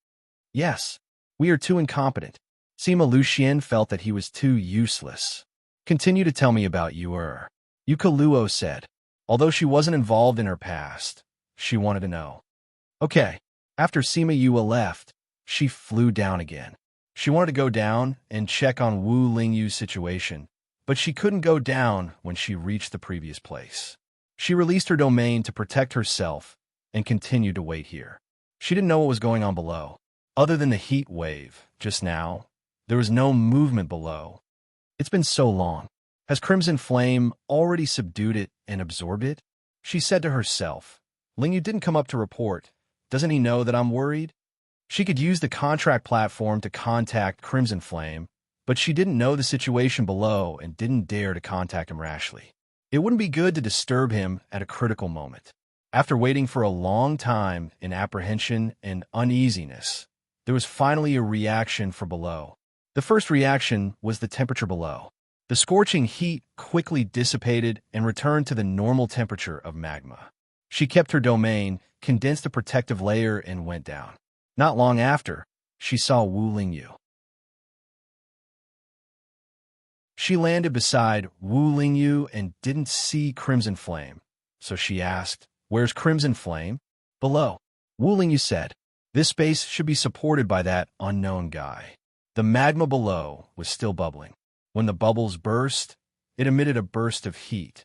Yes, we are too incompetent. Sima Luxian felt that he was too useless. Continue to tell me about Yue. Yukoluo said. Although she wasn't involved in her past, she wanted to know. Okay, after Sima Yue left, she flew down again. She wanted to go down and check on Wu Lingyu's situation, but she couldn't go down when she reached the previous place. She released her domain to protect herself and continued to wait here. She didn't know what was going on below. Other than the heat wave, just now, there was no movement below. It's been so long. Has Crimson Flame already subdued it and absorbed it? She said to herself. Lingyu didn't come up to report. Doesn't he know that I'm worried? She could use the contract platform to contact Crimson Flame, but she didn't know the situation below and didn't dare to contact him rashly. It wouldn't be good to disturb him at a critical moment. After waiting for a long time in apprehension and uneasiness, there was finally a reaction for below. The first reaction was the temperature below. The scorching heat quickly dissipated and returned to the normal temperature of magma. She kept her domain, condensed a protective layer, and went down. Not long after, she saw Wu Lingyu. She landed beside Wu Lingyu and didn't see Crimson Flame, so she asked, Where's Crimson Flame? Below. Wu Lingyu said, This space should be supported by that unknown guy. The magma below was still bubbling. When the bubbles burst, it emitted a burst of heat.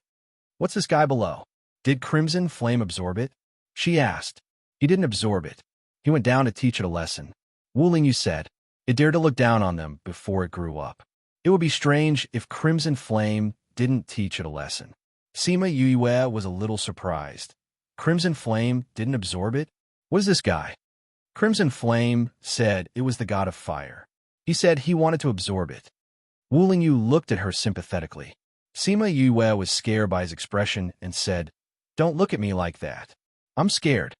What's this guy below? Did Crimson Flame absorb it? She asked. He didn't absorb it. He went down to teach it a lesson. Wu Lingyu said, It dared to look down on them before it grew up. It would be strange if Crimson Flame didn't teach it a lesson. Sima Yue was a little surprised. Crimson Flame didn't absorb it? What is this guy? Crimson Flame said it was the god of fire. He said he wanted to absorb it. Wu Lingyu looked at her sympathetically. Sima Yue was scared by his expression and said, Don't look at me like that. I'm scared.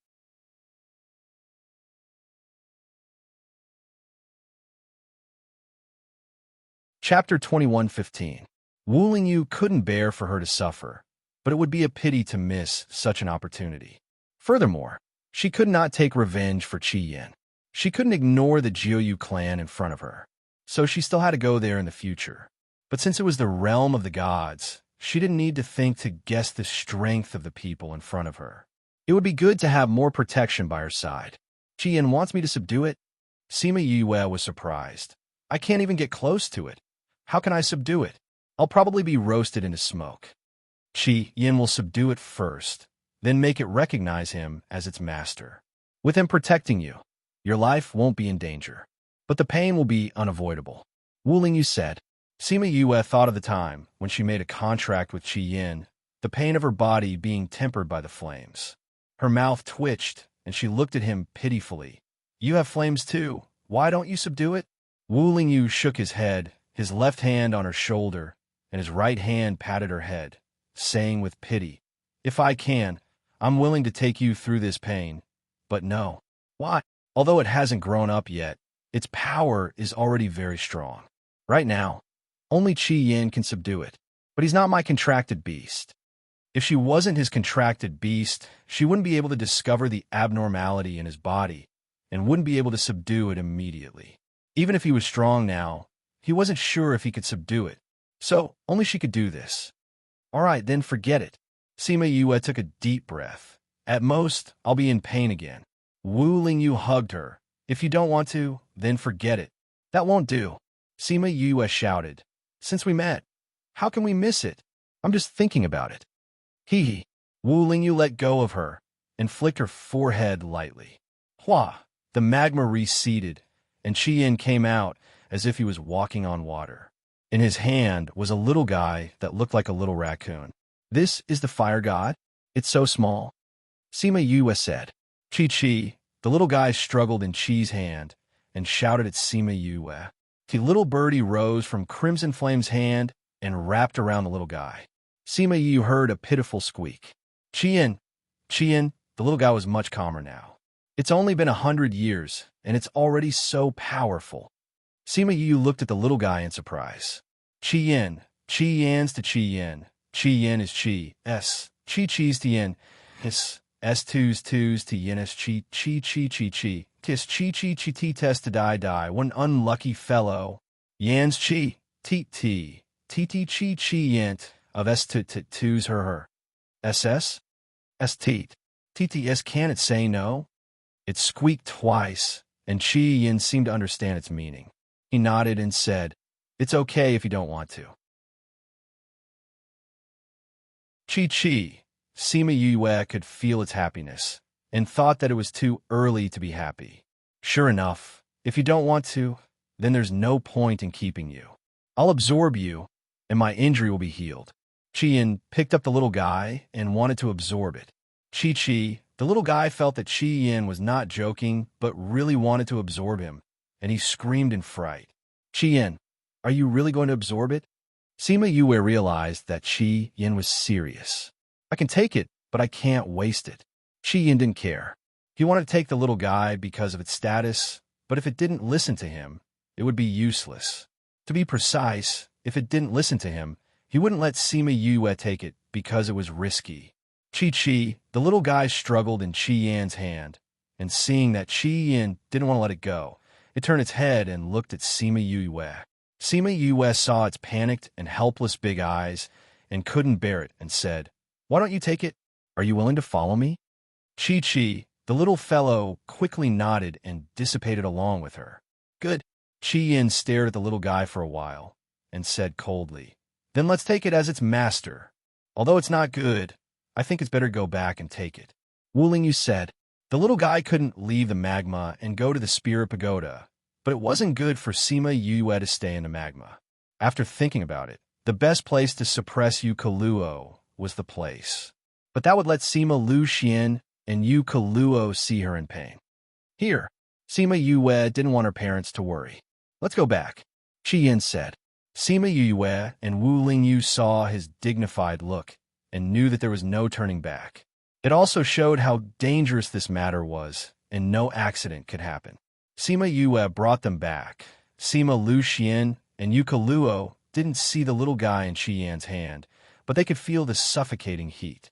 Chapter 21:15. Wu Lingyu couldn't bear for her to suffer, but it would be a pity to miss such an opportunity. Furthermore, she could not take revenge for Qiyin. She couldn't ignore the Jiuyu clan in front of her, so she still had to go there in the future. But since it was the realm of the gods, She didn't need to think to guess the strength of the people in front of her. It would be good to have more protection by her side. Qian wants me to subdue it? Sima Yue was surprised. I can't even get close to it. How can I subdue it? I'll probably be roasted into smoke. Qian will subdue it first, then make it recognize him as its master. With him protecting you, your life won't be in danger, but the pain will be unavoidable. Wu Lingyu said. Sima Yue thought of the time when she made a contract with Qian, the pain of her body being tempered by the flames. Her mouth twitched, and she looked at him pitifully. You have flames too. Why don't you subdue it? Wu Lingyu shook his head, his left hand on her shoulder, and his right hand patted her head, saying with pity, If I can, I'm willing to take you through this pain. But no. Why? Although it hasn't grown up yet, its power is already very strong. Right now, only Qian can subdue it, but he's not my contracted beast. If she wasn't his contracted beast, she wouldn't be able to discover the abnormality in his body and wouldn't be able to subdue it immediately. Even if he was strong now, he wasn't sure if he could subdue it, so only she could do this. All right, then forget it. Sima Yue took a deep breath. At most, I'll be in pain again. Wu Lingyu hugged her. If you don't want to, then forget it. That won't do. Sima Yue shouted. Since we met, how can we miss it? I'm just thinking about it. Hee hee. Wu Lingyu let go of her and flicked her forehead lightly. Hua! The magma receded, and Qian came out as if he was walking on water. In his hand was a little guy that looked like a little raccoon. This is the fire god? It's so small. Sima Yue said. Chi. The little guy struggled in Chi's hand and shouted at Sima Yue. The little birdie rose from Crimson Flame's hand and wrapped around the little guy. Sima Yue heard a pitiful squeak. Qian, the little guy was much calmer now. It's only been 100 years, and it's already so powerful. Sima Yue looked at the little guy in surprise. Qian's to Qian. Qian is Chi, S. Chi's to Yin, His. S2's to Yin is Chi. Tis Chi test to die. One unlucky fellow. Yan's Chi. T Chi yint. Of S to two's her. SS? ST. TTS can it say no? It squeaked twice, and Chi Yin seemed to understand its meaning. He nodded and said, It's okay if you don't want to. Chi. Sima Yue could feel its happiness, and thought that it was too early to be happy. Sure enough, if you don't want to, then there's no point in keeping you. I'll absorb you, and my injury will be healed. Qian picked up the little guy and wanted to absorb it. Chi, the little guy felt that Qian was not joking, but really wanted to absorb him, and he screamed in fright. Qian, are you really going to absorb it? Sima Yue realized that Qian was serious. I can take it, but I can't waste it. Qian didn't care. He wanted to take the little guy because of its status, but if it didn't listen to him, it would be useless. To be precise, if it didn't listen to him, he wouldn't let Sima Yue take it because it was risky. Chi, the little guy struggled in Qian's hand, and seeing that Qian didn't want to let it go, it turned its head and looked at Sima Yue. Sima Yue saw its panicked and helpless big eyes and couldn't bear it and said, Why don't you take it? Are you willing to follow me? Chi, the little fellow, quickly nodded and dissipated along with her. Good. Qian stared at the little guy for a while and said coldly, Then let's take it as its master. Although it's not good, I think it's better go back and take it. Wu Lingyu said. The little guy couldn't leave the magma and go to the Spirit Pagoda, but it wasn't good for Sima Yue to stay in the magma. After thinking about it, the best place to suppress Yukaluo was the place. But that would let Sima Luxian and Yukaluo see her in pain. Here, Sima Yue didn't want her parents to worry. Let's go back, Qian said. Sima Yue and Wu Lingyu saw his dignified look and knew that there was no turning back. It also showed how dangerous this matter was, and no accident could happen. Sima Yue brought them back. Sima Luxian and Yukaluo didn't see the little guy in Qian's hand, but they could feel the suffocating heat.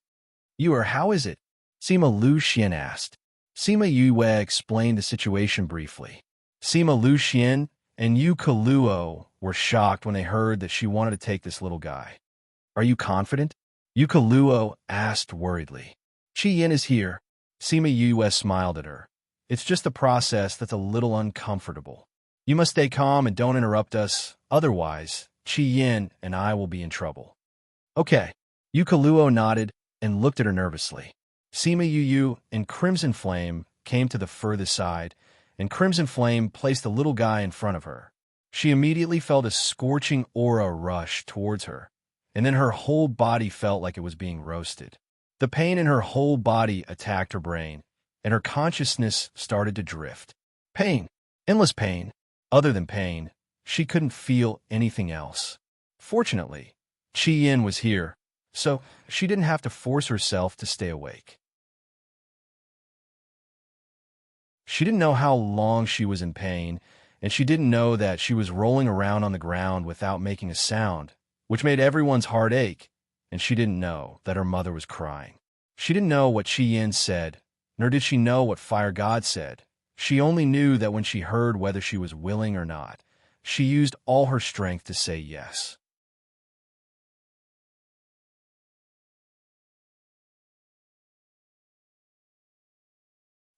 How is it? Sima Luxian asked. Sima Yue explained the situation briefly. Sima Luxian and Yukaluo were shocked when they heard that she wanted to take this little guy. Are you confident? Yukaluo asked worriedly. Chi Yin is here. Sima Yue smiled at her. It's just the process that's a little uncomfortable. You must stay calm and don't interrupt us, otherwise, Chi Yin and I will be in trouble. Okay. Yukaluo nodded and looked at her nervously. Sima Yu and Crimson Flame came to the furthest side, and Crimson Flame placed the little guy in front of her. She immediately felt a scorching aura rush towards her, and then her whole body felt like it was being roasted. The pain in her whole body attacked her brain, and her consciousness started to drift. Pain. Endless pain. Other than pain, she couldn't feel anything else. Fortunately, Chi Yin was here, so she didn't have to force herself to stay awake. She didn't know how long she was in pain, and she didn't know that she was rolling around on the ground without making a sound, which made everyone's heart ache, and she didn't know that her mother was crying. She didn't know what Chi Yin said, nor did she know what Fire God said. She only knew that when she heard whether she was willing or not, she used all her strength to say yes.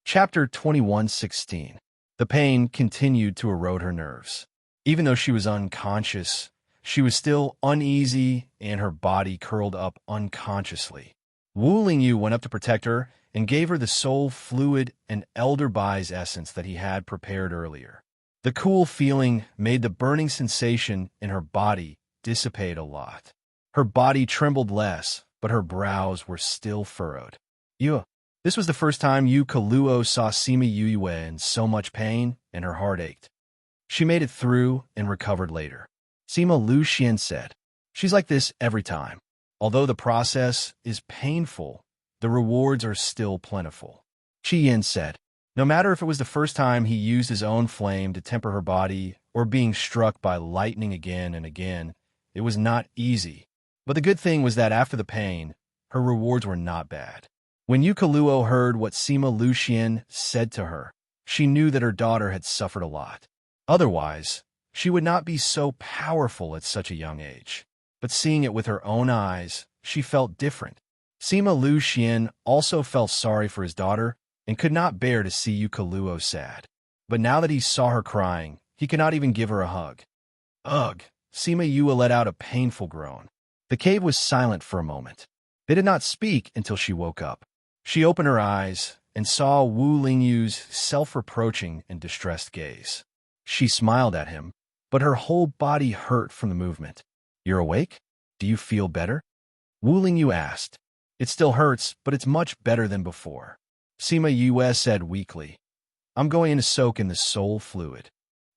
Chapter 21:16. The pain continued to erode her nerves. Even though she was unconscious, she was still uneasy and her body curled up unconsciously. Wu Lingyu went up to protect her and gave her the soul fluid and Elder Bai's essence that he had prepared earlier. The cool feeling made the burning sensation in her body dissipate a lot. Her body trembled less, but her brows were still furrowed. This was the first time Yukaluo saw Sima Yue in so much pain, and her heart ached. She made it through and recovered later. Sima Lu Xian said, "She's like this every time. Although the process is painful, the rewards are still plentiful." Chi Yin said, no matter if it was the first time he used his own flame to temper her body or being struck by lightning again and again, it was not easy. But the good thing was that after the pain, her rewards were not bad. When Yukaluo heard what Sima Lu Xian said to her, she knew that her daughter had suffered a lot. Otherwise, she would not be so powerful at such a young age. But seeing it with her own eyes, she felt different. Sima Lu Xian also felt sorry for his daughter and could not bear to see Yukaluo sad. But now that he saw her crying, he could not even give her a hug. Ugh! Sima Yue let out a painful groan. The cave was silent for a moment. They did not speak until she woke up. She opened her eyes and saw Wu Lingyu's self-reproaching and distressed gaze. She smiled at him, but her whole body hurt from the movement. "You're awake? Do you feel better?" Wu Lingyu asked. "It still hurts, but it's much better than before." Sima Yue said weakly, "I'm going to soak in the soul fluid."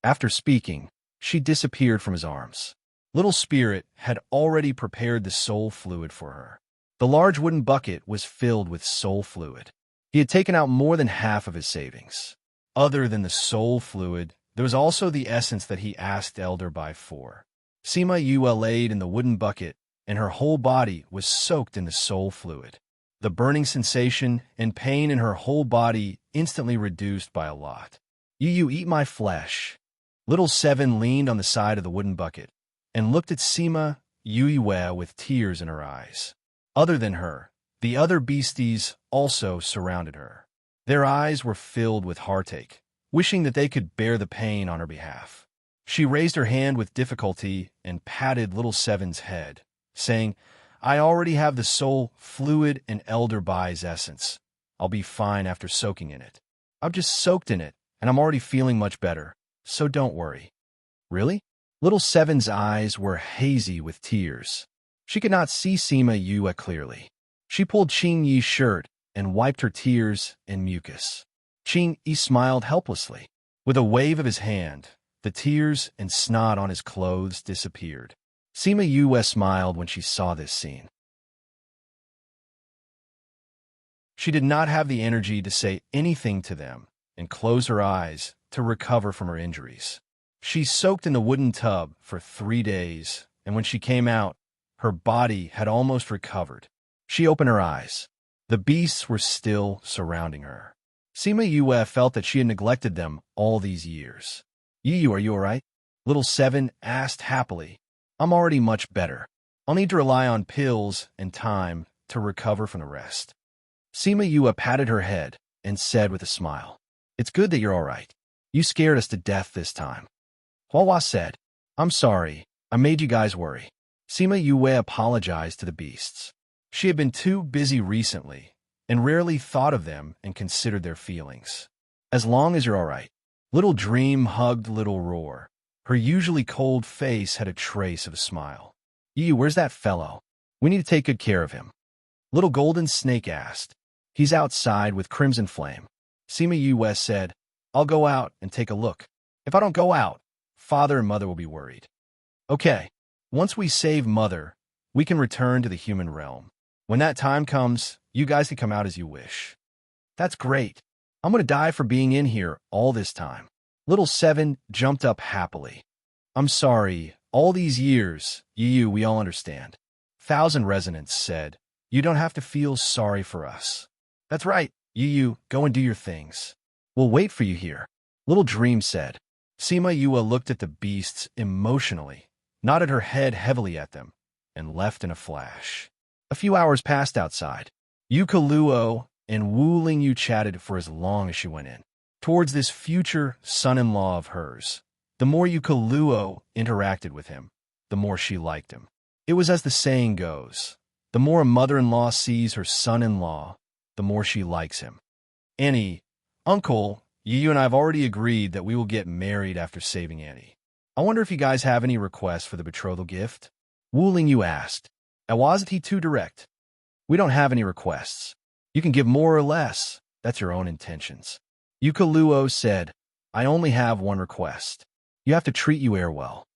After speaking, she disappeared from his arms. Little Spirit had already prepared the soul fluid for her. The large wooden bucket was filled with soul fluid. He had taken out more than half of his savings. Other than the soul fluid, there was also the essence that he asked Elder Bai for. Sima Yue laid in the wooden bucket, and her whole body was soaked in the soul fluid. The burning sensation and pain in her whole body instantly reduced by a lot. You eat my flesh." Little Seven leaned on the side of the wooden bucket and looked at Sima Yue with tears in her eyes. Other than her, the other beasties also surrounded her. Their eyes were filled with heartache, wishing that they could bear the pain on her behalf. She raised her hand with difficulty and patted Little Seven's head, saying, "I already have the soul fluid and Elder Bai's essence. I'll be fine after soaking in it. I've just soaked in it, and I'm already feeling much better, so don't worry." "Really?" Little Seven's eyes were hazy with tears. She could not see Sima Yue clearly. She pulled Qing Yi's shirt and wiped her tears and mucus. Qing Yi smiled helplessly. With a wave of his hand, the tears and snot on his clothes disappeared. Sima Yue smiled when she saw this scene. She did not have the energy to say anything to them and close her eyes to recover from her injuries. She soaked in the wooden tub for 3 days, and when she came out, her body had almost recovered. She opened her eyes. The beasts were still surrounding her. Sima Yue felt that she had neglected them all these years. "Yu, are you all right?" Little Seven asked happily. "I'm already much better." I'll need to rely on pills and time to recover from the rest. Sima Yue patted her head and said with a smile, "It's good that you're all right. You scared us to death this time." Hua said, "I'm sorry. I made you guys worry." Sima Yue apologized to the beasts. She had been too busy recently and rarely thought of them and considered their feelings. "As long as you're all right." Little Dream hugged Little Roar. Her usually cold face had a trace of a smile. "Yu, where's that fellow? We need to take good care of him." Little Golden Snake asked. "He's outside with Crimson Flame." Sima Yue said, "I'll go out and take a look. If I don't go out, Father and Mother will be worried." "Okay, once we save Mother, we can return to the human realm. When that time comes, you guys can come out as you wish." "That's great. I'm going to die for being in here all this time." Little Seven jumped up happily. "I'm sorry, all these years, Yu, we all understand." Thousand Resonance said, "You don't have to feel sorry for us." "That's right, Yu, go and do your things. We'll wait for you here." Little Dream said. Sima Yue looked at the beasts emotionally, nodded her head heavily at them, and left in a flash. A few hours passed outside. Luo and Wu Lingyu chatted for as long as she went in. Towards this future son-in-law of hers, the more Luo interacted with him, the more she liked him. It was as the saying goes, the more a mother-in-law sees her son-in-law, the more she likes him. "Annie, Uncle, you and I have already agreed that we will get married after saving Annie. I wonder if you guys have any requests for the betrothal gift?" Wu Lingyu asked. "Wasn't he too direct?" "We don't have any requests. You can give more or less. That's your own intentions." Luo said, "I only have one request. You have to treat Yuer well."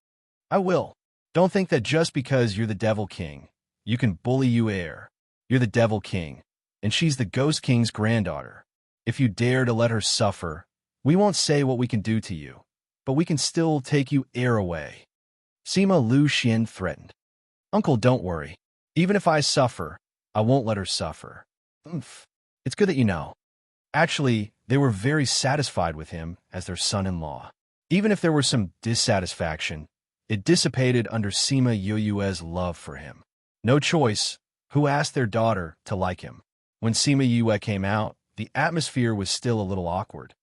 "I will. Don't think that just because you're the Devil King, you can bully Yuer. You're the Devil King, and she's the Ghost King's granddaughter. If you dare to let her suffer, we won't say what we can do to you, but we can still take you air away." Sima Lu Xian threatened. "Uncle, don't worry. Even if I suffer, I won't let her suffer." It's good that you know." Actually, they were very satisfied with him as their son-in-law. Even if there was some dissatisfaction, it dissipated under Sima Yue's love for him. No choice, who asked their daughter to like him. When Sima Yue came out, the atmosphere was still a little awkward.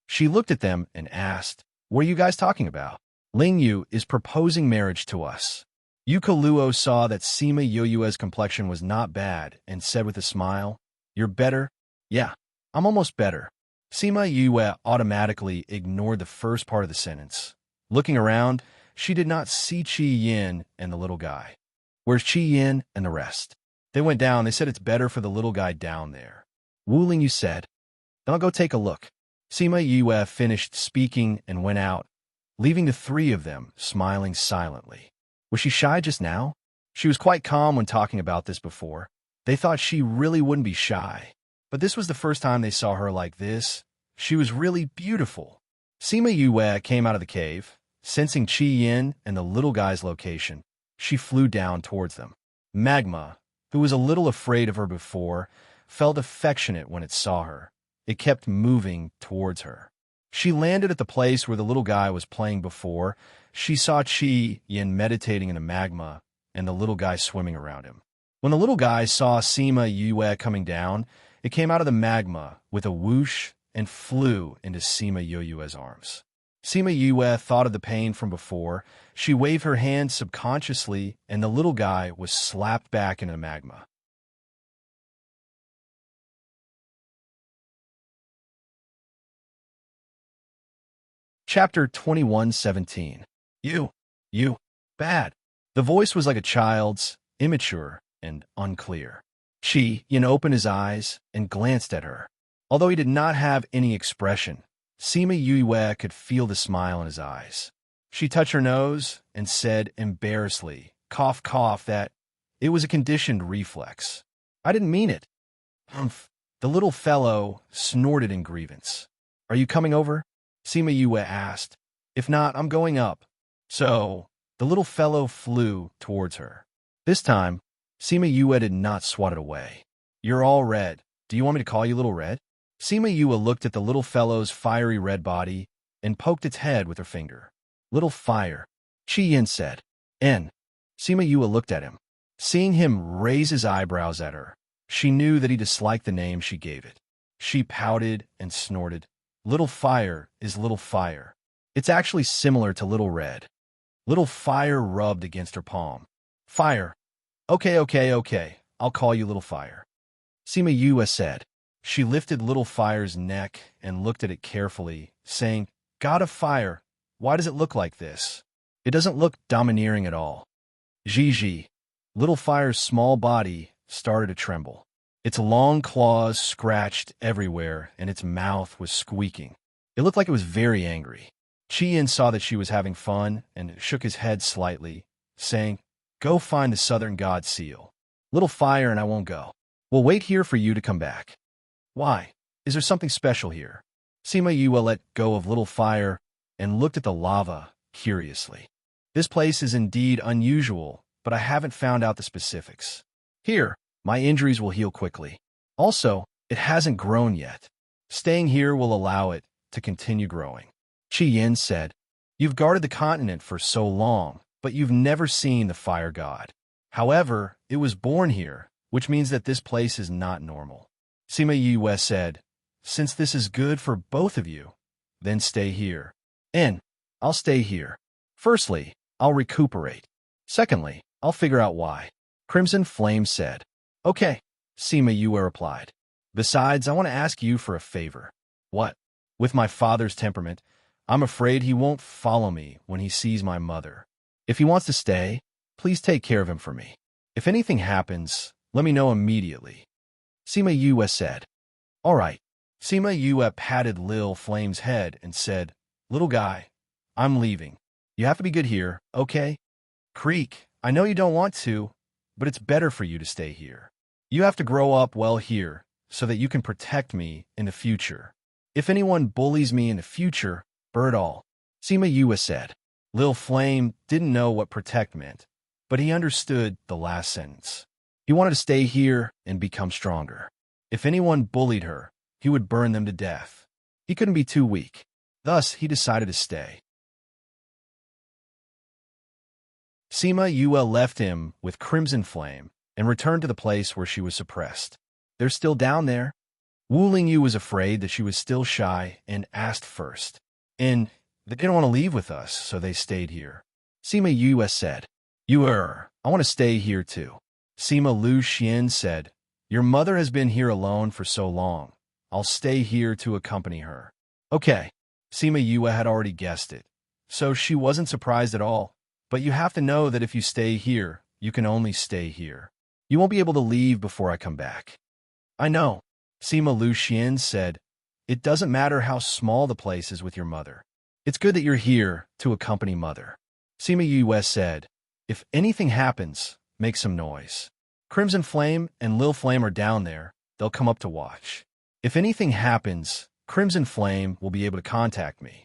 She looked at them and asked, "What are you guys talking about?" "Ling Yu is proposing marriage to us." Luo saw that Sima Yue's complexion was not bad and said with a smile, "You're better?" "Yeah, I'm almost better." Sima Yue automatically ignored the first part of the sentence. Looking around, she did not see Qi Yin and the little guy. "Where's Qi Yin and the rest?" "They went down. They said it's better for the little guy down there." Wu Lingyu said. "Then I'll go take a look." Sima Yue finished speaking and went out, leaving the three of them smiling silently. Was she shy just now? She was quite calm when talking about this before. They thought she really wouldn't be shy. But this was the first time they saw her like this. She was really beautiful. Sima Yue came out of the cave. Sensing Qi Yin and the little guy's location, she flew down towards them. Magma, who was a little afraid of her before, felt affectionate when it saw her. It kept moving towards her. She landed at the place where the little guy was playing before. She saw Qi Yin meditating in the magma and the little guy swimming around him. When the little guy saw Sima Yue coming down, it came out of the magma with a whoosh and flew into Sima Yue's arms. Sima Yue thought of the pain from before. She waved her hand subconsciously, and the little guy was slapped back into the magma. Chapter 21:17. You, bad. The voice was like a child's, immature and unclear. Qi Yin opened his eyes and glanced at her. Although he did not have any expression, Sima Yue could feel the smile in his eyes. She touched her nose and said embarrassedly, cough, cough, that it was a conditioned reflex. "I didn't mean it." "Humph." The little fellow snorted in grievance. "Are you coming over?" Sima Yue asked. "If not, I'm going up." So, the little fellow flew towards her. This time, Sima Yue did not swat it away. "You're all red. Do you want me to call you Little Red?" Sima Yue looked at the little fellow's fiery red body and poked its head with her finger. "Little Fire." Chi Yin said. N. Sima Yue looked at him. Seeing him raise his eyebrows at her, she knew that he disliked the name she gave it. She pouted and snorted. Little fire is little fire. It's actually similar to little red. Little fire rubbed against her palm. Fire. Okay. I'll call you little fire. Sima Yue said. She lifted little fire's neck and looked at it carefully, saying, God of fire, why does it look like this? It doesn't look domineering at all. Gigi. Little fire's small body started to tremble. Its long claws scratched everywhere, and its mouth was squeaking. It looked like it was very angry. Qian saw that she was having fun and shook his head slightly, saying, Go find the Southern God Seal. Little fire and I won't go. We'll wait here for you to come back. Why? Is there something special here? Sima Yue let go of little fire and looked at the lava curiously. This place is indeed unusual, but I haven't found out the specifics. Here, my injuries will heal quickly. Also, it hasn't grown yet. Staying here will allow it to continue growing. Qi Yin said, You've guarded the continent for so long, but you've never seen the fire god. However, it was born here, which means that this place is not normal. Sima Yue said, Since this is good for both of you, then stay here. And I'll stay here. Firstly, I'll recuperate. Secondly, I'll figure out why. Crimson Flame said. Okay, Sima Yue replied. Besides, I want to ask you for a favor. What? With my father's temperament, I'm afraid he won't follow me when he sees my mother. If he wants to stay, please take care of him for me. If anything happens, let me know immediately. Sima Yue said. All right. Sima Yue patted Lil Flame's head and said, Little guy, I'm leaving. You have to be good here, okay? Creek, I know you don't want to, but it's better for you to stay here. You have to grow up well here so that you can protect me in the future. If anyone bullies me in the future, bird all. Sima Yue said. Lil Flame didn't know what protect meant, but he understood the last sentence. He wanted to stay here and become stronger. If anyone bullied her, he would burn them to death. He couldn't be too weak. Thus, he decided to stay. Sima Yue left him with Crimson Flame and returned to the place where she was suppressed. They're still down there? Wu Lingyu was afraid that she was still shy and asked first. And they didn't want to leave with us, so they stayed here. Sima Yue said, I want to stay here too. Sima Lu Xian said, Your mother has been here alone for so long. I'll stay here to accompany her. Okay. Sima Yue had already guessed it, so she wasn't surprised at all. But you have to know that if you stay here, you can only stay here. You won't be able to leave before I come back. I know. Sima Lu Xian said, It doesn't matter how small the place is with your mother. It's good that you're here to accompany mother. Sima Yue said, If anything happens, make some noise. Crimson Flame and Lil Flame are down there. They'll come up to watch. If anything happens, Crimson Flame will be able to contact me.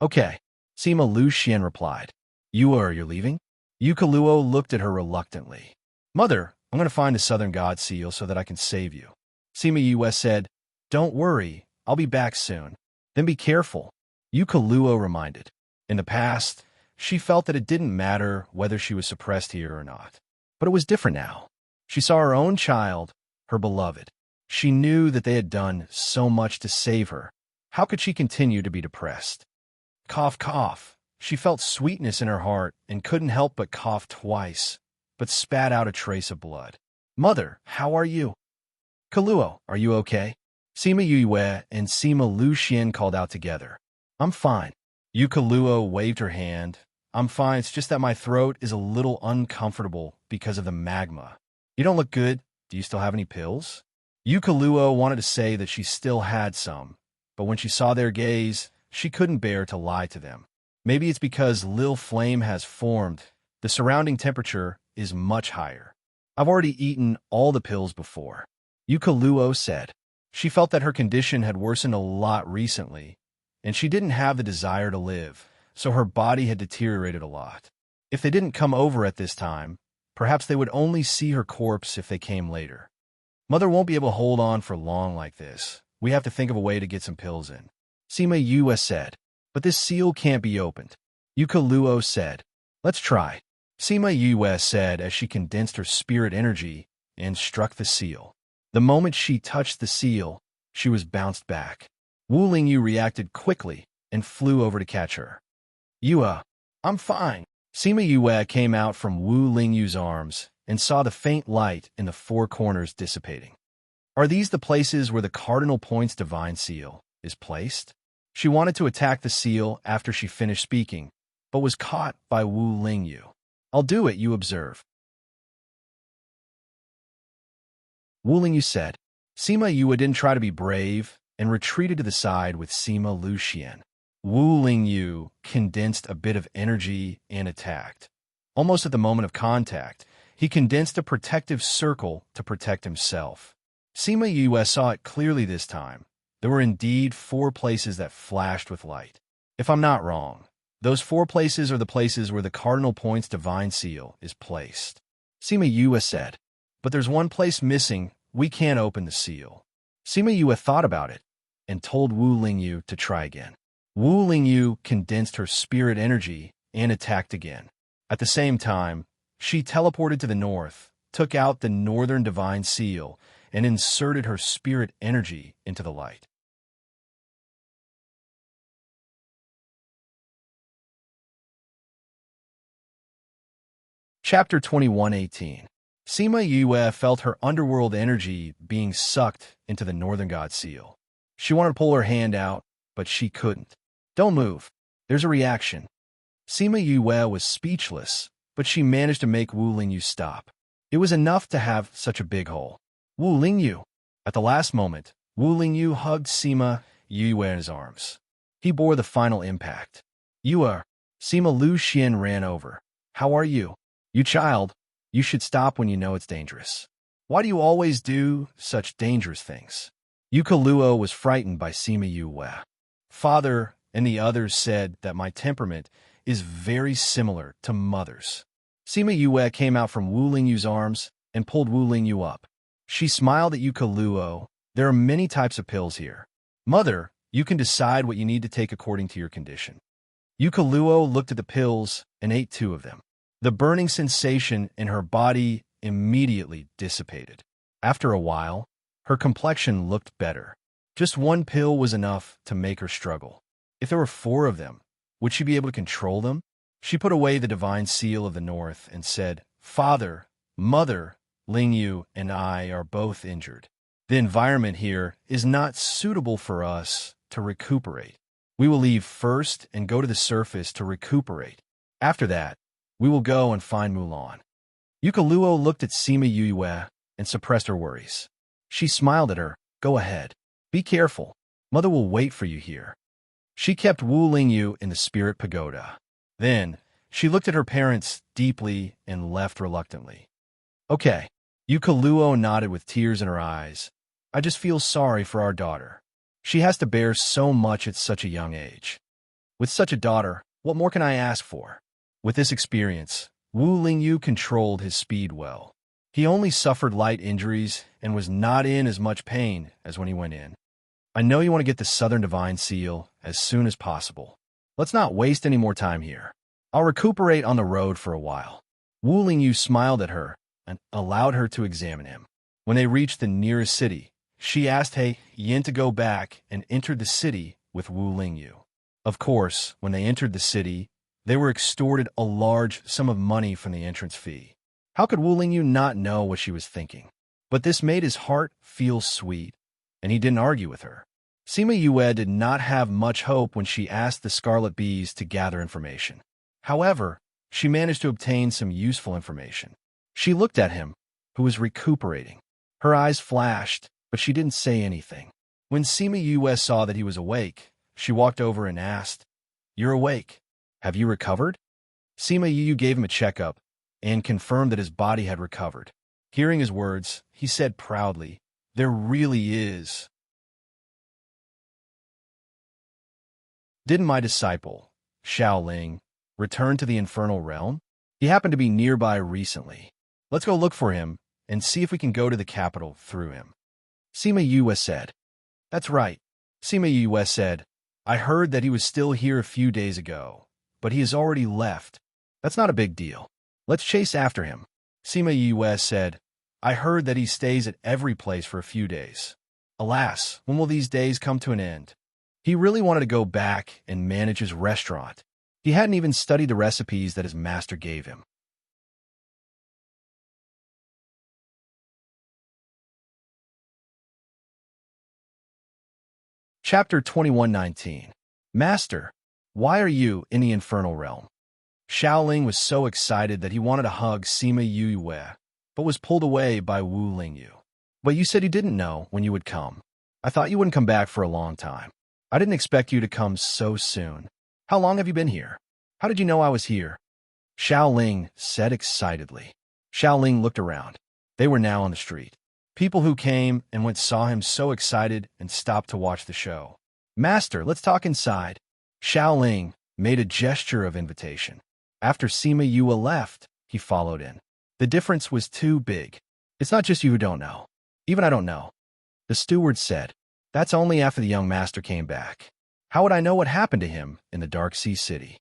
Okay. Sima Lu Xian replied. You're leaving? Yukaluo looked at her reluctantly. Mother, I'm going to find the Southern God Seal so that I can save you. Sima Yue said, Don't worry, I'll be back soon. Then be careful. Yukaluo reminded. In the past, she felt that it didn't matter whether she was suppressed here or not. But it was different now. She saw her own child, her beloved. She knew that they had done so much to save her. How could she continue to be depressed? Cough, cough. She felt sweetness in her heart and couldn't help but cough twice, but spat out a trace of blood. Mother, how are you? Kaluo, are you okay? Sima Yue and Sima Lu Xian called out together. I'm fine. Yukaluo waved her hand. I'm fine, it's just that my throat is a little uncomfortable because of the magma. You don't look good. Do you still have any pills? Yukaluo wanted to say that she still had some, but when she saw their gaze, she couldn't bear to lie to them. Maybe it's because Lil Flame has formed. The surrounding temperature is much higher. I've already eaten all the pills before. Yukaluo said. She felt that her condition had worsened a lot recently, and she didn't have the desire to live, so her body had deteriorated a lot. If they didn't come over at this time, perhaps they would only see her corpse if they came later. Mother won't be able to hold on for long like this. We have to think of a way to get some pills in. Sima Yue said. But this seal can't be opened. Yukaluo said. Let's try, Sima Yue said as she condensed her spirit energy and struck the seal. The moment she touched the seal, she was bounced back. Wu Lingyu reacted quickly and flew over to catch her. Yue, I'm fine. Sima Yue came out from Wu Lingyu's arms and saw the faint light in the four corners dissipating. Are these the places where the cardinal point's divine seal is placed? She wanted to attack the seal after she finished speaking, but was caught by Wu Lingyu. I'll do it, you observe. Wu Lingyu said. Sima Yue didn't try to be brave and retreated to the side with Sima Luxian. Wu Lingyu condensed a bit of energy and attacked. Almost at the moment of contact, he condensed a protective circle to protect himself. Sima Yue saw it clearly this time. There were indeed 4 places that flashed with light. If I'm not wrong, those 4 places are the places where the cardinal point's divine seal is placed. Sima Yue said, but there's one place missing. We can't open the seal. Sima Yue thought about it and told Wu Lingyu to try again. Wu Lingyu condensed her spirit energy and attacked again. At the same time, she teleported to the north, took out the northern divine seal, and inserted her spirit energy into the light. Chapter 21:18. Sima Yue felt her underworld energy being sucked into the northern god seal. She wanted to pull her hand out, but she couldn't. Don't move. There's a reaction. Sima Yue was speechless, but she managed to make Wu Lingyu stop. It was enough to have such a big hole. Wu Lingyu. At the last moment, Wu Lingyu hugged Sima Yue in his arms. He bore the final impact. Yue. Sima Luxian ran over. How are you? You child. You should stop when you know it's dangerous. Why do you always do such dangerous things? Luo was frightened by Sima Yue. Father and the others said that my temperament is very similar to mother's. Sima Yue came out from Wu Lingyu's arms and pulled Wu Lingyu up. She smiled at Luo. There are many types of pills here. Mother, you can decide what you need to take according to your condition. Luo looked at the pills and ate 2 of them. The burning sensation in her body immediately dissipated. After a while, her complexion looked better. Just 1 pill was enough to make her struggle. If there were 4 of them, would she be able to control them? She put away the divine seal of the north and said, Father, Mother, Lingyu, and I are both injured. The environment here is not suitable for us to recuperate. We will leave first and go to the surface to recuperate. After that, we will go and find Mulan. Luo looked at Sima Yue and suppressed her worries. She smiled at her. Go ahead. Be careful. Mother will wait for you here. She kept Wu Lingyu in the spirit pagoda. Then, she looked at her parents deeply and left reluctantly. Okay. Luo nodded with tears in her eyes. I just feel sorry for our daughter. She has to bear so much at such a young age. With such a daughter, what more can I ask for? With this experience, Wu Lingyu controlled his speed well. He only suffered light injuries and was not in as much pain as when he went in. I know you want to get the Southern Divine Seal as soon as possible. Let's not waste any more time here. I'll recuperate on the road for a while. Wu Lingyu smiled at her and allowed her to examine him. When they reached the nearest city, she asked He Yin to go back and entered the city with Wu Lingyu. Of course, when they entered the city, they were extorted a large sum of money from the entrance fee. How could Wu Lingyu not know what she was thinking? But this made his heart feel sweet, and he didn't argue with her. Sima Yue did not have much hope when she asked the Scarlet Bees to gather information. However, she managed to obtain some useful information. She looked at him, who was recuperating. Her eyes flashed, but she didn't say anything. When Sima Yue saw that he was awake, she walked over and asked, You're awake. Have you recovered? Sima Yue gave him a checkup and confirmed that his body had recovered. Hearing his words, he said proudly, There really is. Didn't my disciple, Xiaoling, return to the infernal realm? He happened to be nearby recently. Let's go look for him and see if we can go to the capital through him. Sima Yue said. That's right. Sima Yue said, I heard that he was still here a few days ago, but he has already left. That's not a big deal. Let's chase after him. Sima Yue said, I heard that he stays at every place for a few days. Alas, when will these days come to an end? He really wanted to go back and manage his restaurant. He hadn't even studied the recipes that his master gave him. Chapter 21:19. Master, why are you in the infernal realm? Xiaoling was so excited that he wanted to hug Sima Yue, but was pulled away by Wu Lingyu. But you said you didn't know when you would come. I thought you wouldn't come back for a long time. I didn't expect you to come so soon. How long have you been here? How did you know I was here? Xiaoling said excitedly. Xiaoling looked around. They were now on the street. People who came and went saw him so excited and stopped to watch the show. Master, let's talk inside. Xiaoling made a gesture of invitation. After Sima Yue left, he followed in. The difference was too big. It's not just you who don't know. Even I don't know. The steward said, that's only after the young master came back. How would I know what happened to him in the Dark Sea City?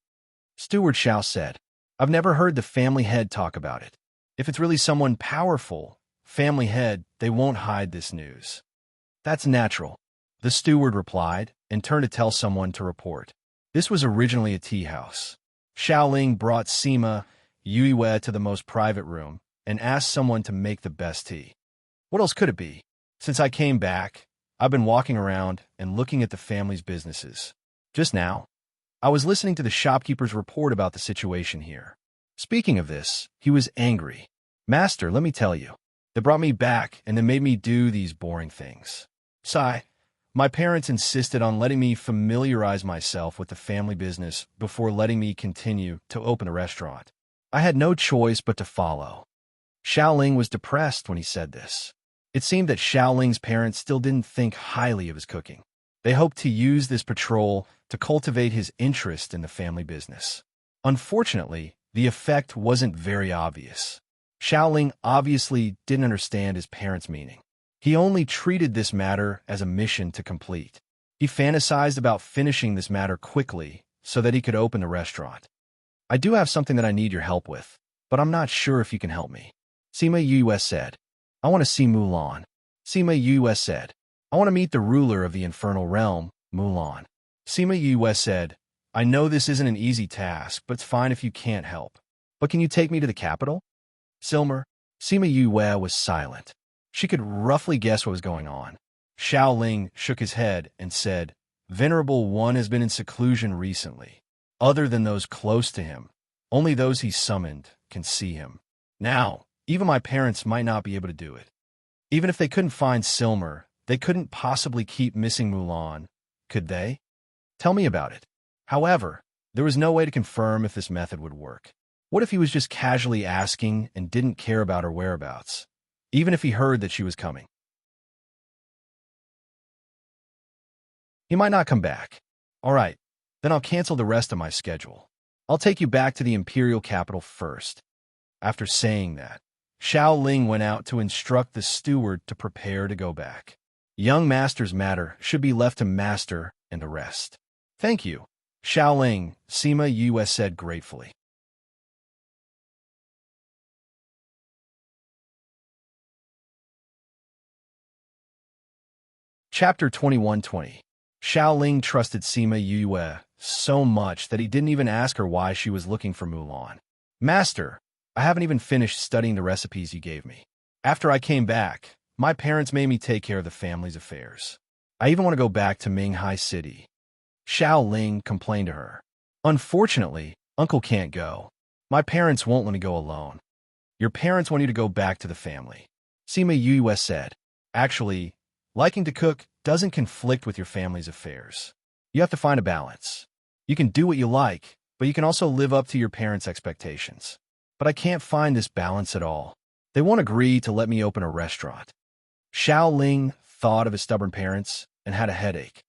Steward Xiao said, I've never heard the family head talk about it. If it's really someone powerful, family head, they won't hide this news. That's natural, the steward replied and turned to tell someone to report. This was originally a tea house. Xiaoling brought Sima Yue to the most private room and asked someone to make the best tea. What else could it be? Since I came back, I've been walking around and looking at the family's businesses. Just now, I was listening to the shopkeeper's report about the situation here. Speaking of this, he was angry. Master, let me tell you, they brought me back and then made me do these boring things. Sigh. My parents insisted on letting me familiarize myself with the family business before letting me continue to open a restaurant. I had no choice but to follow. Xiaoling was depressed when he said this. It seemed that Xiaoling's parents still didn't think highly of his cooking. They hoped to use this patrol to cultivate his interest in the family business. Unfortunately, the effect wasn't very obvious. Xiaoling obviously didn't understand his parents' meaning. He only treated this matter as a mission to complete. He fantasized about finishing this matter quickly so that he could open the restaurant. I do have something that I need your help with, but I'm not sure if you can help me. Sima Yue said, I want to see Mulan. Sima Yue said, I want to meet the ruler of the infernal realm, Mulan. Sima Yue said, I know this isn't an easy task, but it's fine if you can't help. But can you take me to the capital? Sima Yue was silent. She could roughly guess what was going on. Xiaoling shook his head and said, Venerable One has been in seclusion recently. Other than those close to him, only those he summoned can see him. Now, even my parents might not be able to do it. Even if they couldn't find Silmer, they couldn't possibly keep missing Mulan, could they? Tell me about it. However, there was no way to confirm if this method would work. What if he was just casually asking and didn't care about her whereabouts, even if he heard that she was coming? He might not come back. All right, then I'll cancel the rest of my schedule. I'll take you back to the imperial capital first. After saying that, Xiaoling went out to instruct the steward to prepare to go back. Young master's matter should be left to master and the rest. Thank you, Xiaoling, Sima Yue said gratefully. Chapter 21:20. Xiaoling trusted Sima Yue so much that he didn't even ask her why she was looking for Mulan. Master, I haven't even finished studying the recipes you gave me. After I came back, my parents made me take care of the family's affairs. I even want to go back to Minghai City. Xiaoling complained to her. Unfortunately, Uncle can't go. My parents won't let me go alone. Your parents want you to go back to the family. Sima Yue said. Actually, liking to cook doesn't conflict with your family's affairs. You have to find a balance. You can do what you like, but you can also live up to your parents' expectations. But I can't find this balance at all. They won't agree to let me open a restaurant. Xiaoling thought of his stubborn parents and had a headache.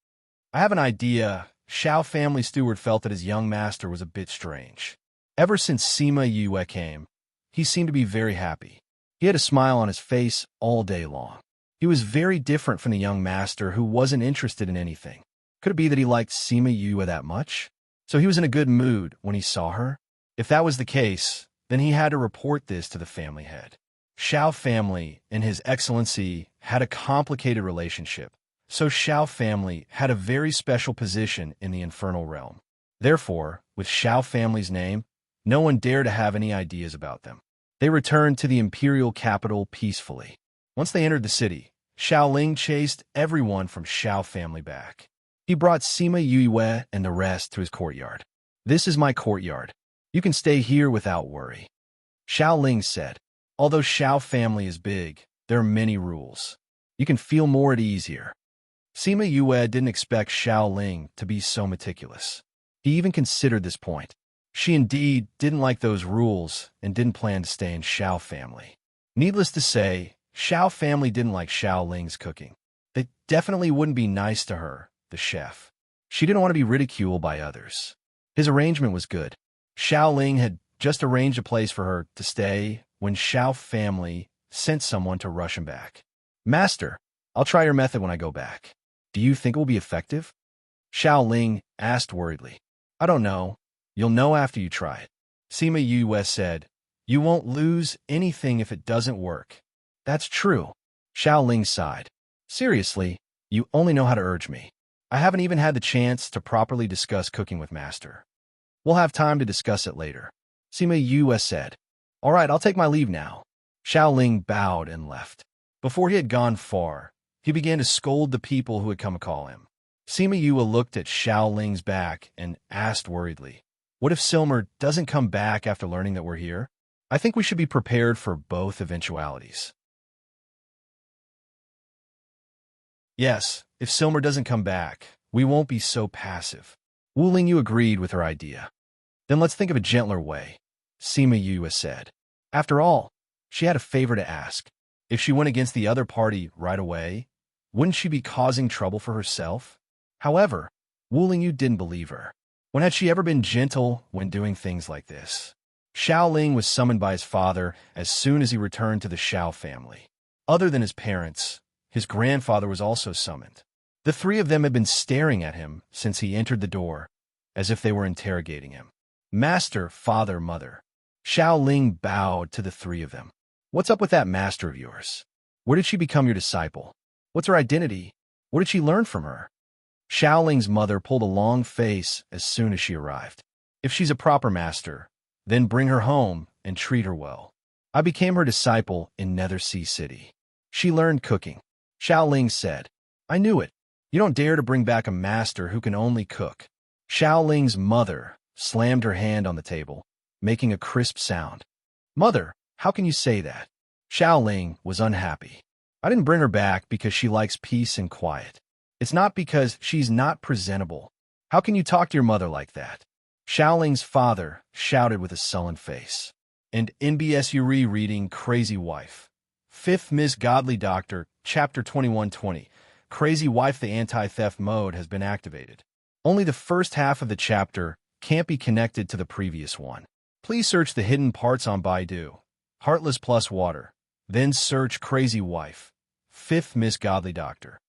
I have an idea. Xiao family steward felt that his young master was a bit strange. Ever since Sima Yue came, he seemed to be very happy. He had a smile on his face all day long. He was very different from the young master who wasn't interested in anything. Could it be that he liked Sima Yue that much? So he was in a good mood when he saw her? If that was the case, then he had to report this to the family head. Xiao family and His Excellency had a complicated relationship, so Xiao family had a very special position in the infernal realm. Therefore, with Xiao family's name, no one dared to have any ideas about them. They returned to the imperial capital peacefully. Once they entered the city, Xiao Ling chased everyone from Xiao family back. He brought Sima Yue and the rest to his courtyard. "This is my courtyard. You can stay here without worry," Xiao Ling said. "Although Xiao family is big, there are many rules. You can feel more at ease here." Sima Yue didn't expect Xiao Ling to be so meticulous. He even considered this point. She indeed didn't like those rules and didn't plan to stay in Xiao family. Needless to say, Xiao family didn't like Xiao Ling's cooking. They definitely wouldn't be nice to her, the chef. She didn't want to be ridiculed by others. His arrangement was good. Xiao Ling had just arranged a place for her to stay when Xiao family sent someone to rush him back. "Master, I'll try your method when I go back. Do you think it will be effective?" Xiao Ling asked worriedly. "I don't know. You'll know after you try it." Sima Yue said, "You won't lose anything if it doesn't work." "That's true." Xiao Ling sighed. "Seriously, you only know how to urge me. I haven't even had the chance to properly discuss cooking with Master." "We'll have time to discuss it later," Sima Yue said. "All right, I'll take my leave now." Xiao Ling bowed and left. Before he had gone far, he began to scold the people who had come to call him. Sima Yue looked at Xiao Ling's back and asked worriedly, "What if Silmer doesn't come back after learning that we're here? I think we should be prepared for both eventualities." "Yes, if Silmer doesn't come back, we won't be so passive." Wu Lingyu agreed with her idea. "Then let's think of a gentler way," Sima Yue said. After all, she had a favor to ask. If she went against the other party right away, wouldn't she be causing trouble for herself? However, Wu Lingyu didn't believe her. When had she ever been gentle when doing things like this? Xiao Ling was summoned by his father as soon as he returned to the Xiao family. Other than his parents, his grandfather was also summoned. The three of them had been staring at him since he entered the door, as if they were interrogating him. "Master, father, mother." Xiao Ling bowed to the three of them. "What's up with that master of yours? Where did she become your disciple? What's her identity? What did she learn from her?" Xiao Ling's mother pulled a long face as soon as she arrived. "If she's a proper master, then bring her home and treat her well. I became her disciple in Nether Sea City. She learned cooking." Xiao Ling said, "I knew it. You don't dare to bring back a master who can only cook." Xiao Ling's mother slammed her hand on the table, making a crisp sound. "Mother, how can you say that?" Xiao Ling was unhappy. "I didn't bring her back because she likes peace and quiet. It's not because she's not presentable. How can you talk to your mother like that?" Xiao Ling's father shouted with a sullen face. And NBS Yuri reading Crazy Wife. 5th Miss Godly Doctor, Chapter 2120. Crazy Wife, the anti-theft mode has been activated. Only the first half of the chapter can't be connected to the previous one. Please search the hidden parts on Baidu. Heartless plus water. Then search Crazy Wife. 5th Miss Godly Doctor.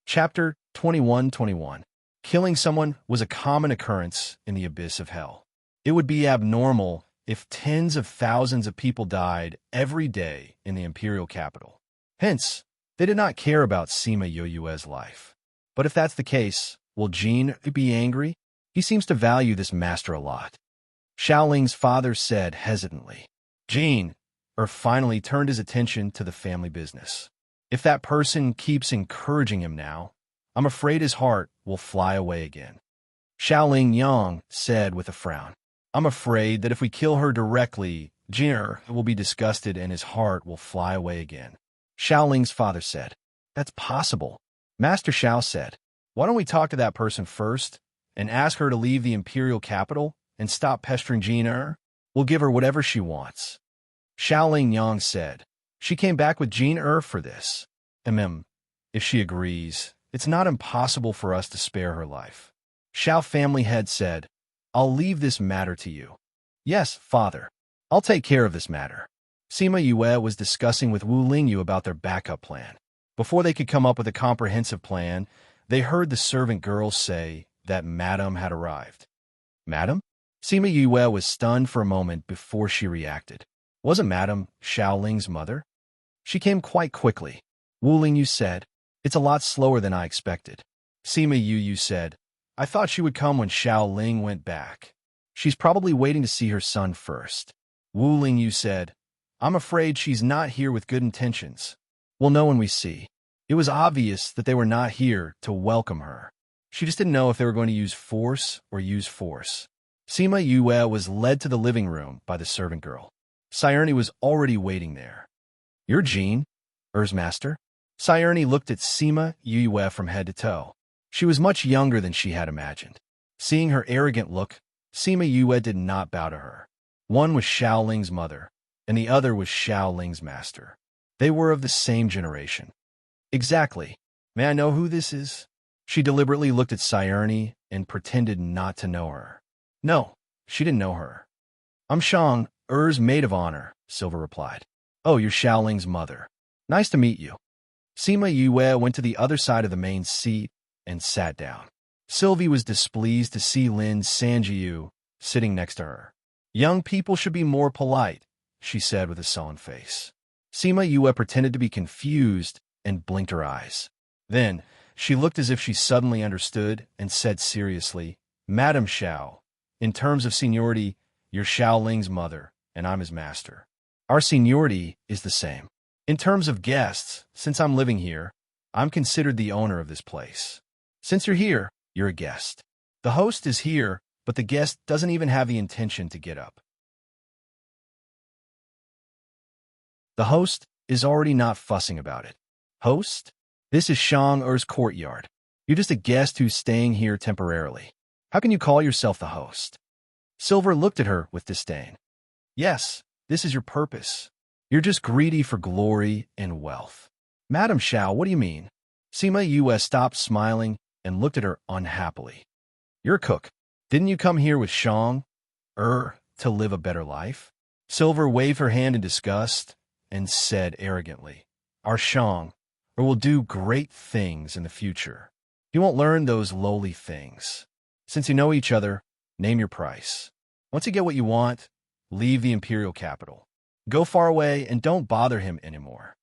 Chapter 2121. Killing someone was a common occurrence in the abyss of hell. It would be abnormal if tens of thousands of people died every day in the imperial capital. Hence, they did not care about Sima Yoyue's life. But if that's the case, will Jin be angry? He seems to value this master a lot. Xiao Ling's father said hesitantly. Jin finally turned his attention to the family business. If that person keeps encouraging him now, I'm afraid his heart will fly away again. Xiao Ling Yang said with a frown. I'm afraid that if we kill her directly, Jin will be disgusted and his heart will fly away again. Xiao Ling's father said. That's possible. Master Xiao said, why don't we talk to that person first and ask her to leave the imperial capital and stop pestering Jin? We'll give her whatever she wants. Xiao Ling Yang said. She came back with Jin for this. If she agrees, it's not impossible for us to spare her life. Xiao family head said, I'll leave this matter to you. Yes, father. I'll take care of this matter. Sima Yue was discussing with Wu Lingyu about their backup plan. Before they could come up with a comprehensive plan, they heard the servant girl say that Madame had arrived. Madame? Sima Yue was stunned for a moment before she reacted. Wasn't Madame Xiaoling's mother? She came quite quickly. Wu Lingyu said, "It's a lot slower than I expected." Sima Yu said, "I thought she would come when Xiaoling went back. She's probably waiting to see her son first." Wu Lingyu said, "I'm afraid she's not here with good intentions. We'll know when we see." It was obvious that they were not here to welcome her. She just didn't know if they were going to use force or use force. Sima Yue was led to the living room by the servant girl. Cyerne was already waiting there. "You're Jean, Er's master?" Cyerne looked at Sima Yue from head to toe. She was much younger than she had imagined. Seeing her arrogant look, Sima Yue did not bow to her. One was Xiaoling's mother, and the other was Xiaoling's master. They were of the same generation. "Exactly. May I know who this is?" She deliberately looked at Cyerne and pretended not to know her. No, she didn't know her. "I'm Shang, Er's maid of honor," Silver replied. "Oh, you're Xiaoling's mother. Nice to meet you." Sima Yue went to the other side of the main seat and sat down. Sylvie was displeased to see Lin Sanjiu sitting next to her. "Young people should be more polite," she said with a sullen face. Sima Yue pretended to be confused and blinked her eyes. Then, she looked as if she suddenly understood and said seriously, "Madame Xiao, in terms of seniority, you're Xiaoling's mother, and I'm his master. Our seniority is the same. In terms of guests, since I'm living here, I'm considered the owner of this place. Since you're here, you're a guest. The host is here, but the guest doesn't even have the intention to get up. The host is already not fussing about it. Host? This is Shang-Er's courtyard. You're just a guest who's staying here temporarily. How can you call yourself the host?" Silver looked at her with disdain. "Yes, this is your purpose. You're just greedy for glory and wealth." "Madame Xiao, what do you mean?" Sima Yue stopped smiling and looked at her unhappily. "You're a cook. Didn't you come here with Shang-Er to live a better life?" Silver waved her hand in disgust and said arrogantly, "Our Shang-Er will do great things in the future. You won't learn those lowly things. Since you know each other, name your price. Once you get what you want, leave the imperial capital. Go far away and don't bother him anymore."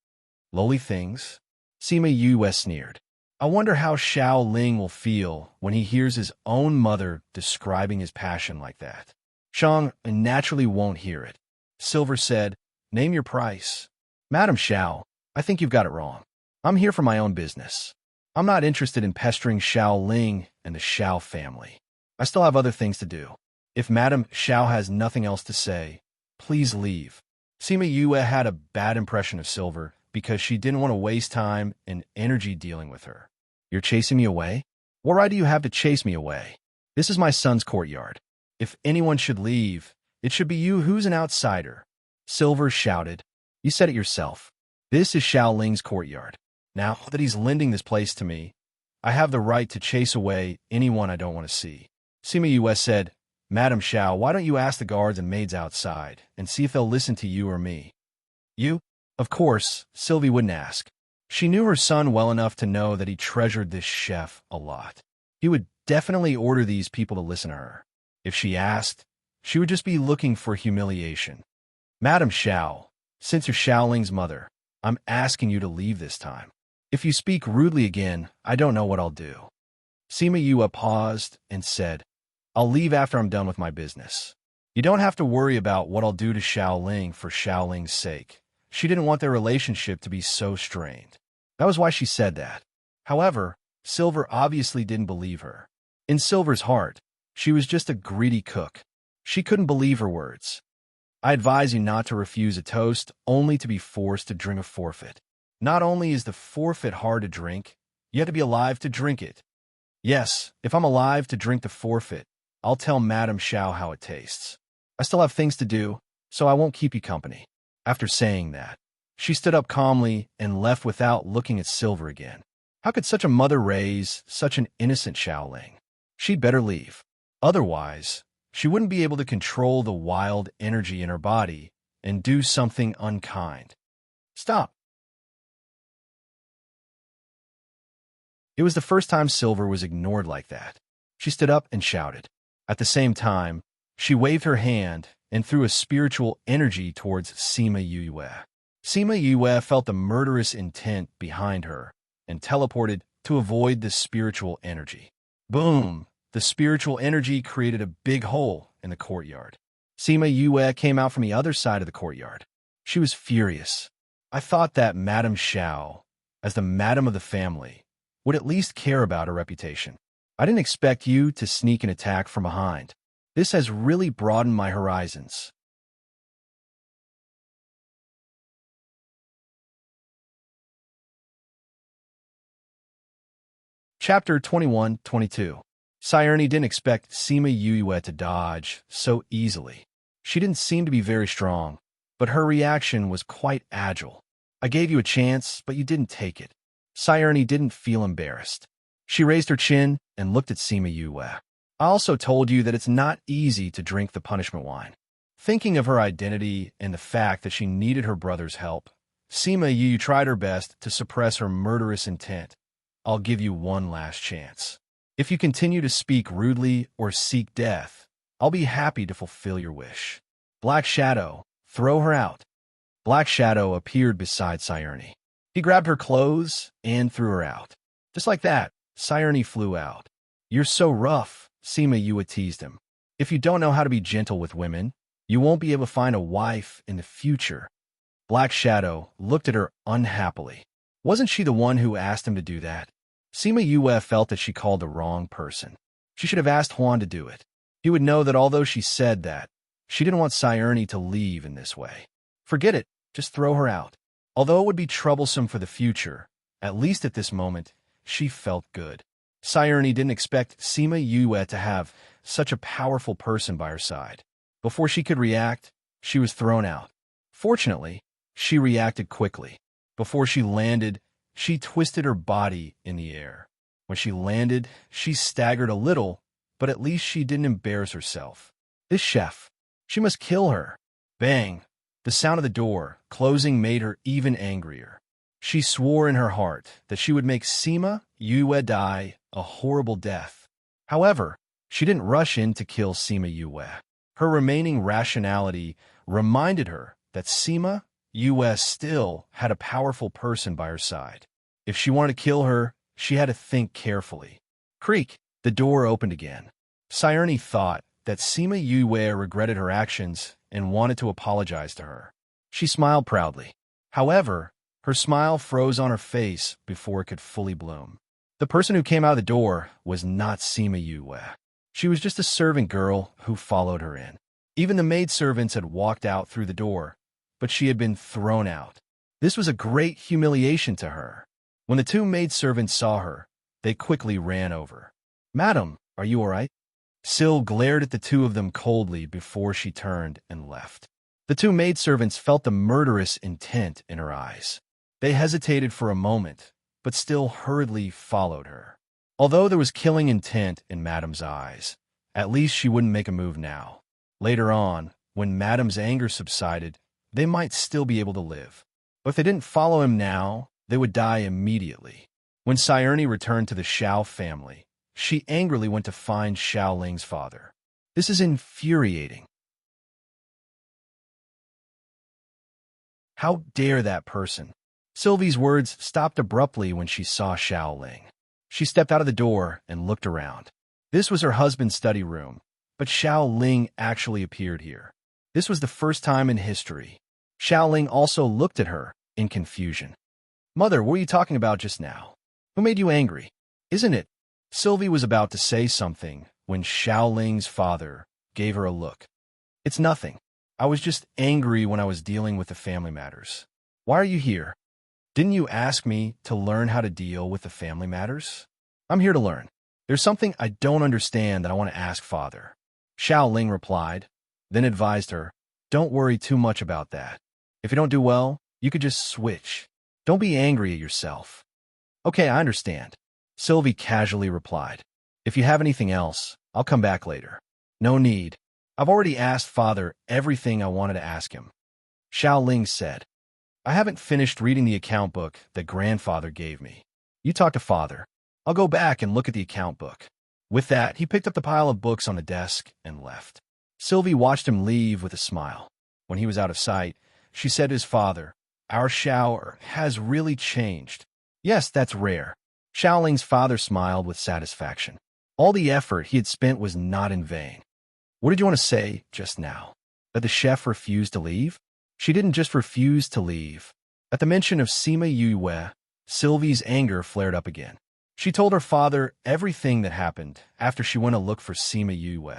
"Lowly things?" Sima Yue sneered. "I wonder how Xiaoling will feel when he hears his own mother describing his passion like that." "Shang naturally won't hear it." Silver said, "Name your price." "Madame Xiao, I think you've got it wrong. I'm here for my own business. I'm not interested in pestering Xiaoling and the Xiao family. I still have other things to do. If Madame Xiao has nothing else to say, please leave." Sima Yue had a bad impression of Silver because she didn't want to waste time and energy dealing with her. "You're chasing me away? What right do you have to chase me away? This is my son's courtyard. If anyone should leave, it should be you who's an outsider." Silver shouted, "You said it yourself. This is Xiaoling's courtyard. Now that he's lending this place to me, I have the right to chase away anyone I don't want to see." Sima Yue said, "Madame Xiao, why don't you ask the guards and maids outside and see if they'll listen to you or me?" "You?" Of course, Sylvie wouldn't ask. She knew her son well enough to know that he treasured this chef a lot. He would definitely order these people to listen to her. If she asked, she would just be looking for humiliation. "Madame Xiao, since you're Xiaoling's mother, I'm asking you to leave this time. If you speak rudely again, I don't know what I'll do." Sima Yue paused and said, "I'll leave after I'm done with my business. You don't have to worry about what I'll do to Xiaoling for Xiaoling's sake." She didn't want their relationship to be so strained. That was why she said that. However, Silver obviously didn't believe her. In Silver's heart, she was just a greedy cook. She couldn't believe her words. "I advise you not to refuse a toast only to be forced to drink a forfeit. Not only is the forfeit hard to drink, you have to be alive to drink it. Yes, if I'm alive to drink the forfeit, I'll tell Madame Xiao how it tastes. I still have things to do, so I won't keep you company." After saying that, she stood up calmly and left without looking at Silver again. How could such a mother raise such an innocent Xiaoling? She'd better leave. Otherwise, she wouldn't be able to control the wild energy in her body and do something unkind. "Stop!" It was the first time Silver was ignored like that. She stood up and shouted. At the same time, she waved her hand and threw a spiritual energy towards Sima Yue. Sima Yue felt the murderous intent behind her and teleported to avoid the spiritual energy. Boom! The spiritual energy created a big hole in the courtyard. Sima Yue came out from the other side of the courtyard. She was furious. I thought that Madame Xiao, as the madam of the family, would at least care about her reputation. I didn't expect you to sneak an attack from behind. This has really broadened my horizons. Chapter 21-22. Sayerny didn't expect Sima Yue to dodge so easily. She didn't seem to be very strong, but her reaction was quite agile. I gave you a chance, but you didn't take it. Sayerny didn't feel embarrassed. She raised her chin and looked at Sima Yue. I also told you that it's not easy to drink the punishment wine. Thinking of her identity and the fact that she needed her brother's help, Sima Yue tried her best to suppress her murderous intent. I'll give you one last chance. If you continue to speak rudely or seek death, I'll be happy to fulfill your wish. Black Shadow, throw her out. Black Shadow appeared beside Sayerny. He grabbed her clothes and threw her out. Just like that, Sayerny flew out. You're so rough, Sima Yue teased him. If you don't know how to be gentle with women, you won't be able to find a wife in the future. Black Shadow looked at her unhappily. Wasn't she the one who asked him to do that? Sima Yue felt that she called the wrong person. She should have asked Huan to do it. He would know that although she said that, she didn't want Sayerny to leave in this way. Forget it, just throw her out. Although it would be troublesome for the future, at least at this moment, she felt good. Sayerny didn't expect Sima Yue to have such a powerful person by her side. Before she could react, she was thrown out. Fortunately, she reacted quickly. Before she landed, she twisted her body in the air. When she landed, she staggered a little, but at least she didn't embarrass herself. This chef, she must kill her. Bang! The sound of the door closing made her even angrier. She swore in her heart that she would make Sima Yue die a horrible death. However, she didn't rush in to kill Sima Yue. Her remaining rationality reminded her that Sima Yue still had a powerful person by her side. If she wanted to kill her, she had to think carefully. Creak! The door opened again. Sayerny thought that Sima Yue regretted her actions and wanted to apologize to her. She smiled proudly. However, her smile froze on her face before it could fully bloom. The person who came out of the door was not Sima Yue. She was just a servant girl who followed her in. Even the maidservants had walked out through the door, but she had been thrown out. This was a great humiliation to her. When the two maidservants saw her, they quickly ran over. Madam, are you all right? Sil glared at the two of them coldly before she turned and left. The two maidservants felt the murderous intent in her eyes. They hesitated for a moment, but still hurriedly followed her. Although there was killing intent in Madam's eyes, at least she wouldn't make a move now. Later on, when Madam's anger subsided, they might still be able to live. But if they didn't follow him now, they would die immediately. When Sayerny returned to the Xiao family, she angrily went to find Xiao Ling's father. This is infuriating. How dare that person? Sylvie's words stopped abruptly when she saw Xiao Ling. She stepped out of the door and looked around. This was her husband's study room, but Xiao Ling actually appeared here. This was the first time in history. Xiao Ling also looked at her in confusion. Mother, what were you talking about just now? Who made you angry? Isn't it? Sylvie was about to say something when Xiao Ling's father gave her a look. It's nothing. I was just angry when I was dealing with the family matters. Why are you here? Didn't you ask me to learn how to deal with the family matters? I'm here to learn. There's something I don't understand that I want to ask Father. Xiao Ling replied, then advised her, don't worry too much about that. If you don't do well, you could just switch. Don't be angry at yourself. Okay, I understand. Sylvie casually replied. If you have anything else, I'll come back later. No need. I've already asked Father everything I wanted to ask him. Xiao Ling said, I haven't finished reading the account book that Grandfather gave me. You talk to Father. I'll go back and look at the account book. With that, he picked up the pile of books on the desk and left. Sylvie watched him leave with a smile. When he was out of sight, she said to his father, "Our shower has really changed." "Yes, that's rare." Xiaoling's father smiled with satisfaction. All the effort he had spent was not in vain. "What did you want to say just now? That the chef refused to leave?" "She didn't just refuse to leave." At the mention of Sima Yue, Sylvie's anger flared up again. She told her father everything that happened after she went to look for Sima Yue.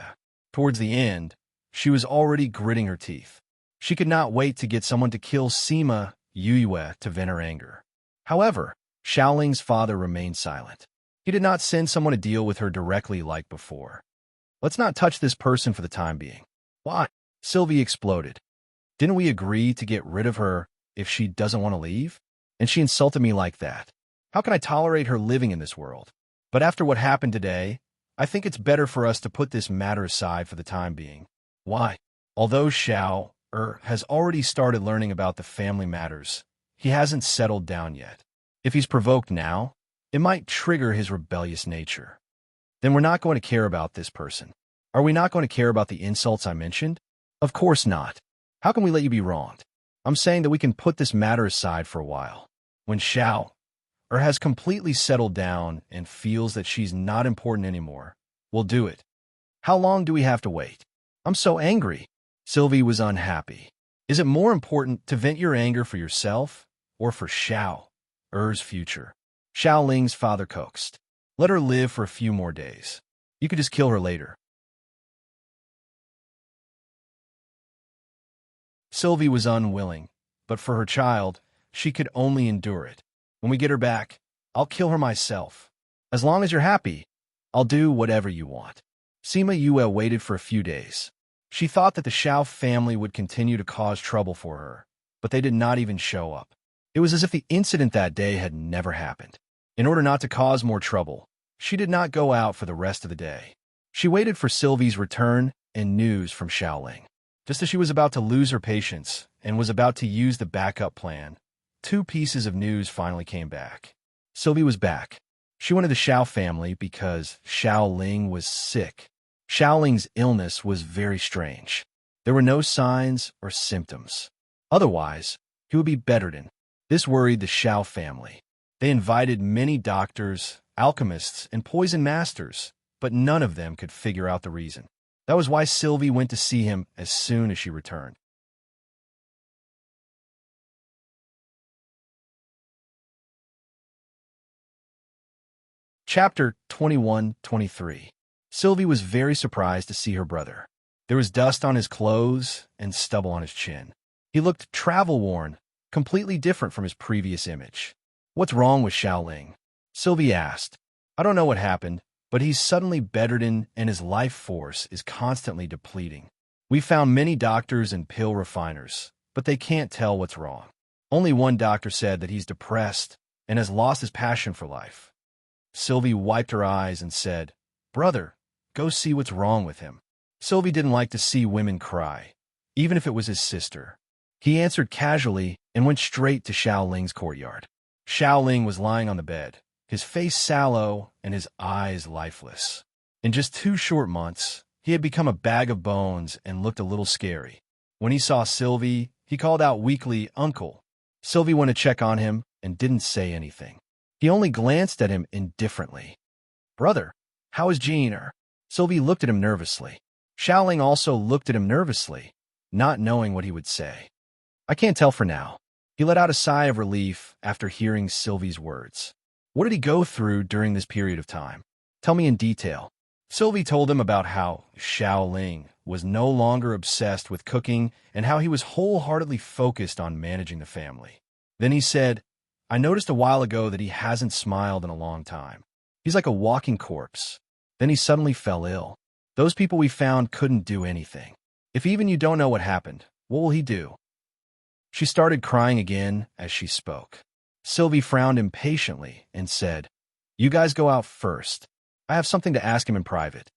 Towards the end, she was already gritting her teeth. She could not wait to get someone to kill Sima Yue to vent her anger. However, Xiaoling's father remained silent. He did not send someone to deal with her directly like before. "Let's not touch this person for the time being." "Why?" Sylvie exploded. "Didn't we agree to get rid of her if she doesn't want to leave? And she insulted me like that. How can I tolerate her living in this world? But after what happened today, I think it's better for us to put this matter aside for the time being." "Why?" Although Xiao has already started learning about the family matters, he hasn't settled down yet. If he's provoked now, it might trigger his rebellious nature. Then we're not going to care about this person. Are we not going to care about the insults I mentioned? Of course not. How can we let you be wronged? I'm saying that we can put this matter aside for a while. When Xiao has completely settled down and feels that she's not important anymore, we'll do it. How long do we have to wait? I'm so angry. Sylvie was unhappy. Is it more important to vent your anger for yourself or for Xiao's future? Xiaoling's father coaxed. "Let her live for a few more days. You could just kill her later." Sylvie was unwilling, but for her child, she could only endure it. "When we get her back, I'll kill her myself. As long as you're happy, I'll do whatever you want." Sima Yue waited for a few days. She thought that the Xiao family would continue to cause trouble for her, but they did not even show up. It was as if the incident that day had never happened. In order not to cause more trouble, she did not go out for the rest of the day. She waited for Sylvie's return and news from Xiaoling. Just as she was about to lose her patience and was about to use the backup plan, 2 pieces of news finally came back. Sylvie was back. She went to the Xiao family because Xiaoling was sick. Xiaoling's illness was very strange. There were no signs or symptoms. Otherwise, he would be bedridden. This worried the Xiao family. They invited many doctors, alchemists, and poison masters, but none of them could figure out the reason. That was why Sylvie went to see him as soon as she returned. Chapter 21-23. Sylvie was very surprised to see her brother. There was dust on his clothes and stubble on his chin. He looked travel-worn, completely different from his previous image. "What's wrong with Xiaoling?" Sylvie asked. "I don't know what happened, but he's suddenly bedridden and his life force is constantly depleting. We found many doctors and pill refiners, but they can't tell what's wrong. Only one doctor said that he's depressed and has lost his passion for life." Sylvie wiped her eyes and said, "Brother, go see what's wrong with him." Sylvie didn't like to see women cry, even if it was his sister. He answered casually and went straight to Xiaoling's courtyard. Xiaoling was lying on the bed, his face sallow and his eyes lifeless. In just 2 short months, he had become a bag of bones and looked a little scary. When he saw Sylvie, he called out weakly, "Uncle." Sylvie went to check on him and didn't say anything. He only glanced at him indifferently. "Brother, how is Jean?" Sylvie looked at him nervously. Xiaoling also looked at him nervously, not knowing what he would say. "I can't tell for now." He let out a sigh of relief after hearing Sylvie's words. "What did he go through during this period of time? Tell me in detail." Sylvie told him about how Xiaoling was no longer obsessed with cooking and how he was wholeheartedly focused on managing the family. Then he said, "I noticed a while ago that he hasn't smiled in a long time. He's like a walking corpse." Then he suddenly fell ill. "Those people we found couldn't do anything. If even you don't know what happened, what will he do?" She started crying again as she spoke. Sylvie frowned impatiently and said, "You guys go out first. I have something to ask him in private."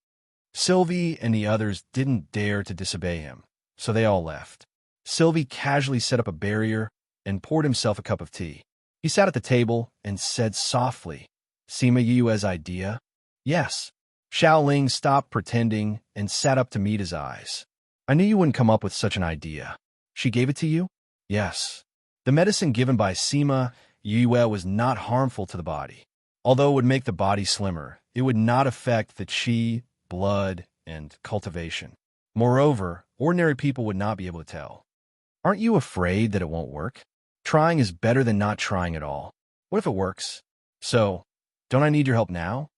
Sylvie and the others didn't dare to disobey him, so they all left. Sylvie casually set up a barrier and poured himself a cup of tea. He sat at the table and said softly, Sima Yue's idea? Yes. Xiao Ling stopped pretending and sat up to meet his eyes. I knew you wouldn't come up with such an idea. She gave it to you? Yes. The medicine given by Sima Yue was not harmful to the body. Although it would make the body slimmer, it would not affect the qi, blood, and cultivation. Moreover, ordinary people would not be able to tell. Aren't you afraid that it won't work? Trying is better than not trying at all. What if it works? So, don't I need your help now?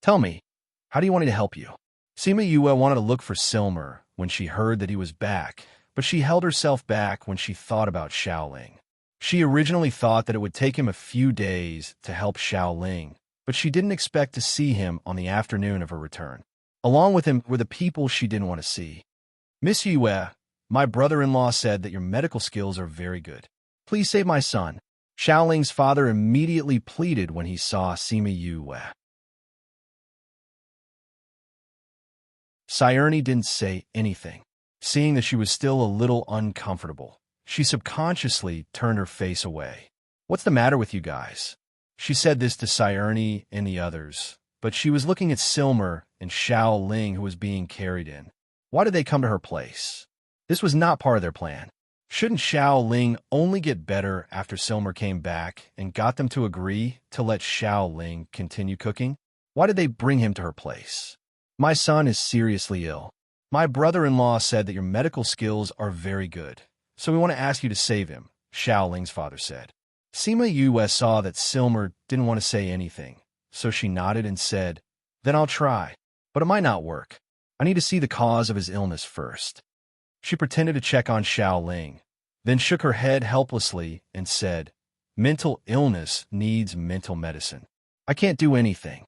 Tell me, how do you want me to help you? Sima Yue wanted to look for Silmer when she heard that he was back, but she held herself back when she thought about Xiao Ling. She originally thought that it would take him a few days to help Xiao Ling, but she didn't expect to see him on the afternoon of her return. Along with him were the people she didn't want to see. Miss Yue, my brother-in-law said that your medical skills are very good. Please save my son. Xiao Ling's father immediately pleaded when he saw Sima Yue. Sayerny didn't say anything. Seeing that she was still a little uncomfortable, she subconsciously turned her face away. What's the matter with you guys? She said this to Sayerny and the others, but she was looking at Silmer and Xiao Ling, who was being carried in. Why did they come to her place? This was not part of their plan. Shouldn't Xiao Ling only get better after Silmer came back and got them to agree to let Xiao Ling continue cooking? Why did they bring him to her place? My son is seriously ill. My brother-in-law said that your medical skills are very good, so we want to ask you to save him, Xiao Ling's father said. Sima Yue saw that Silmer didn't want to say anything, so she nodded and said, Then I'll try, but it might not work. I need to see the cause of his illness first. She pretended to check on Xiao Ling, then shook her head helplessly and said, Mental illness needs mental medicine. I can't do anything.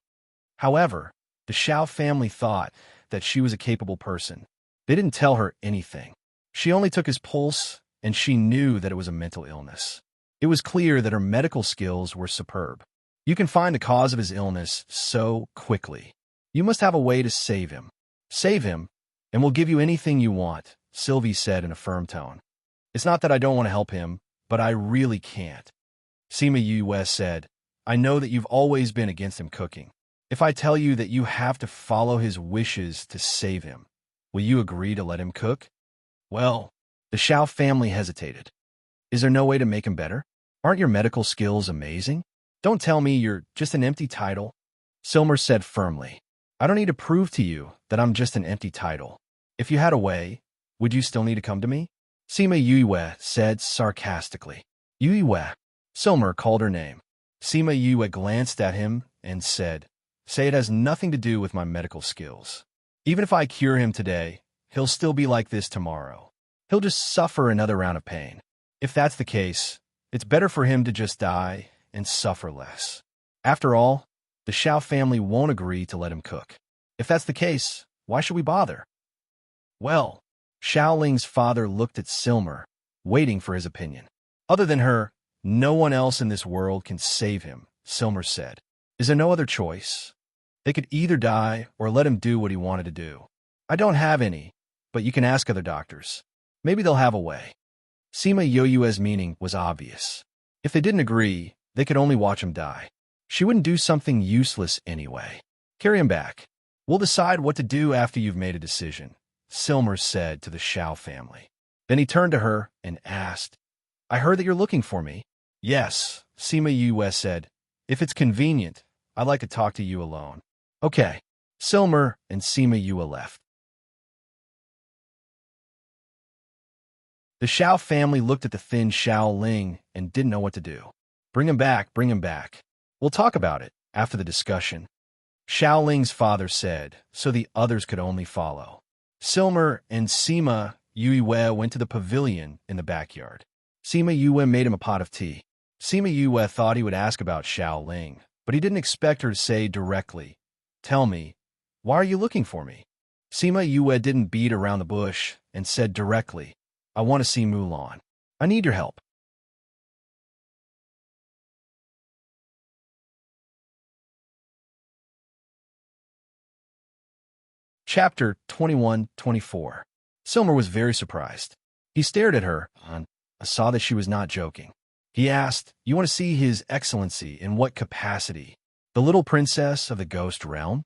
However, the Xiao family thought that she was a capable person. They didn't tell her anything. She only took his pulse, and she knew that it was a mental illness. It was clear that her medical skills were superb. You can find the cause of his illness so quickly. You must have a way to save him. Save him, and we'll give you anything you want, Sylvie said in a firm tone. It's not that I don't want to help him, but I really can't. Sima Yue said, I know that you've always been against him cooking. If I tell you that you have to follow his wishes to save him, will you agree to let him cook? Well, the Xiao family hesitated. Is there no way to make him better? Aren't your medical skills amazing? Don't tell me you're just an empty title. Silmer said firmly, I don't need to prove to you that I'm just an empty title. If you had a way, would you still need to come to me? Sima Yue said sarcastically. Yue. Silmer called her name. Sima Yue glanced at him and said, Say it has nothing to do with my medical skills. Even if I cure him today, he'll still be like this tomorrow. He'll just suffer another round of pain. If that's the case, it's better for him to just die and suffer less. After all, the Xiao family won't agree to let him cook. If that's the case, why should we bother? Well, Xiao Ling's father looked at Silmer, waiting for his opinion. Other than her, no one else in this world can save him, Silmer said. Is there no other choice? They could either die or let him do what he wanted to do. I don't have any, but you can ask other doctors. Maybe they'll have a way. Sima Yue's meaning was obvious. If they didn't agree, they could only watch him die. She wouldn't do something useless anyway. Carry him back. We'll decide what to do after you've made a decision, Silmer said to the Xiao family. Then he turned to her and asked, I heard that you're looking for me. Yes, Sima Yue said. If it's convenient, I'd like to talk to you alone. Okay. Silmer and Sima Yue left. The Xiao family looked at the thin Xiao Ling and didn't know what to do. Bring him back, bring him back. We'll talk about it after the discussion. Xiao Ling's father said, so the others could only follow. Silmer and Sima Yue went to the pavilion in the backyard. Sima Yue made him a pot of tea. Sima Yue thought he would ask about Xiao Ling, but he didn't expect her to say directly, Tell me, why are you looking for me? Sima Yue didn't beat around the bush and said directly, I want to see Mulan. I need your help. Chapter 21-24. Silmer was very surprised. He stared at her and saw that she was not joking. He asked, You want to see His Excellency in what capacity? The little princess of the ghost realm?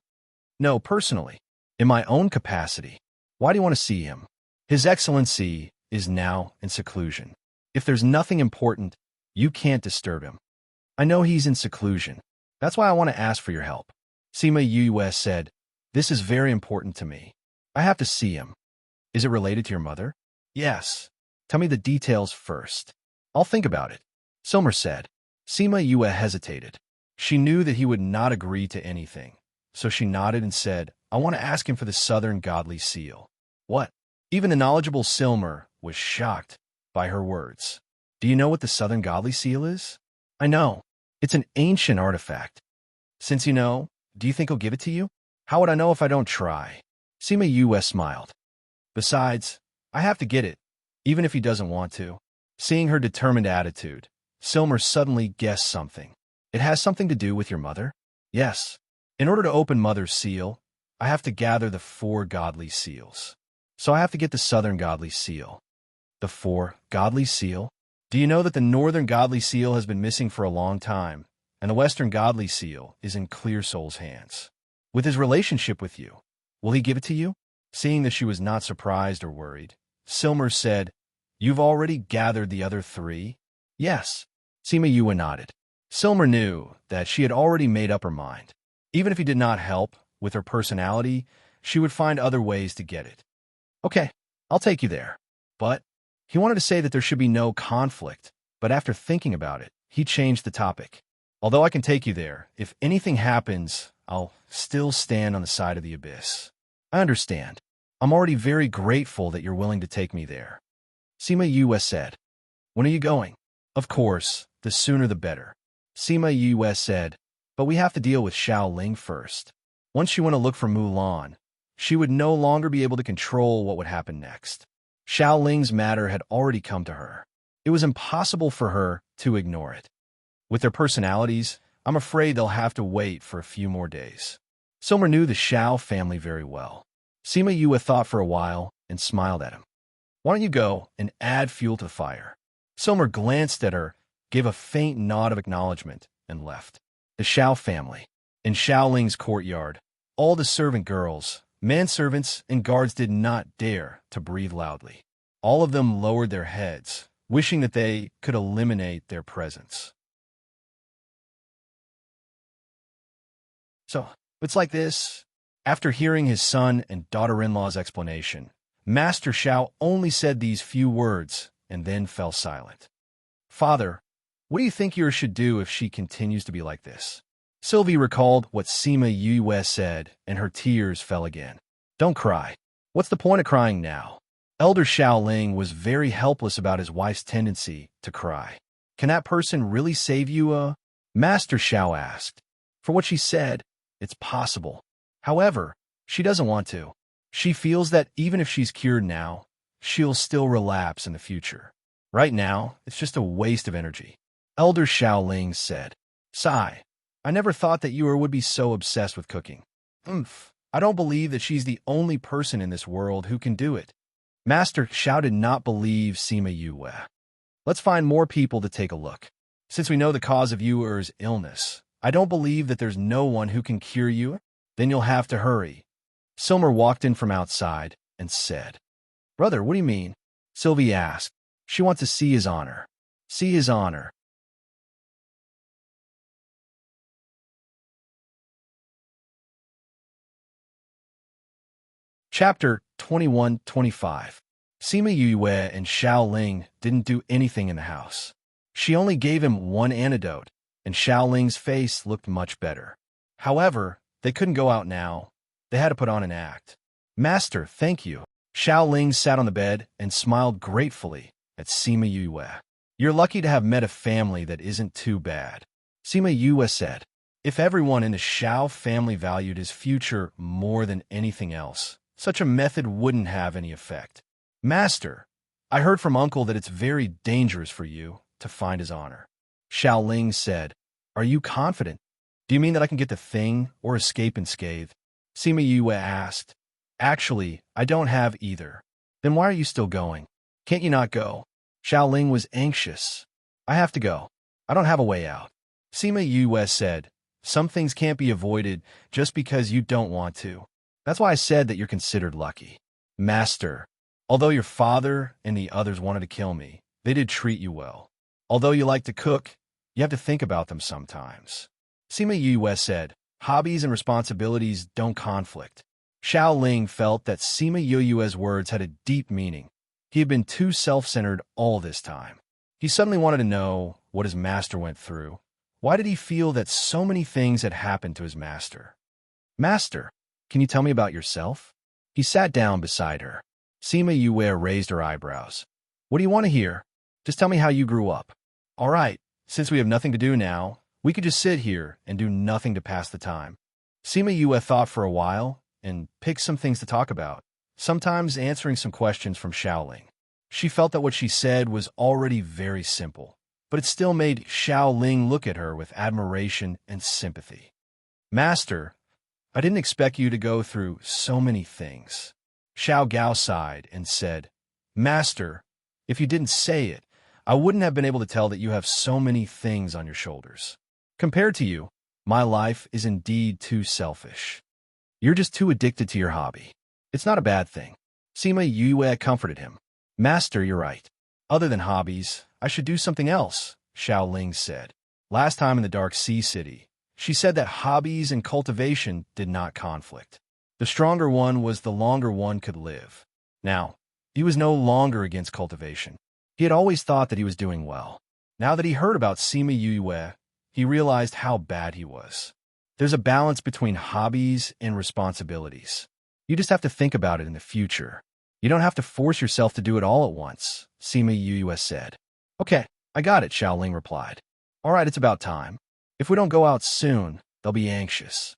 No, personally. In my own capacity. Why do you want to see him? His Excellency is now in seclusion. If there's nothing important, you can't disturb him. I know he's in seclusion. That's why I want to ask for your help. Sima Yue said, this is very important to me. I have to see him. Is it related to your mother? Yes. Tell me the details first. I'll think about it. Silmer said. Sima Yue hesitated. She knew that he would not agree to anything, so she nodded and said, I want to ask him for the Southern Godly Seal. What? Even the knowledgeable Silmer was shocked by her words. Do you know what the Southern Godly Seal is? I know. It's an ancient artifact. Since you know, do you think he'll give it to you? How would I know if I don't try? Sima Yue smiled. Besides, I have to get it, even if he doesn't want to. Seeing her determined attitude, Silmer suddenly guessed something. It has something to do with your mother? Yes. In order to open Mother's seal, I have to gather the 4 godly seals. So I have to get the Southern Godly Seal. The 4 Godly Seal? Do you know that the Northern Godly Seal has been missing for a long time, and the Western Godly Seal is in Clear Soul's hands? With his relationship with you, will he give it to you? Seeing that she was not surprised or worried, Silmer said, You've already gathered the other 3? Yes. Sima Yue nodded. Silmer knew that she had already made up her mind. Even if he did not help with her personality, she would find other ways to get it. Okay, I'll take you there. But he wanted to say that there should be no conflict, but after thinking about it, he changed the topic. Although I can take you there, if anything happens, I'll still stand on the side of the abyss. I understand. I'm already very grateful that you're willing to take me there. Sima Yue said. When are you going? Of course, the sooner the better. Sima Yue said, but we have to deal with Xiao Ling first. Once she went to look for Mulan, she would no longer be able to control what would happen next. Xiao Ling's matter had already come to her. It was impossible for her to ignore it. With their personalities, I'm afraid they'll have to wait for a few more days. Silmer knew the Xiao family very well. Sima Yue thought for a while and smiled at him. Why don't you go and add fuel to the fire? Silmer glanced at her, gave a faint nod of acknowledgement, and left. The Xiao family. In Xiao Ling's courtyard, all the servant girls, manservants, and guards did not dare to breathe loudly. All of them lowered their heads, wishing that they could eliminate their presence. So, it's like this. After hearing his son and daughter-in-law's explanation, Master Xiao only said these few words and then fell silent. Father, what do you think yours should do if she continues to be like this? Sylvie recalled what Sima Yue said, and her tears fell again. Don't cry. What's the point of crying now? Elder Xiao Ling was very helpless about his wife's tendency to cry. Can that person really save you, Master Xiao asked. For what she said, it's possible. However, she doesn't want to. She feels that even if she's cured now, she'll still relapse in the future. Right now, it's just a waste of energy. Elder Xiao Ling said. Sigh. I never thought that you would be so obsessed with cooking. I don't believe that she's the only person in this world who can do it. Master Xiao did not believe Sima Yue. Let's find more people to take a look. Since we know the cause of Yuer's illness, I don't believe that there's no one who can cure you. Then you'll have to hurry. Silmer walked in from outside and said, Brother, what do you mean? Sylvie asked. She wants to see his honor. See his honor. Chapter 21-25. Sima Yue and Xiao Ling didn't do anything in the house. She only gave him one antidote, and Xiao Ling's face looked much better. However, they couldn't go out now. They had to put on an act. Master, thank you. Xiao Ling sat on the bed and smiled gratefully at Sima Yue. You're lucky to have met a family that isn't too bad. Sima Yue said, if everyone in the Xiao family valued his future more than anything else, such a method wouldn't have any effect. Master, I heard from Uncle that it's very dangerous for you to find his honor. Xiao Ling said, Are you confident? Do you mean that I can get the thing or escape unscathed? Sima Yue asked. Actually, I don't have either. Then why are you still going? Can't you not go? Xiao Ling was anxious. I have to go. I don't have a way out. Sima Yue said, Some things can't be avoided just because you don't want to. That's why I said that you're considered lucky. Master, although your father and the others wanted to kill me, they did treat you well. Although you like to cook, you have to think about them sometimes. Sima Yue said, hobbies and responsibilities don't conflict. Xiao Ling felt that Sima Yue's words had a deep meaning. He had been too self-centered all this time. He suddenly wanted to know what his master went through. Why did he feel that so many things had happened to his master? Master, can you tell me about yourself? He sat down beside her. Sima Yue raised her eyebrows. What do you want to hear? Just tell me how you grew up. All right, since we have nothing to do now, we could just sit here and do nothing to pass the time. Sima Yue thought for a while and picked some things to talk about, sometimes answering some questions from Xiaoling. She felt that what she said was already very simple, but it still made Xiaoling look at her with admiration and sympathy. Master, I didn't expect you to go through so many things. Xiao Gao sighed and said, Master, if you didn't say it, I wouldn't have been able to tell that you have so many things on your shoulders. Compared to you, my life is indeed too selfish. You're just too addicted to your hobby. It's not a bad thing. Sima Yue comforted him. Master, you're right. Other than hobbies, I should do something else, Xiao Ling said. Last time in the Dark Sea City, she said that hobbies and cultivation did not conflict. The stronger one was the longer one could live. Now, he was no longer against cultivation. He had always thought that he was doing well. Now that he heard about Sima Yue, he realized how bad he was. There's a balance between hobbies and responsibilities. You just have to think about it in the future. You don't have to force yourself to do it all at once, Sima Yue said. Okay, I got it, Xiaoling replied. All right, it's about time. If we don't go out soon, they'll be anxious.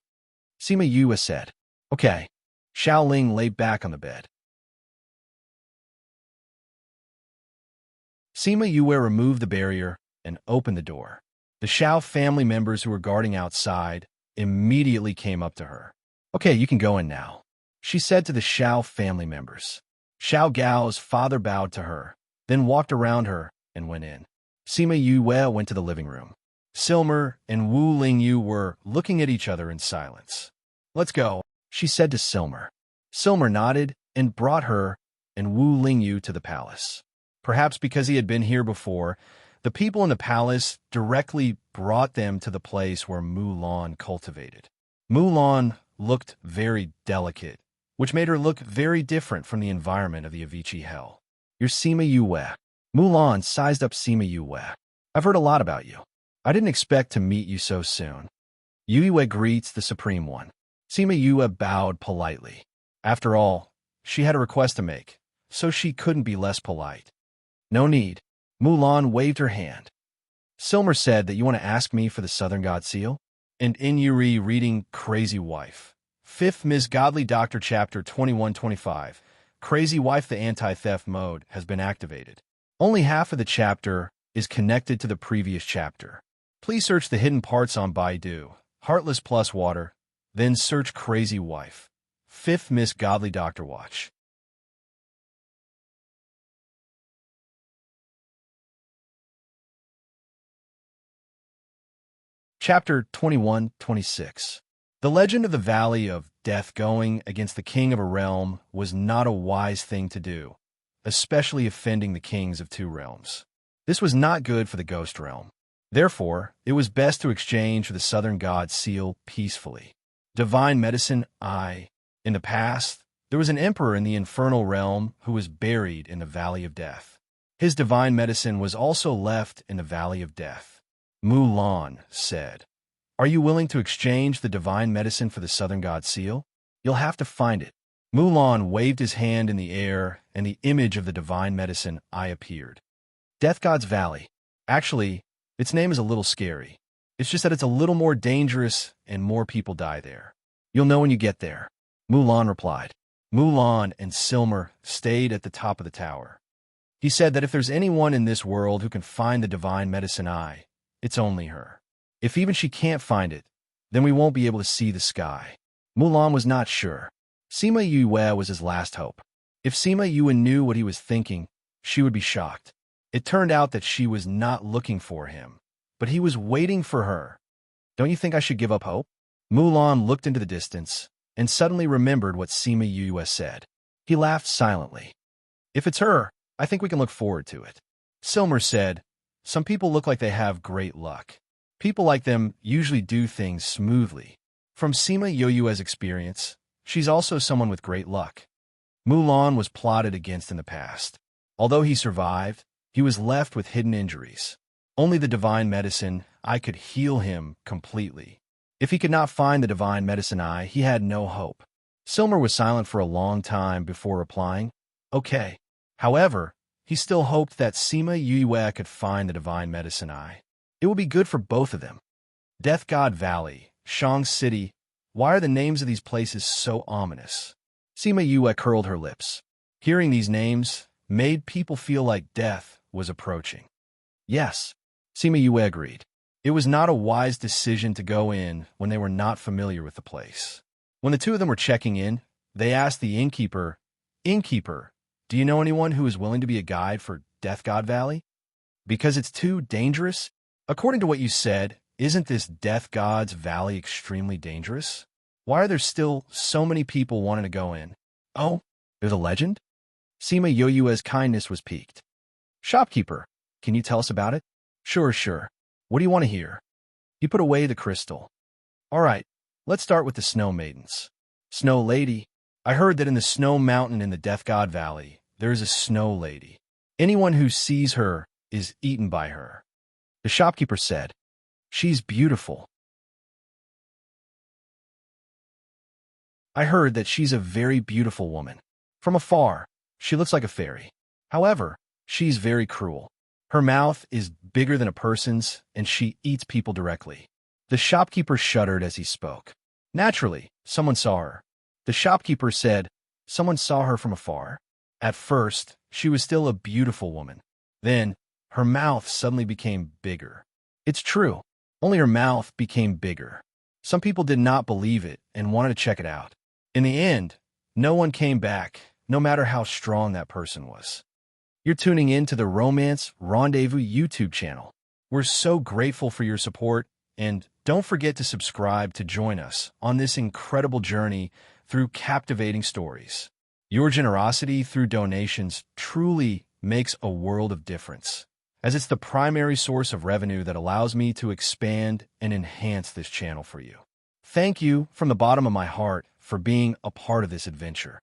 Sima Yue said. Okay. Xiaoling lay back on the bed. Sima Yue removed the barrier and opened the door. The Xiao family members who were guarding outside immediately came up to her. Okay, you can go in now, she said to the Xiao family members. Xiao Gao's father bowed to her, then walked around her and went in. Sima Yue went to the living room. Silmer and Wu Lingyu were looking at each other in silence. Let's go, she said to Silmer. Silmer nodded and brought her and Wu Lingyu to the palace. Perhaps because he had been here before, the people in the palace directly brought them to the place where Mulan cultivated. Mulan looked very delicate, which made her look very different from the environment of the Avicii Hell. You're Sima Yue. Mulan sized up Sima Yue. I've heard a lot about you. I didn't expect to meet you so soon. Yue greets the Supreme One. Sima Yue bowed politely. After all, she had a request to make, so she couldn't be less polite. No need. Mulan waved her hand. Silmer said that you want to ask me for the Southern God Seal? And Inyuri reading Crazy Wife. 5th Ms. Godly Doctor Chapter 2125. Crazy Wife, the anti-theft mode has been activated. Only half of the chapter is connected to the previous chapter. Please search the hidden parts on Baidu, Heartless plus Water, then search Crazy Wife. 5th Miss Godly Doctor Watch. Chapter 2126. The legend of the Valley of Death going against the king of a realm was not a wise thing to do, especially offending the kings of two realms. This was not good for the ghost realm. Therefore, it was best to exchange for the Southern God Seal peacefully. Divine Medicine I. In the past, there was an emperor in the infernal realm who was buried in the Valley of Death. His divine medicine was also left in the Valley of Death. Mulan said, Are you willing to exchange the divine medicine for the Southern God Seal? You'll have to find it. Mulan waved his hand in the air, and the image of the divine medicine I appeared. Death God's Valley. Actually, its name is a little scary. It's just that it's a little more dangerous and more people die there. You'll know when you get there. Mulan replied. Mulan and Silmer stayed at the top of the tower. He said that if there's anyone in this world who can find the divine medicine eye, it's only her. If even she can't find it, then we won't be able to see the sky. Mulan was not sure. Sima Yue was his last hope. If Sima Yue knew what he was thinking, she would be shocked. It turned out that she was not looking for him, but he was waiting for her. Don't you think I should give up hope? Mulan looked into the distance and suddenly remembered what Sima Yue said. He laughed silently. If it's her, I think we can look forward to it. Silmer said, some people look like they have great luck. People like them usually do things smoothly. From Sima Yue's experience, she's also someone with great luck. Mulan was plotted against in the past. Although he survived, he was left with hidden injuries. Only the divine medicine eye could heal him completely. If he could not find the divine medicine eye, he had no hope. Silmer was silent for a long time before replying, okay. However, he still hoped that Sima Yue could find the divine medicine eye. It would be good for both of them. Death God Valley, Shang City, why are the names of these places so ominous? Sima Yue curled her lips. Hearing these names made people feel like death was approaching. Yes, Sima Yue agreed. It was not a wise decision to go in when they were not familiar with the place. When the two of them were checking in, they asked the innkeeper, Innkeeper, do you know anyone who is willing to be a guide for Death God Valley? Because it's too dangerous? According to what you said, isn't this Death God's Valley extremely dangerous? Why are there still so many people wanting to go in? Oh, there's a legend? Sima Yue's kindness was piqued. Shopkeeper, can you tell us about it? Sure. What do you want to hear? He put away the crystal. All right, let's start with the Snow Maidens. Snow Lady, I heard that in the Snow Mountain in the Death God Valley, there is a Snow Lady. Anyone who sees her is eaten by her. The shopkeeper said, she's beautiful. I heard that she's a very beautiful woman. From afar, she looks like a fairy. However, she's very cruel. Her mouth is bigger than a person's, and she eats people directly. The shopkeeper shuddered as he spoke. Naturally, someone saw her. The shopkeeper said, someone saw her from afar. At first, she was still a beautiful woman. Then, her mouth suddenly became bigger. It's true, only her mouth became bigger. Some people did not believe it and wanted to check it out. In the end, no one came back, no matter how strong that person was. You're tuning in to the Romance Rendezvous YouTube channel. We're so grateful for your support, and don't forget to subscribe to join us on this incredible journey through captivating stories. Your generosity through donations truly makes a world of difference, as it's the primary source of revenue that allows me to expand and enhance this channel for you. Thank you from the bottom of my heart for being a part of this adventure.